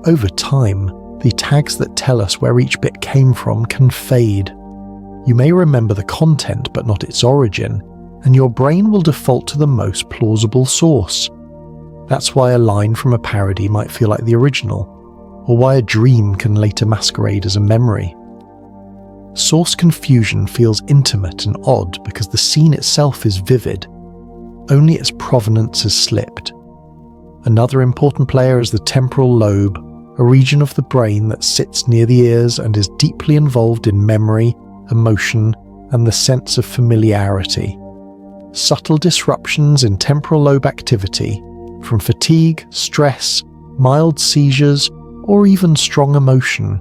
Over time, the tags that tell us where each bit came from can fade. You may remember the content but not its origin, and your brain will default to the most plausible source. That's why a line from a parody might feel like the original, or why a dream can later masquerade as a memory. Source confusion feels intimate and odd because the scene itself is vivid, only its provenance has slipped. Another important player is the temporal lobe, a region of the brain that sits near the ears and is deeply involved in memory, emotion, and the sense of familiarity. Subtle disruptions in temporal lobe activity, from fatigue, stress, mild seizures, or even strong emotion,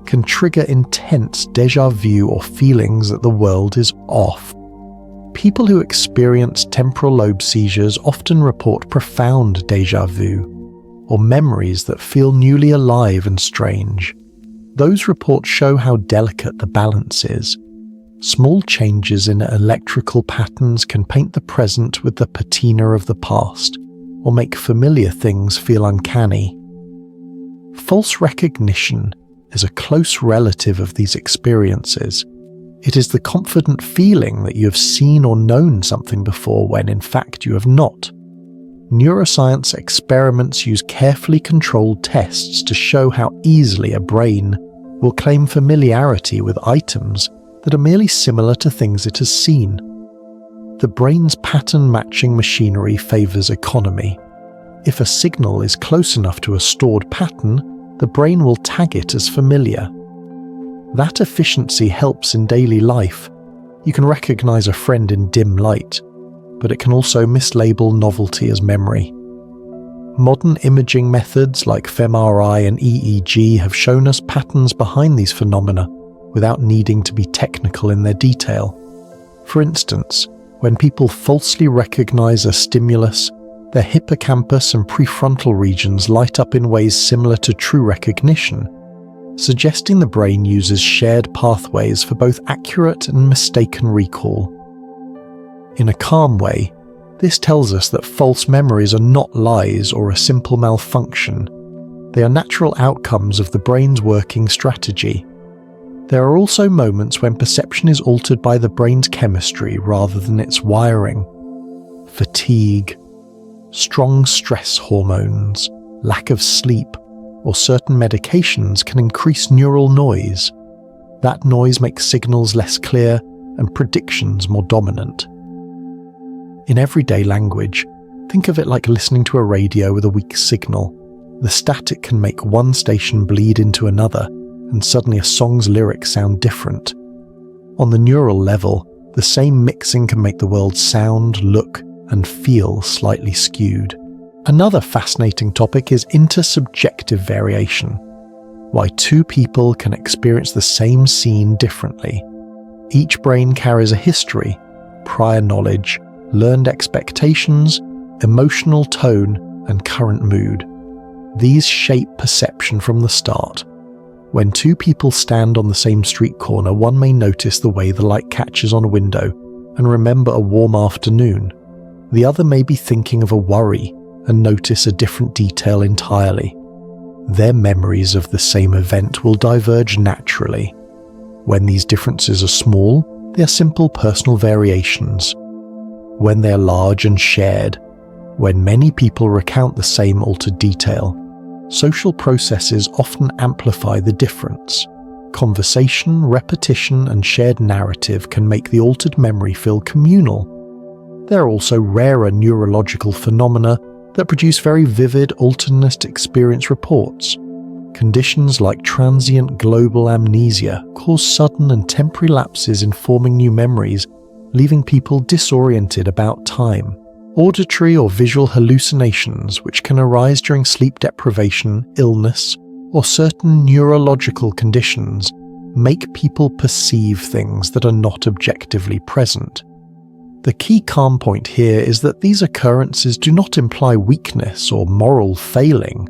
can trigger intense déjà vu or feelings that the world is off. People who experience temporal lobe seizures often report profound déjà vu, or memories that feel newly alive and strange. Those reports show how delicate the balance is. Small changes in electrical patterns can paint the present with the patina of the past, or make familiar things feel uncanny. False recognition is a close relative of these experiences. It is the confident feeling that you have seen or known something before when in fact you have not. Neuroscience experiments use carefully controlled tests to show how easily a brain will claim familiarity with items that are merely similar to things it has seen. The brain's pattern-matching machinery favors economy. If a signal is close enough to a stored pattern, the brain will tag it as familiar. That efficiency helps in daily life. You can recognize a friend in dim light, but it can also mislabel novelty as memory. Modern imaging methods like fMRI and EEG have shown us patterns behind these phenomena without needing to be technical in their detail. For instance, when people falsely recognize a stimulus, their hippocampus and prefrontal regions light up in ways similar to true recognition, suggesting the brain uses shared pathways for both accurate and mistaken recall. In a calm way, this tells us that false memories are not lies or a simple malfunction. They are natural outcomes of the brain's working strategy. There are also moments when perception is altered by the brain's chemistry rather than its wiring. Fatigue, strong stress hormones, lack of sleep, or certain medications can increase neural noise. That noise makes signals less clear and predictions more dominant. In everyday language, think of it like listening to a radio with a weak signal. The static can make one station bleed into another, and suddenly a song's lyrics sound different. On the neural level, the same mixing can make the world sound, look, and feel slightly skewed. Another fascinating topic is intersubjective variation. Why two people can experience the same scene differently. Each brain carries a history, prior knowledge, learned expectations, emotional tone, and current mood. These shape perception from the start. When two people stand on the same street corner, one may notice the way the light catches on a window and remember a warm afternoon. The other may be thinking of a worry and notice a different detail entirely. Their memories of the same event will diverge naturally. When these differences are small, they are simple personal variations. When they are large and shared, when many people recount the same altered detail, social processes often amplify the difference. Conversation, repetition, and shared narrative can make the altered memory feel communal. There are also rarer neurological phenomena that produce very vivid alternate experience reports. Conditions like transient global amnesia cause sudden and temporary lapses in forming new memories, leaving people disoriented about time. Auditory or visual hallucinations, which can arise during sleep deprivation, illness, or certain neurological conditions, make people perceive things that are not objectively present. The key calm point here is that these occurrences do not imply weakness or moral failing.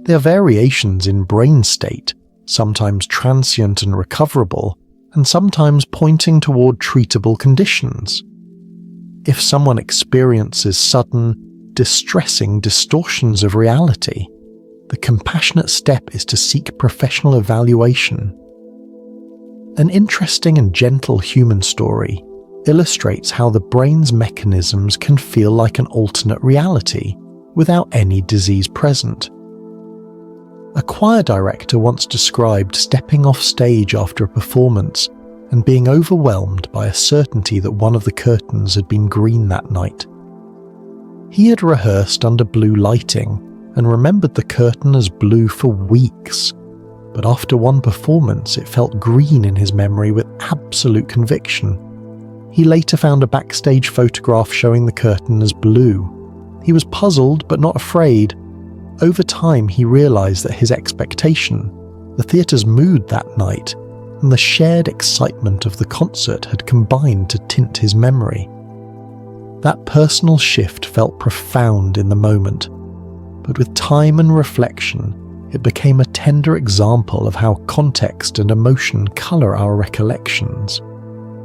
They are variations in brain state, sometimes transient and recoverable, and sometimes pointing toward treatable conditions. If someone experiences sudden, distressing distortions of reality, the compassionate step is to seek professional evaluation. An interesting and gentle human story illustrates how the brain's mechanisms can feel like an alternate reality without any disease present. A choir director once described stepping off stage after a performance and being overwhelmed by a certainty that one of the curtains had been green that night. He had rehearsed under blue lighting and remembered the curtain as blue for weeks, but after one performance it felt green in his memory with absolute conviction. He later found a backstage photograph showing the curtain as blue. He was puzzled but not afraid. Over time he realized that his expectation, the theatre's mood that night, and the shared excitement of the concert had combined to tint his memory. That personal shift felt profound in the moment, but with time and reflection, it became a tender example of how context and emotion color our recollections.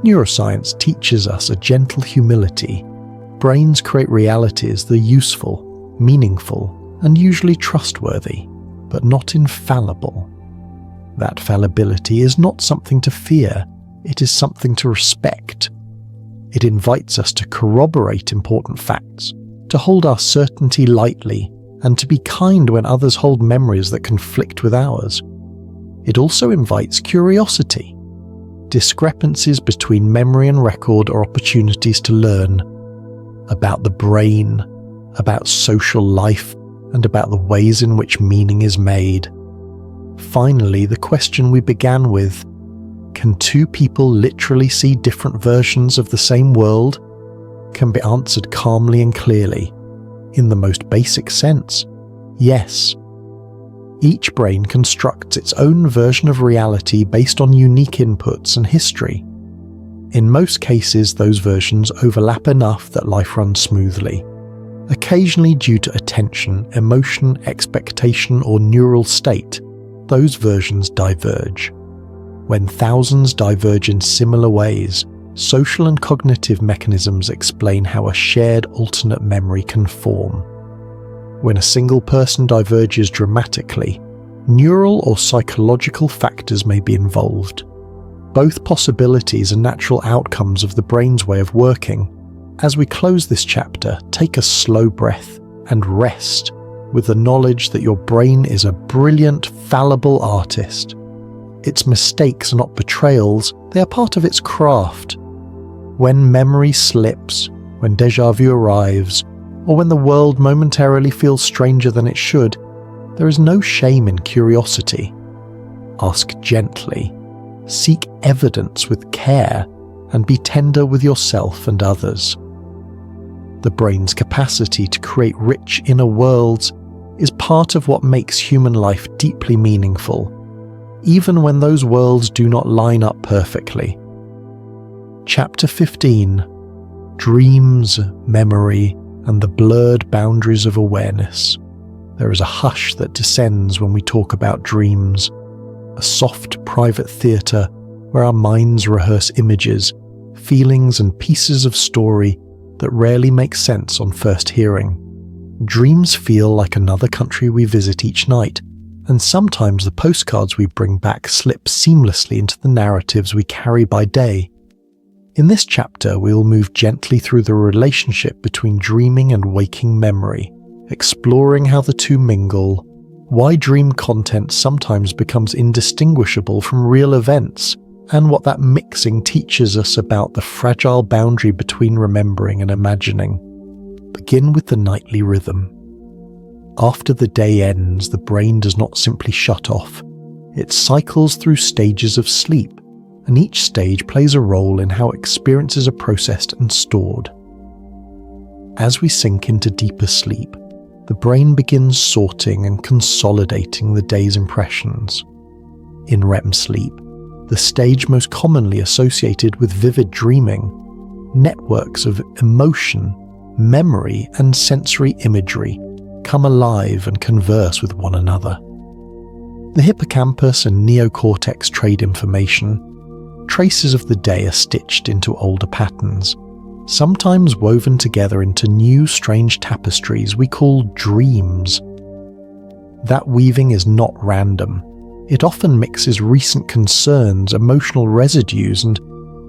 Neuroscience teaches us a gentle humility. Brains create realities that are useful, meaningful, and usually trustworthy, but not infallible. That fallibility is not something to fear, it is something to respect. It invites us to corroborate important facts, to hold our certainty lightly, and to be kind when others hold memories that conflict with ours. It also invites curiosity. Discrepancies between memory and record are opportunities to learn about the brain, about social life, and about the ways in which meaning is made. Finally, the question we began with, can two people literally see different versions of the same world, can be answered calmly and clearly. In the most basic sense, yes. Each brain constructs its own version of reality based on unique inputs and history. In most cases, those versions overlap enough that life runs smoothly. Occasionally, due to attention, emotion, expectation, or neural state, those versions diverge. When thousands diverge in similar ways, social and cognitive mechanisms explain how a shared alternate memory can form. When a single person diverges dramatically, neural or psychological factors may be involved. Both possibilities are natural outcomes of the brain's way of working. As we close this chapter, take a slow breath and rest with the knowledge that your brain is a brilliant, fallible artist. Its mistakes are not betrayals, they are part of its craft. When memory slips, when déjà vu arrives, or when the world momentarily feels stranger than it should, there is no shame in curiosity. Ask gently, seek evidence with care, and be tender with yourself and others. The brain's capacity to create rich inner worlds is part of what makes human life deeply meaningful, even when those worlds do not line up perfectly. Chapter 15: Dreams, Memory, and the Blurred Boundaries of Awareness. There is a hush that descends when we talk about dreams, a soft, private theatre where our minds rehearse images, feelings, and pieces of story that rarely make sense on first hearing. Dreams feel like another country we visit each night, and sometimes the postcards we bring back slip seamlessly into the narratives we carry by day. In this chapter, we will move gently through the relationship between dreaming and waking memory, exploring how the two mingle, why dream content sometimes becomes indistinguishable from real events, and what that mixing teaches us about the fragile boundary between remembering and imagining. Begin with the nightly rhythm. After the day ends, the brain does not simply shut off. It cycles through stages of sleep, and each stage plays a role in how experiences are processed and stored. As we sink into deeper sleep, the brain begins sorting and consolidating the day's impressions. In REM sleep, the stage most commonly associated with vivid dreaming, networks of emotion, memory, and sensory imagery come alive and converse with one another. The hippocampus and neocortex trade information. Traces of the day are stitched into older patterns, sometimes woven together into new strange tapestries we call dreams. That weaving is not random. It often mixes recent concerns, emotional residues, and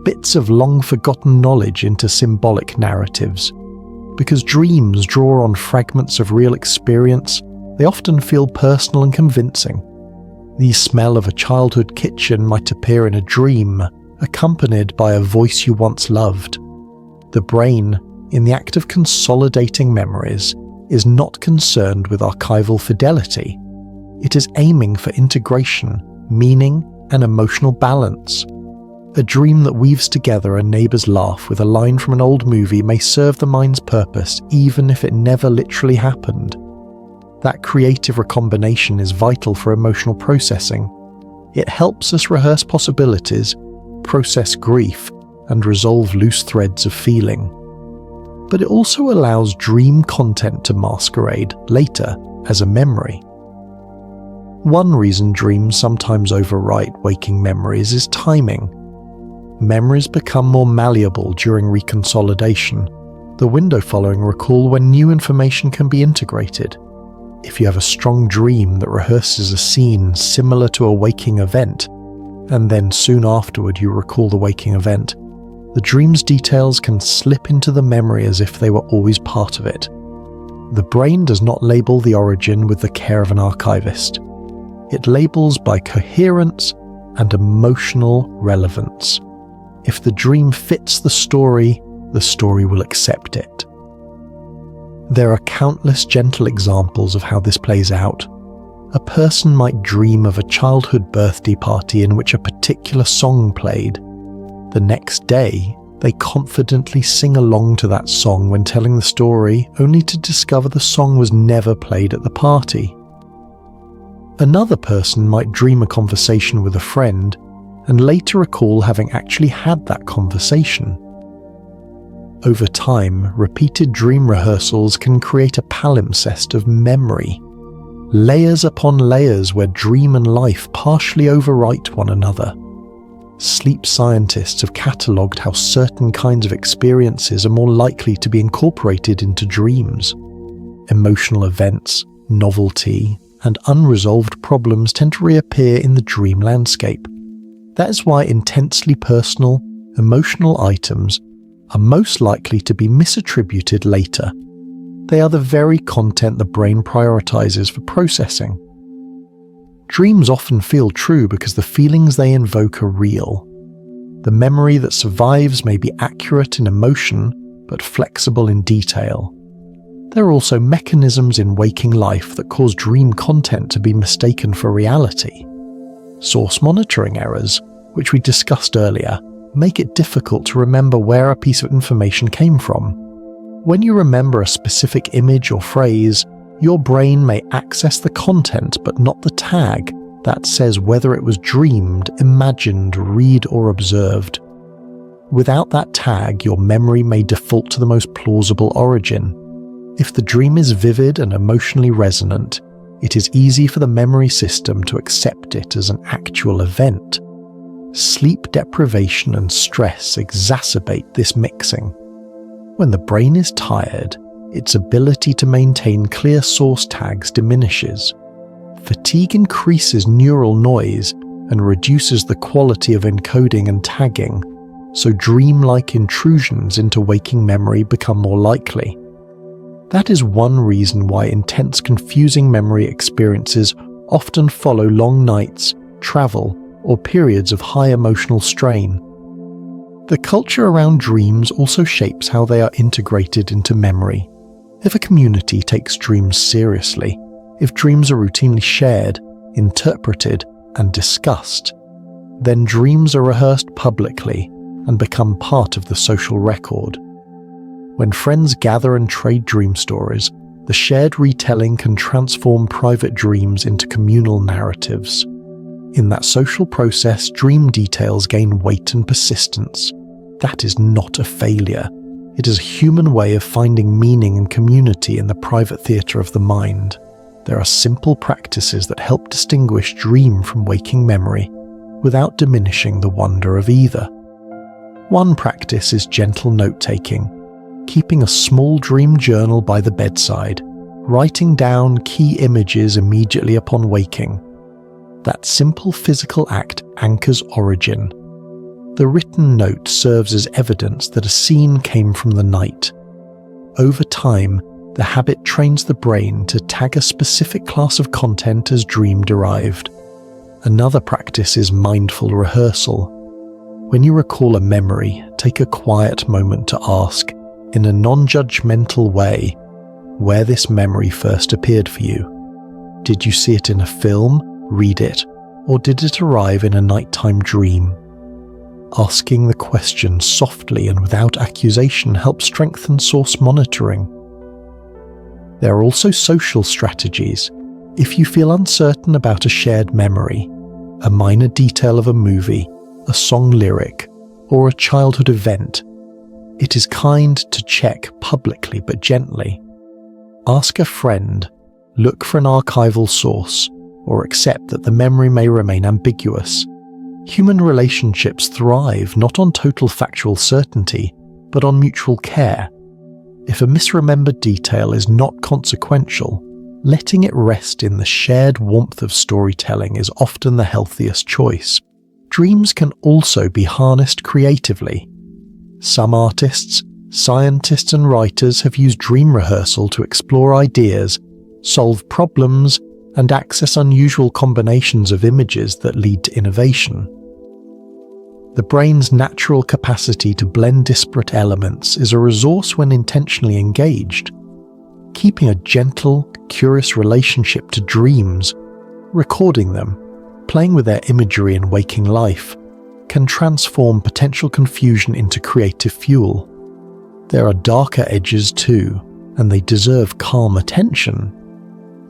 bits of long-forgotten knowledge into symbolic narratives. Because dreams draw on fragments of real experience, they often feel personal and convincing. The smell of a childhood kitchen might appear in a dream, accompanied by a voice you once loved. The brain, in the act of consolidating memories, is not concerned with archival fidelity. It is aiming for integration, meaning, and emotional balance. A dream that weaves together a neighbour's laugh with a line from an old movie may serve the mind's purpose even if it never literally happened. That creative recombination is vital for emotional processing. It helps us rehearse possibilities, process grief, and resolve loose threads of feeling. But it also allows dream content to masquerade later as a memory. One reason dreams sometimes overwrite waking memories is timing. Memories become more malleable during reconsolidation, the window following recall when new information can be integrated. If you have a strong dream that rehearses a scene similar to a waking event, and then soon afterward you recall the waking event, the dream's details can slip into the memory as if they were always part of it. The brain does not label the origin with the care of an archivist. It labels by coherence and emotional relevance. If the dream fits the story will accept it. There are countless gentle examples of how this plays out. A person might dream of a childhood birthday party in which a particular song played. The next day, they confidently sing along to that song when telling the story, only to discover the song was never played at the party. Another person might dream a conversation with a friend and later recall having actually had that conversation. Over time, repeated dream rehearsals can create a palimpsest of memory, layers upon layers where dream and life partially overwrite one another. Sleep scientists have catalogued how certain kinds of experiences are more likely to be incorporated into dreams. Emotional events, novelty, and unresolved problems tend to reappear in the dream landscape. That is why intensely personal, emotional items are most likely to be misattributed later. They are the very content the brain prioritizes for processing. Dreams often feel true because the feelings they invoke are real. The memory that survives may be accurate in emotion, but flexible in detail. There are also mechanisms in waking life that cause dream content to be mistaken for reality. Source monitoring errors, which we discussed earlier, make it difficult to remember where a piece of information came from. When you remember a specific image or phrase, your brain may access the content but not the tag that says whether it was dreamed, imagined, read, or observed. Without that tag, your memory may default to the most plausible origin. If the dream is vivid and emotionally resonant, it is easy for the memory system to accept it as an actual event. Sleep deprivation and stress exacerbate this mixing. When the brain is tired, its ability to maintain clear source tags diminishes. Fatigue increases neural noise and reduces the quality of encoding and tagging, so dreamlike intrusions into waking memory become more likely. That is one reason why intense, confusing memory experiences often follow long nights, travel, or periods of high emotional strain. The culture around dreams also shapes how they are integrated into memory. If a community takes dreams seriously, if dreams are routinely shared, interpreted, and discussed, then dreams are rehearsed publicly and become part of the social record. When friends gather and trade dream stories, the shared retelling can transform private dreams into communal narratives. In that social process, dream details gain weight and persistence. That is not a failure. It is a human way of finding meaning and community in the private theatre of the mind. There are simple practices that help distinguish dream from waking memory, without diminishing the wonder of either. One practice is gentle note-taking, keeping a small dream journal by the bedside, writing down key images immediately upon waking. That simple physical act anchors origin. The written note serves as evidence that a scene came from the night. Over time, the habit trains the brain to tag a specific class of content as dream-derived. Another practice is mindful rehearsal. When you recall a memory, take a quiet moment to ask, in a non-judgmental way, where this memory first appeared for you. Did you see it in a film, read it, or did it arrive in a nighttime dream? Asking the question softly and without accusation helps strengthen source monitoring. There are also social strategies. If you feel uncertain about a shared memory, a minor detail of a movie, a song lyric, or a childhood event, it is kind to check publicly but gently. Ask a friend, look for an archival source, or accept that the memory may remain ambiguous. Human relationships thrive not on total factual certainty, but on mutual care. If a misremembered detail is not consequential, letting it rest in the shared warmth of storytelling is often the healthiest choice. Dreams can also be harnessed creatively. Some artists, scientists, and writers have used dream rehearsal to explore ideas, solve problems, and access unusual combinations of images that lead to innovation. The brain's natural capacity to blend disparate elements is a resource when intentionally engaged. Keeping a gentle, curious relationship to dreams, recording them, playing with their imagery in waking life, can transform potential confusion into creative fuel. There are darker edges too, and they deserve calm attention.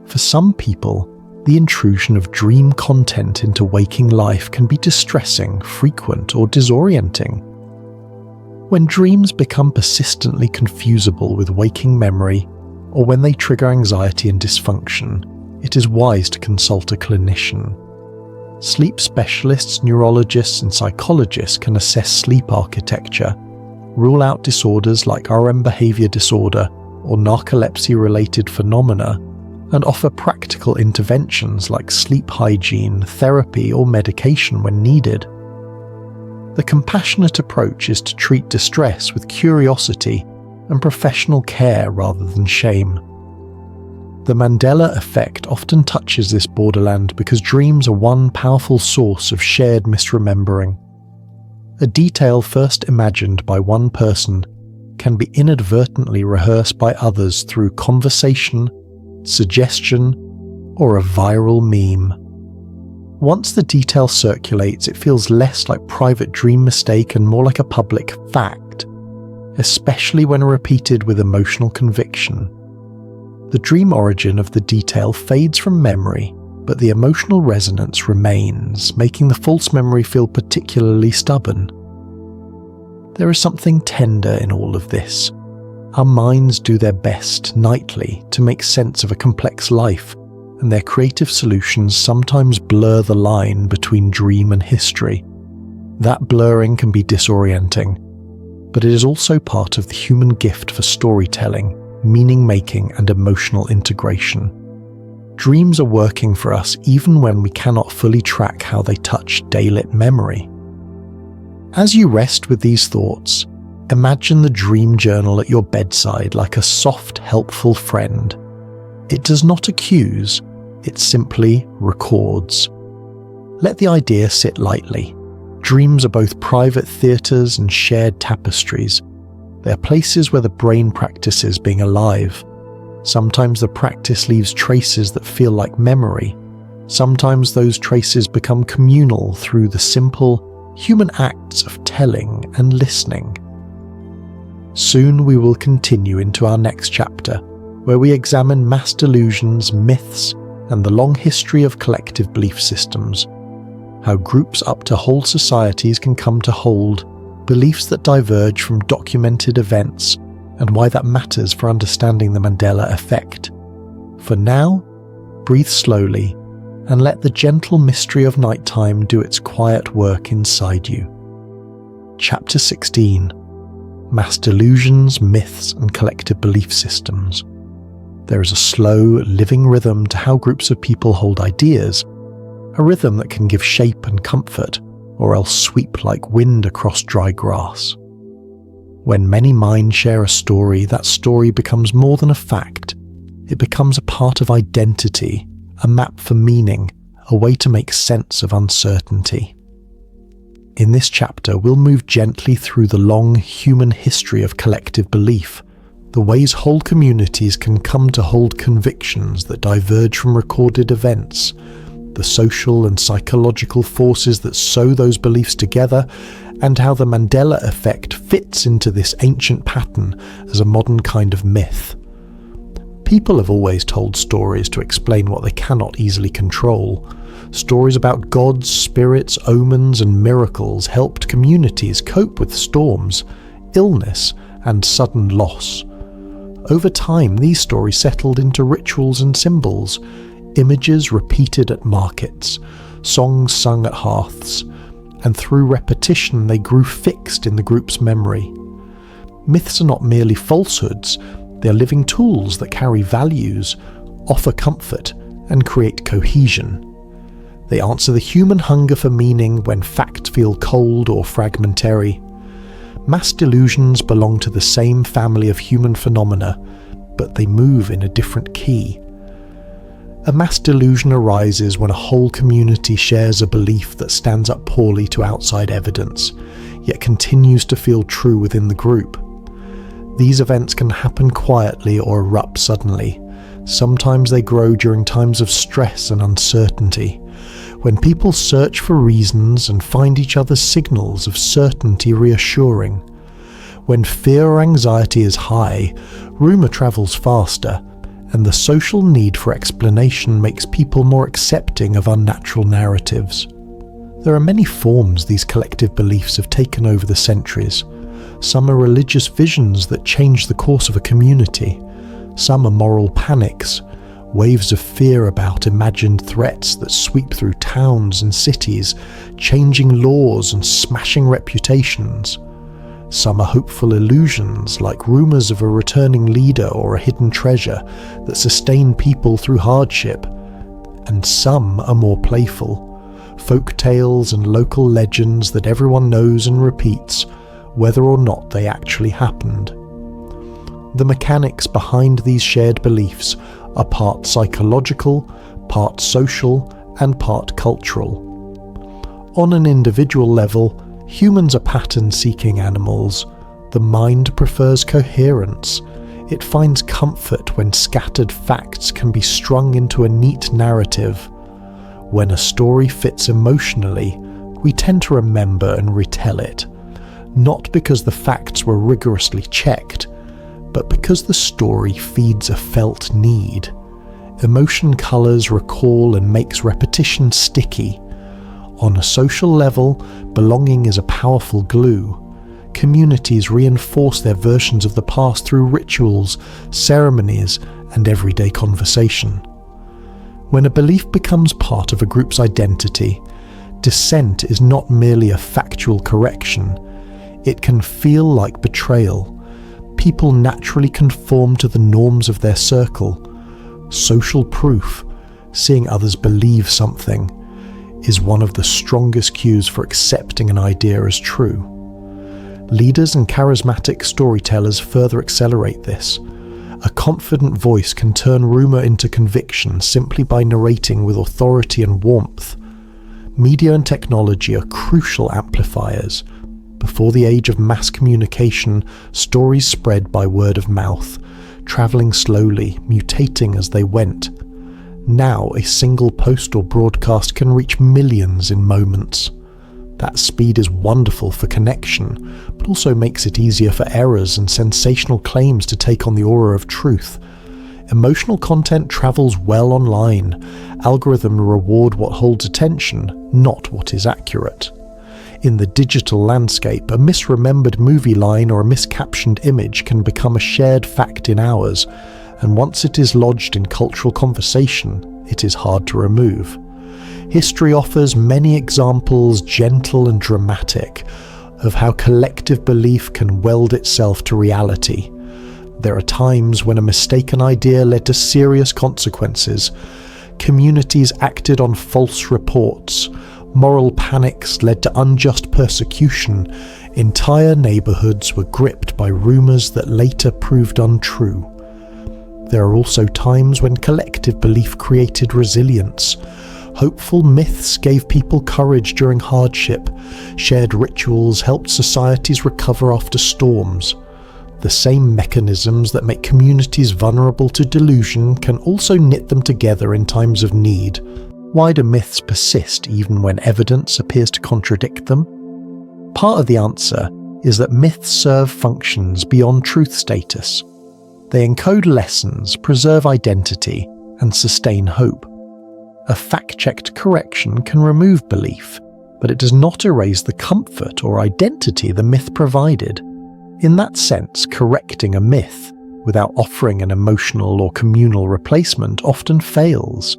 For some people, the intrusion of dream content into waking life can be distressing, frequent, or disorienting. When dreams become persistently confusable with waking memory, or when they trigger anxiety and dysfunction, it is wise to consult a clinician. Sleep specialists, neurologists, and psychologists can assess sleep architecture, rule out disorders like REM behavior disorder or narcolepsy-related phenomena, and offer practical interventions like sleep hygiene, therapy, or medication when needed. The compassionate approach is to treat distress with curiosity and professional care rather than shame. The Mandela Effect often touches this borderland because dreams are one powerful source of shared misremembering. A detail first imagined by one person can be inadvertently rehearsed by others through conversation, suggestion, or a viral meme. Once the detail circulates, it feels less like private dream mistake and more like a public fact, especially when repeated with emotional conviction. The dream origin of the detail fades from memory, but the emotional resonance remains, making the false memory feel particularly stubborn. There is something tender in all of this. Our minds do their best nightly to make sense of a complex life, and their creative solutions sometimes blur the line between dream and history. That blurring can be disorienting, but it is also part of the human gift for storytelling, meaning-making, and emotional integration. Dreams are working for us even when we cannot fully track how they touch daylit memory. As you rest with these thoughts, Imagine the dream journal at your bedside like a soft, helpful friend. It does not accuse, it simply records. Let the idea sit lightly. Dreams are both private theatres and shared tapestries. They are places where the brain practices being alive. Sometimes the practice leaves traces that feel like memory. Sometimes those traces become communal through the simple, human acts of telling and listening. Soon we will continue into our next chapter, where we examine mass delusions, myths, and the long history of collective belief systems. How groups up to whole societies can come to hold beliefs that diverge from documented events, and why that matters for understanding the Mandela Effect. For now, breathe slowly and let the gentle mystery of nighttime do its quiet work inside you. Chapter 16. Mass delusions, myths, and collective belief systems. There is a slow, living rhythm to how groups of people hold ideas, a rhythm that can give shape and comfort, or else sweep like wind across dry grass. When many minds share a story, that story becomes more than a fact. It becomes a part of identity, a map for meaning, a way to make sense of uncertainty. In this chapter, we'll move gently through the long human history of collective belief, the ways whole communities can come to hold convictions that diverge from recorded events, the social and psychological forces that sew those beliefs together, and how the Mandela Effect fits into this ancient pattern as a modern kind of myth. People have always told stories to explain what they cannot easily control. Stories about gods, spirits, omens, and miracles helped communities cope with storms, illness, and sudden loss. Over time, these stories settled into rituals and symbols, images repeated at markets, songs sung at hearths, and through repetition they grew fixed in the group's memory. Myths are not merely falsehoods, they are living tools that carry values, offer comfort, and create cohesion. They answer the human hunger for meaning when facts feel cold or fragmentary. Mass delusions belong to the same family of human phenomena, but they move in a different key. A mass delusion arises when a whole community shares a belief that stands up poorly to outside evidence, yet continues to feel true within the group. These events can happen quietly or erupt suddenly. Sometimes they grow during times of stress and uncertainty, when people search for reasons and find each other's signals of certainty reassuring. When fear or anxiety is high, rumour travels faster, and the social need for explanation makes people more accepting of unnatural narratives. There are many forms these collective beliefs have taken over the centuries. Some are religious visions that change the course of a community. Some are moral panics, waves of fear about imagined threats that sweep through towns and cities, changing laws and smashing reputations. Some are hopeful illusions, like rumours of a returning leader or a hidden treasure that sustain people through hardship. And some are more playful, folk tales and local legends that everyone knows and repeats, whether or not they actually happened. The mechanics behind these shared beliefs are part psychological, part social, and part cultural. On an individual level, humans are pattern-seeking animals. The mind prefers coherence. It finds comfort when scattered facts can be strung into a neat narrative. When a story fits emotionally, we tend to remember and retell it, not because the facts were rigorously checked, but because the story feeds a felt need. Emotion colours recall and makes repetition sticky. On a social level, belonging is a powerful glue. Communities reinforce their versions of the past through rituals, ceremonies, and everyday conversation. When a belief becomes part of a group's identity, dissent is not merely a factual correction. It can feel like betrayal. People naturally conform to the norms of their circle. Social proof, seeing others believe something, is one of the strongest cues for accepting an idea as true. Leaders and charismatic storytellers further accelerate this. A confident voice can turn rumour into conviction simply by narrating with authority and warmth. Media and technology are crucial amplifiers. Before the age of mass communication, stories spread by word of mouth, travelling slowly, mutating as they went. Now, a single post or broadcast can reach millions in moments. That speed is wonderful for connection, but also makes it easier for errors and sensational claims to take on the aura of truth. Emotional content travels well online. Algorithms reward what holds attention, not what is accurate. In the digital landscape, a misremembered movie line or a miscaptioned image can become a shared fact in hours, and once it is lodged in cultural conversation, it is hard to remove. History offers many examples, gentle and dramatic, of how collective belief can weld itself to reality. There are times when a mistaken idea led to serious consequences. Communities acted on false reports. Moral panics led to unjust persecution. Entire neighbourhoods were gripped by rumours that later proved untrue. There are also times when collective belief created resilience. Hopeful myths gave people courage during hardship. Shared rituals helped societies recover after storms. The same mechanisms that make communities vulnerable to delusion can also knit them together in times of need. Why do myths persist even when evidence appears to contradict them? Part of the answer is that myths serve functions beyond truth status. They encode lessons, preserve identity, and sustain hope. A fact-checked correction can remove belief, but it does not erase the comfort or identity the myth provided. In that sense, correcting a myth without offering an emotional or communal replacement often fails.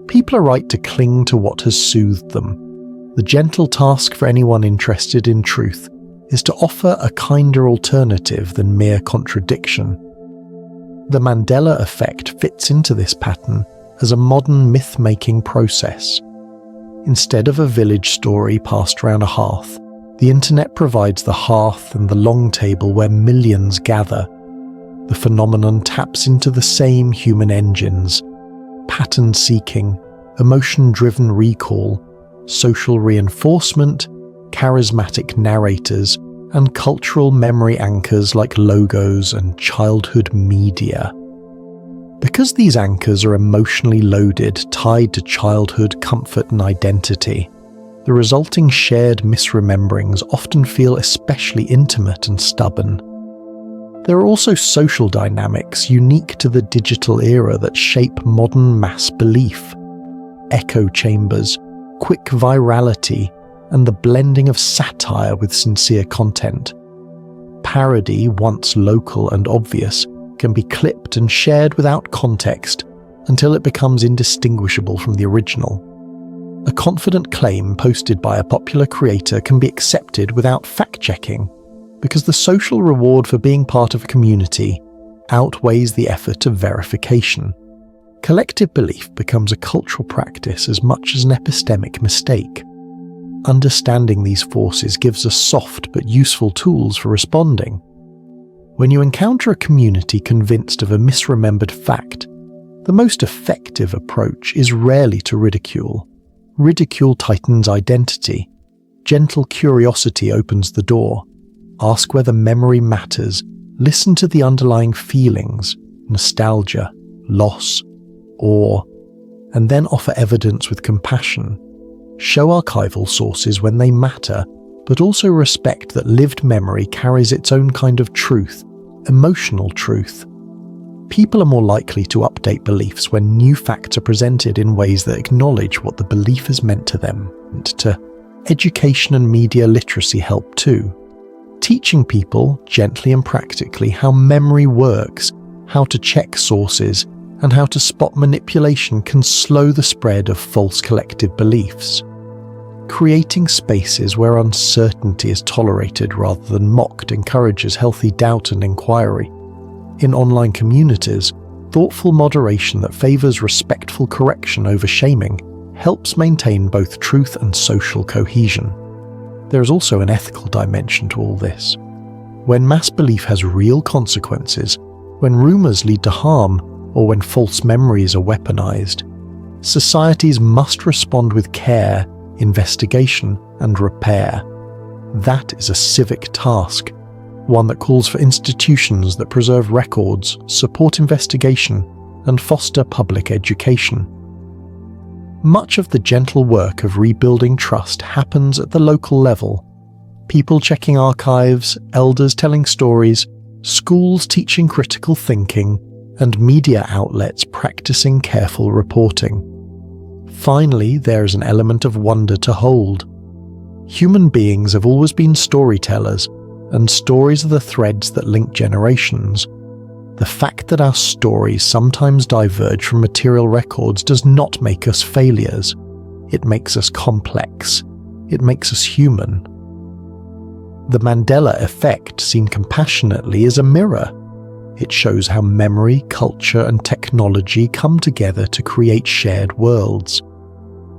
People are right to cling to what has soothed them. The gentle task for anyone interested in truth is to offer a kinder alternative than mere contradiction. The Mandela Effect fits into this pattern as a modern myth-making process. Instead of a village story passed around a hearth, the internet provides the hearth and the long table where millions gather. The phenomenon taps into the same human engines: pattern-seeking, emotion-driven recall, social reinforcement, charismatic narrators, and cultural memory anchors like logos and childhood media. Because these anchors are emotionally loaded, tied to childhood comfort and identity, the resulting shared misrememberings often feel especially intimate and stubborn. There are also social dynamics unique to the digital era that shape modern mass belief. Echo chambers, quick virality, and the blending of satire with sincere content. Parody, once local and obvious, can be clipped and shared without context until it becomes indistinguishable from the original. A confident claim posted by a popular creator can be accepted without fact-checking, because the social reward for being part of a community outweighs the effort of verification. Collective belief becomes a cultural practice as much as an epistemic mistake. Understanding these forces gives us soft but useful tools for responding. When you encounter a community convinced of a misremembered fact, the most effective approach is rarely to ridicule. Ridicule tightens identity. Gentle curiosity opens the door. Ask whether memory matters. Listen to the underlying feelings, nostalgia, loss, awe, and then offer evidence with compassion. Show archival sources when they matter, but also respect that lived memory carries its own kind of truth, emotional truth. People are more likely to update beliefs when new facts are presented in ways that acknowledge what the belief has meant to them. Education and media literacy help too. Teaching people, gently and practically, how memory works, how to check sources, and how to spot manipulation can slow the spread of false collective beliefs. Creating spaces where uncertainty is tolerated rather than mocked encourages healthy doubt and inquiry. In online communities, thoughtful moderation that favours respectful correction over shaming helps maintain both truth and social cohesion. There is also an ethical dimension to all this. When mass belief has real consequences, when rumours lead to harm, or when false memories are weaponized, societies must respond with care, investigation, and repair. That is a civic task, one that calls for institutions that preserve records, support investigation, and foster public education. Much of the gentle work of rebuilding trust happens at the local level. People checking archives, elders telling stories, schools teaching critical thinking, and media outlets practicing careful reporting. Finally, there is an element of wonder to hold. Human beings have always been storytellers, and stories are the threads that link generations. The fact that our stories sometimes diverge from material records does not make us failures. It makes us complex. It makes us human. The Mandela Effect, seen compassionately, is a mirror. It shows how memory, culture, and technology come together to create shared worlds.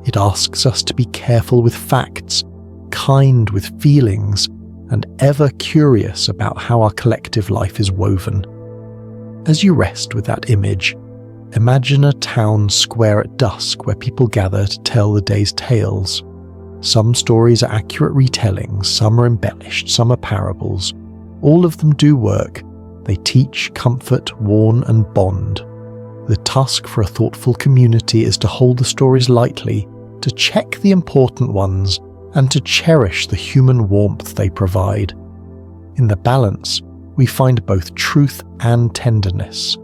It asks us to be careful with facts, kind with feelings, and ever curious about how our collective life is woven. As you rest with that image, imagine a town square at dusk where people gather to tell the day's tales. Some stories are accurate retellings, some are embellished, some are parables. All of them do work. They teach, comfort, warn, and bond. The task for a thoughtful community is to hold the stories lightly, to check the important ones, and to cherish the human warmth they provide. In the balance, we find both truth and tenderness.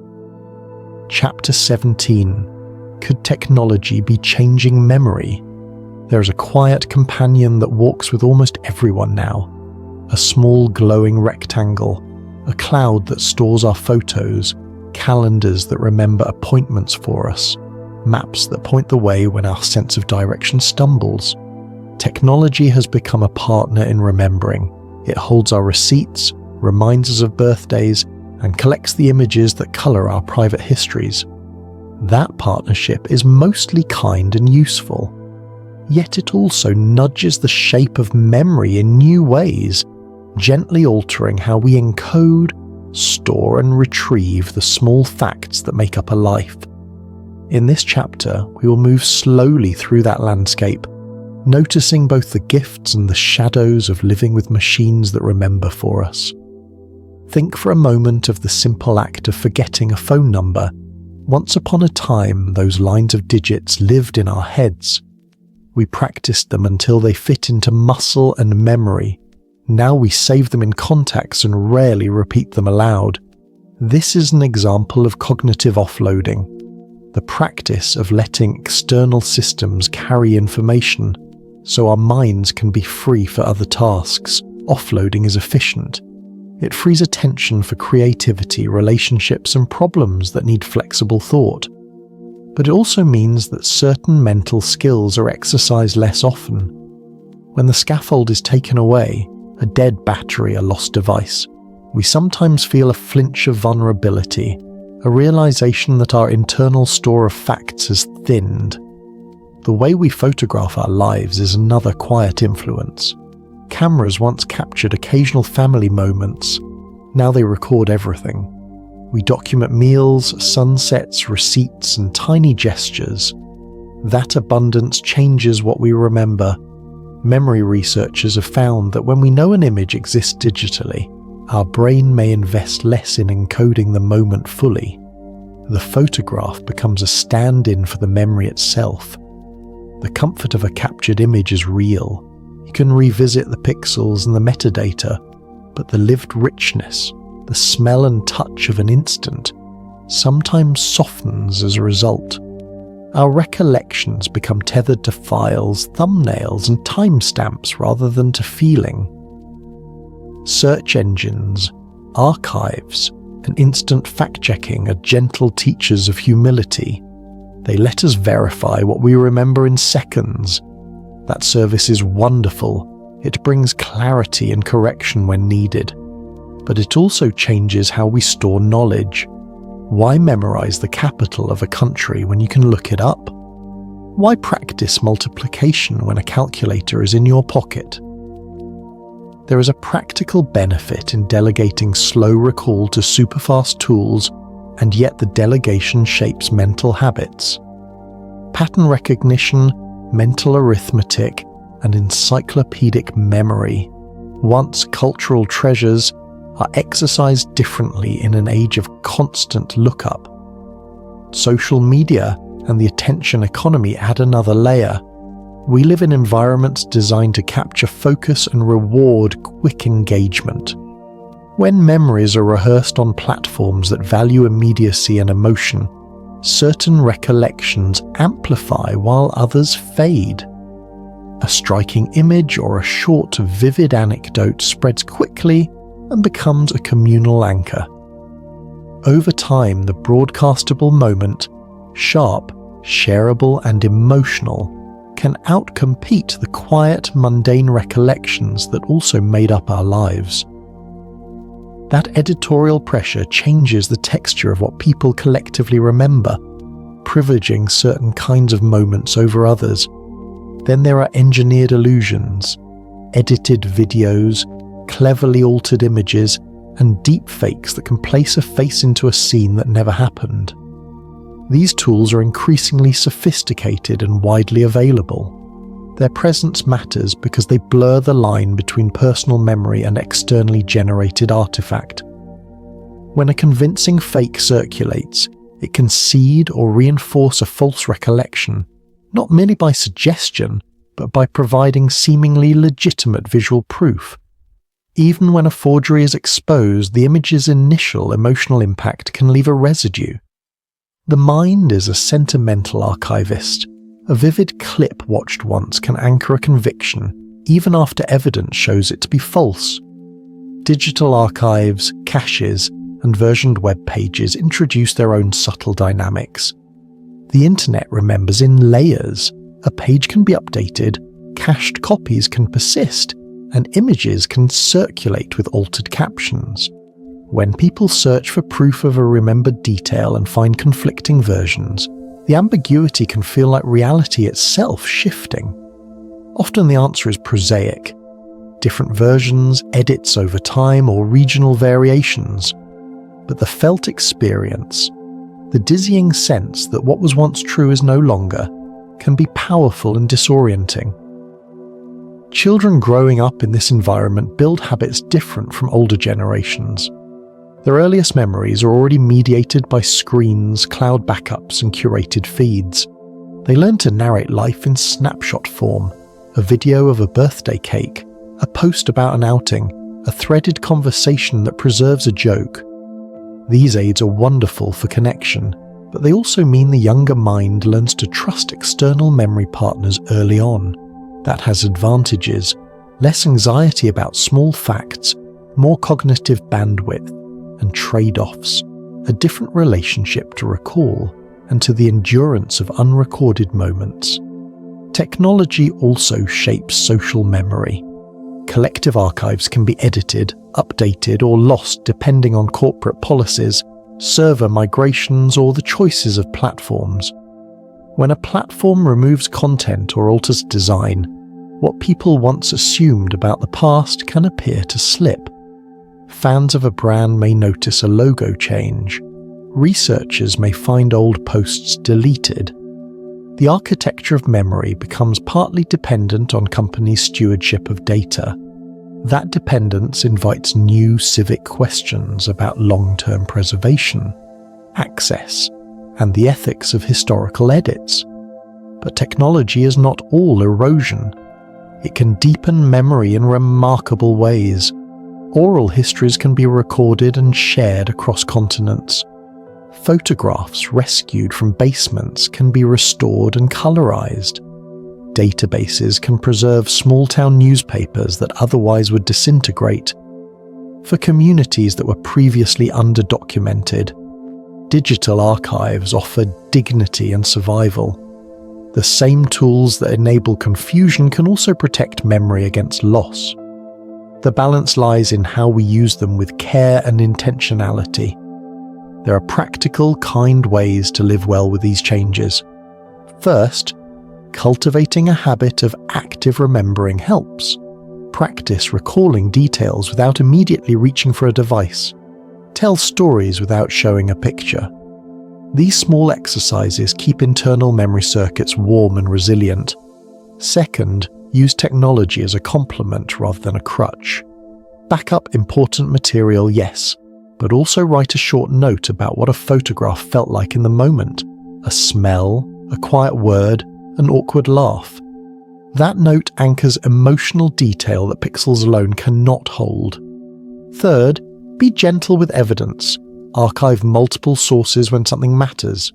Chapter 17. Could technology be changing memory? There is a quiet companion that walks with almost everyone now. A small glowing rectangle, a cloud that stores our photos, calendars that remember appointments for us, maps that point the way when our sense of direction stumbles. Technology has become a partner in remembering. It holds our receipts, reminds us of birthdays, and collects the images that colour our private histories. That partnership is mostly kind and useful. Yet it also nudges the shape of memory in new ways, gently altering how we encode, store, and retrieve the small facts that make up a life. In this chapter, we will move slowly through that landscape, noticing both the gifts and the shadows of living with machines that remember for us. Think for a moment of the simple act of forgetting a phone number. Once upon a time, those lines of digits lived in our heads. We practiced them until they fit into muscle and memory. Now we save them in contacts and rarely repeat them aloud. This is an example of cognitive offloading, the practice of letting external systems carry information so our minds can be free for other tasks. Offloading is efficient. It frees attention for creativity, relationships, and problems that need flexible thought. But it also means that certain mental skills are exercised less often. When the scaffold is taken away, a dead battery, a lost device, we sometimes feel a flinch of vulnerability, a realization that our internal store of facts has thinned. The way we photograph our lives is another quiet influence. Cameras once captured occasional family moments. Now they record everything. We document meals, sunsets, receipts, and tiny gestures. That abundance changes what we remember. Memory researchers have found that when we know an image exists digitally, our brain may invest less in encoding the moment fully. The photograph becomes a stand-in for the memory itself. The comfort of a captured image is real. You can revisit the pixels and the metadata, but the lived richness, the smell and touch of an instant, sometimes softens as a result. Our recollections become tethered to files, thumbnails, and timestamps rather than to feeling. Search engines, archives, and instant fact-checking are gentle teachers of humility. They let us verify what we remember in seconds. That service is wonderful. It brings clarity and correction when needed. But it also changes how we store knowledge. Why memorize the capital of a country when you can look it up? Why practice multiplication when a calculator is in your pocket? There is a practical benefit in delegating slow recall to superfast tools, and yet the delegation shapes mental habits. Pattern recognition, mental arithmetic, and encyclopedic memory, once cultural treasures, are exercised differently in an age of constant lookup. Social media and the attention economy add another layer. We live in environments designed to capture focus and reward quick engagement. When memories are rehearsed on platforms that value immediacy and emotion, certain recollections amplify while others fade. A striking image or a short, vivid anecdote spreads quickly and becomes a communal anchor. Over time, the broadcastable moment, sharp, shareable, and emotional, can outcompete the quiet, mundane recollections that also made up our lives. That editorial pressure changes the texture of what people collectively remember, privileging certain kinds of moments over others. Then there are engineered illusions, edited videos, cleverly altered images, and deepfakes that can place a face into a scene that never happened. These tools are increasingly sophisticated and widely available. Their presence matters because they blur the line between personal memory and externally generated artifact. When a convincing fake circulates, it can seed or reinforce a false recollection, not merely by suggestion, but by providing seemingly legitimate visual proof. Even when a forgery is exposed, the image's initial emotional impact can leave a residue. The mind is a sentimental archivist. A vivid clip watched once can anchor a conviction, even after evidence shows it to be false. Digital archives, caches, and versioned web pages introduce their own subtle dynamics. The internet remembers in layers. A page can be updated, cached copies can persist, and images can circulate with altered captions. When people search for proof of a remembered detail and find conflicting versions, the ambiguity can feel like reality itself shifting. Often the answer is prosaic. Different versions, edits over time, or regional variations. But the felt experience, the dizzying sense that what was once true is no longer, can be powerful and disorienting. Children growing up in this environment build habits different from older generations. Their earliest memories are already mediated by screens, cloud backups, and curated feeds. They learn to narrate life in snapshot form, a video of a birthday cake, a post about an outing, a threaded conversation that preserves a joke. These aids are wonderful for connection, but they also mean the younger mind learns to trust external memory partners early on. That has advantages: less anxiety about small facts, more cognitive bandwidth, and trade-offs, a different relationship to recall and to the endurance of unrecorded moments. Technology also shapes social memory. Collective archives can be edited, updated, or lost depending on corporate policies, server migrations, or the choices of platforms. When a platform removes content or alters design, what people once assumed about the past can appear to slip. Fans of a brand may notice a logo change. Researchers may find old posts deleted. The architecture of memory becomes partly dependent on companies' stewardship of data. That dependence invites new civic questions about long-term preservation, access, and the ethics of historical edits. But technology is not all erosion. It can deepen memory in remarkable ways. Oral histories can be recorded and shared across continents. Photographs rescued from basements can be restored and colorized. Databases can preserve small-town newspapers that otherwise would disintegrate. For communities that were previously underdocumented, digital archives offer dignity and survival. The same tools that enable confusion can also protect memory against loss. The balance lies in how we use them with care and intentionality. There are practical, kind ways to live well with these changes. First, cultivating a habit of active remembering helps. practice recalling details without immediately reaching for a device. Tell stories without showing a picture. These small exercises keep internal memory circuits warm and resilient. Second, use technology as a complement rather than a crutch. Back up important material, yes, but also write a short note about what a photograph felt like in the moment. A smell, a quiet word, an awkward laugh. That note anchors emotional detail that pixels alone cannot hold. Third, be gentle with evidence. Archive multiple sources when something matters.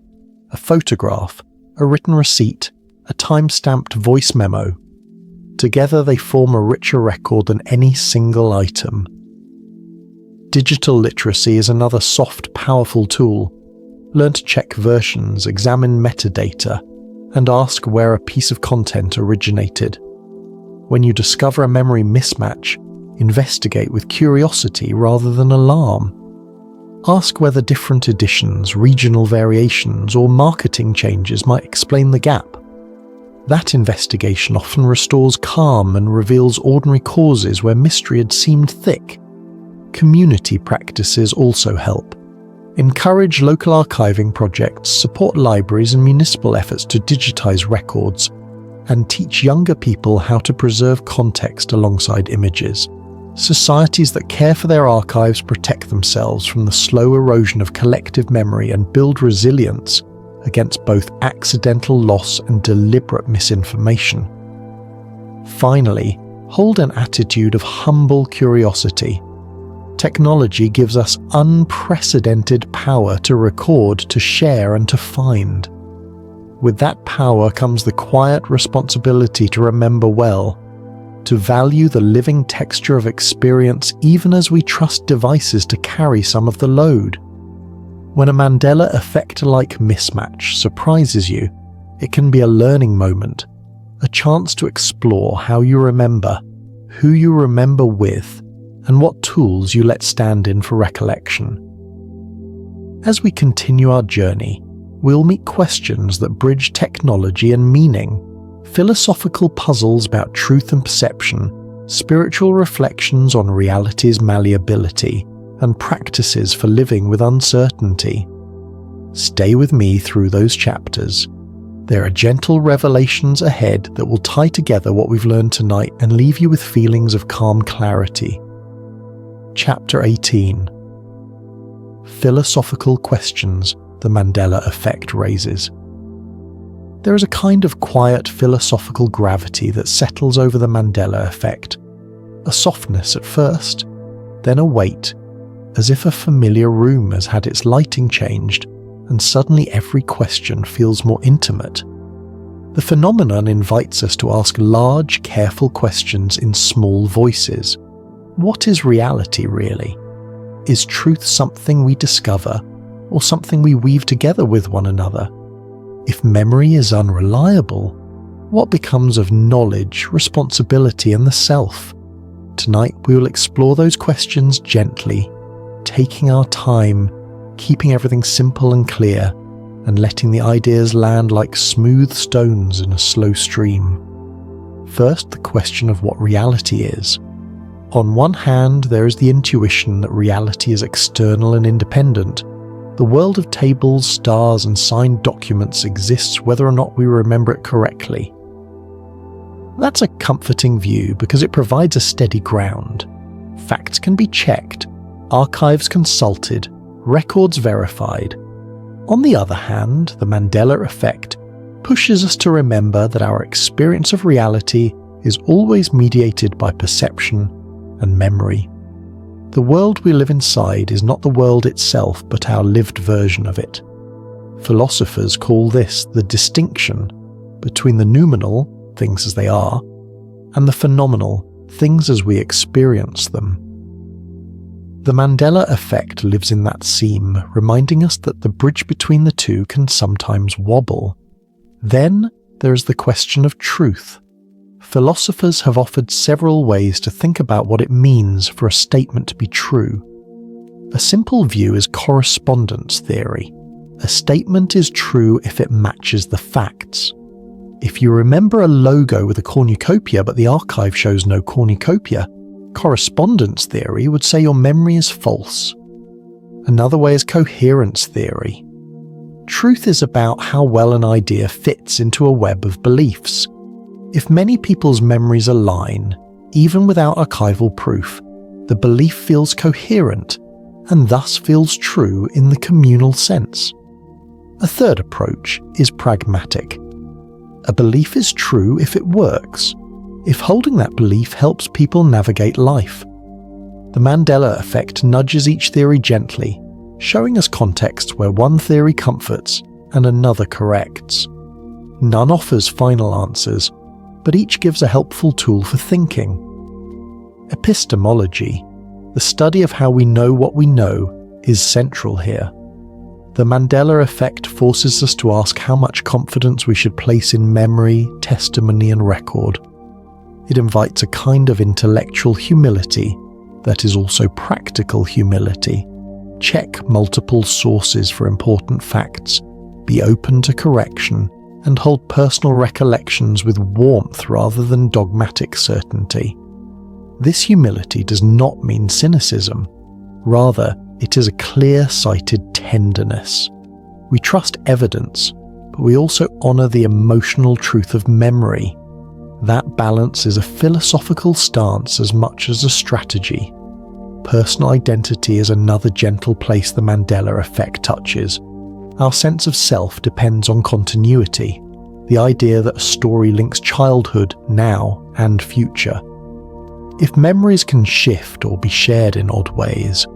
A photograph, a written receipt, a time-stamped voice memo. Together they form a richer record than any single item. Digital literacy is another soft, powerful tool. Learn to check versions, examine metadata, and ask where a piece of content originated. When you discover a memory mismatch, investigate with curiosity rather than alarm. Ask whether different editions, regional variations, or marketing changes might explain the gap. That investigation often restores calm and reveals ordinary causes where mystery had seemed thick. Community practices also help. Encourage local archiving projects, support libraries and municipal efforts to digitize records, and teach younger people how to preserve context alongside images. Societies that care for their archives protect themselves from the slow erosion of collective memory and build resilience against both accidental loss and deliberate misinformation. Finally, hold an attitude of humble curiosity. Technology gives us unprecedented power to record, to share, and to find. With that power comes the quiet responsibility to remember well, to value the living texture of experience even as we trust devices to carry some of the load. When a Mandela Effect-like mismatch surprises you, it can be a learning moment, a chance to explore how you remember, who you remember with, and what tools you let stand in for recollection. As we continue our journey, we'll meet questions that bridge technology and meaning, philosophical puzzles about truth and perception, spiritual reflections on reality's malleability, and practices for living with uncertainty. Stay with me through those chapters. There are gentle revelations ahead that will tie together what we've learned tonight and leave you with feelings of calm clarity. Chapter 18. Philosophical questions the Mandela Effect raises. There is a kind of quiet philosophical gravity that settles over the Mandela Effect. A softness at first, then a weight, as if a familiar room has had its lighting changed, and suddenly every question feels more intimate. The phenomenon invites us to ask large, careful questions in small voices. What is reality really? Is truth something we discover, or something we weave together with one another? If memory is unreliable, what becomes of knowledge, responsibility, and the self? Tonight we will explore those questions gently, taking our time, keeping everything simple and clear, and letting the ideas land like smooth stones in a slow stream. First, the question of what reality is. On one hand, there is the intuition that reality is external and independent. The world of tables, stars, and signed documents exists whether or not we remember it correctly. That's a comforting view because it provides a steady ground. Facts can be checked, archives consulted, records verified. On the other hand, the Mandela Effect pushes us to remember that our experience of reality is always mediated by perception and memory. The world we live inside is not the world itself, but our lived version of it. Philosophers call this the distinction between the noumenal, things as they are, and the phenomenal, things as we experience them. The Mandela Effect lives in that seam, reminding us that the bridge between the two can sometimes wobble. Then there is the question of truth. Philosophers have offered several ways to think about what it means for a statement to be true. A simple view is correspondence theory. A statement is true if it matches the facts. If you remember a logo with a cornucopia but the archive shows no cornucopia, correspondence theory would say your memory is false. Another way is coherence theory. Truth is about how well an idea fits into a web of beliefs. If many people's memories align, even without archival proof, the belief feels coherent and thus feels true in the communal sense. A third approach is pragmatic. A belief is true if it works, if holding that belief helps people navigate life. The Mandela Effect nudges each theory gently, showing us contexts where one theory comforts and another corrects. None offers final answers, but each gives a helpful tool for thinking. Epistemology, the study of how we know what we know, is central here. The Mandela Effect forces us to ask how much confidence we should place in memory, testimony, and record. It invites a kind of intellectual humility that is also practical humility. Check multiple sources for important facts, be open to correction, and hold personal recollections with warmth rather than dogmatic certainty. This humility does not mean cynicism. Rather, it is a clear-sighted tenderness. We trust evidence, but we also honour the emotional truth of memory. That balance is a philosophical stance as much as a strategy. Personal identity is another gentle place the Mandela Effect touches. Our sense of self depends on continuity, the idea that a story links childhood, now, and future. If memories can shift or be shared in odd ways,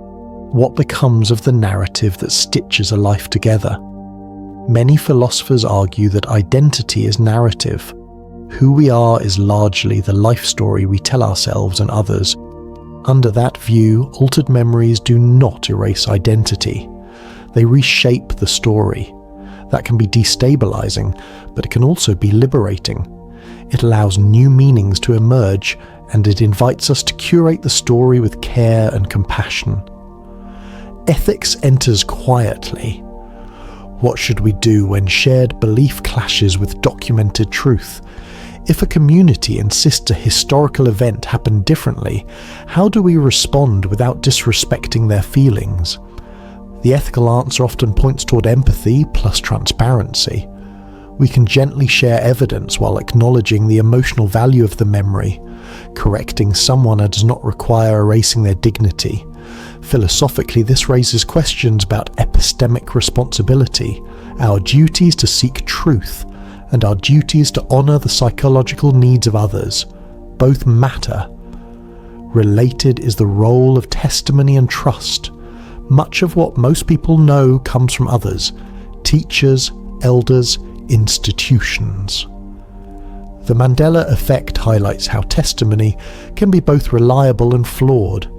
what becomes of the narrative that stitches a life together? Many philosophers argue that identity is narrative. Who we are is largely the life story we tell ourselves and others. Under that view, altered memories do not erase identity. They reshape the story. That can be destabilizing, but it can also be liberating. It allows new meanings to emerge, and it invites us to curate the story with care and compassion. Ethics enters quietly. What should we do when shared belief clashes with documented truth? If a community insists a historical event happened differently, how do we respond without disrespecting their feelings? The ethical answer often points toward empathy plus transparency. We can gently share evidence while acknowledging the emotional value of the memory. Correcting someone does not require erasing their dignity. Philosophically, this raises questions about epistemic responsibility, our duties to seek truth, and our duties to honour the psychological needs of others. Both matter. Related is the role of testimony and trust. Much of what most people know comes from others: teachers, elders, institutions. The Mandela Effect highlights how testimony can be both reliable and flawed.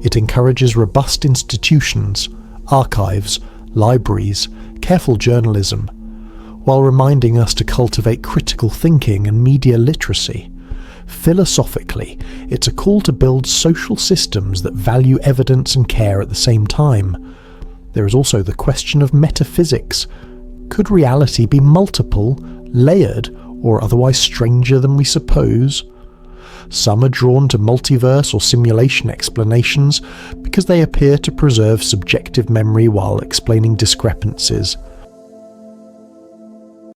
It encourages robust institutions, archives, libraries, careful journalism, while reminding us to cultivate critical thinking and media literacy. Philosophically, it's a call to build social systems that value evidence and care at the same time. There is also the question of metaphysics. Could reality be multiple, layered, or otherwise stranger than we suppose? Some are drawn to multiverse or simulation explanations because they appear to preserve subjective memory while explaining discrepancies.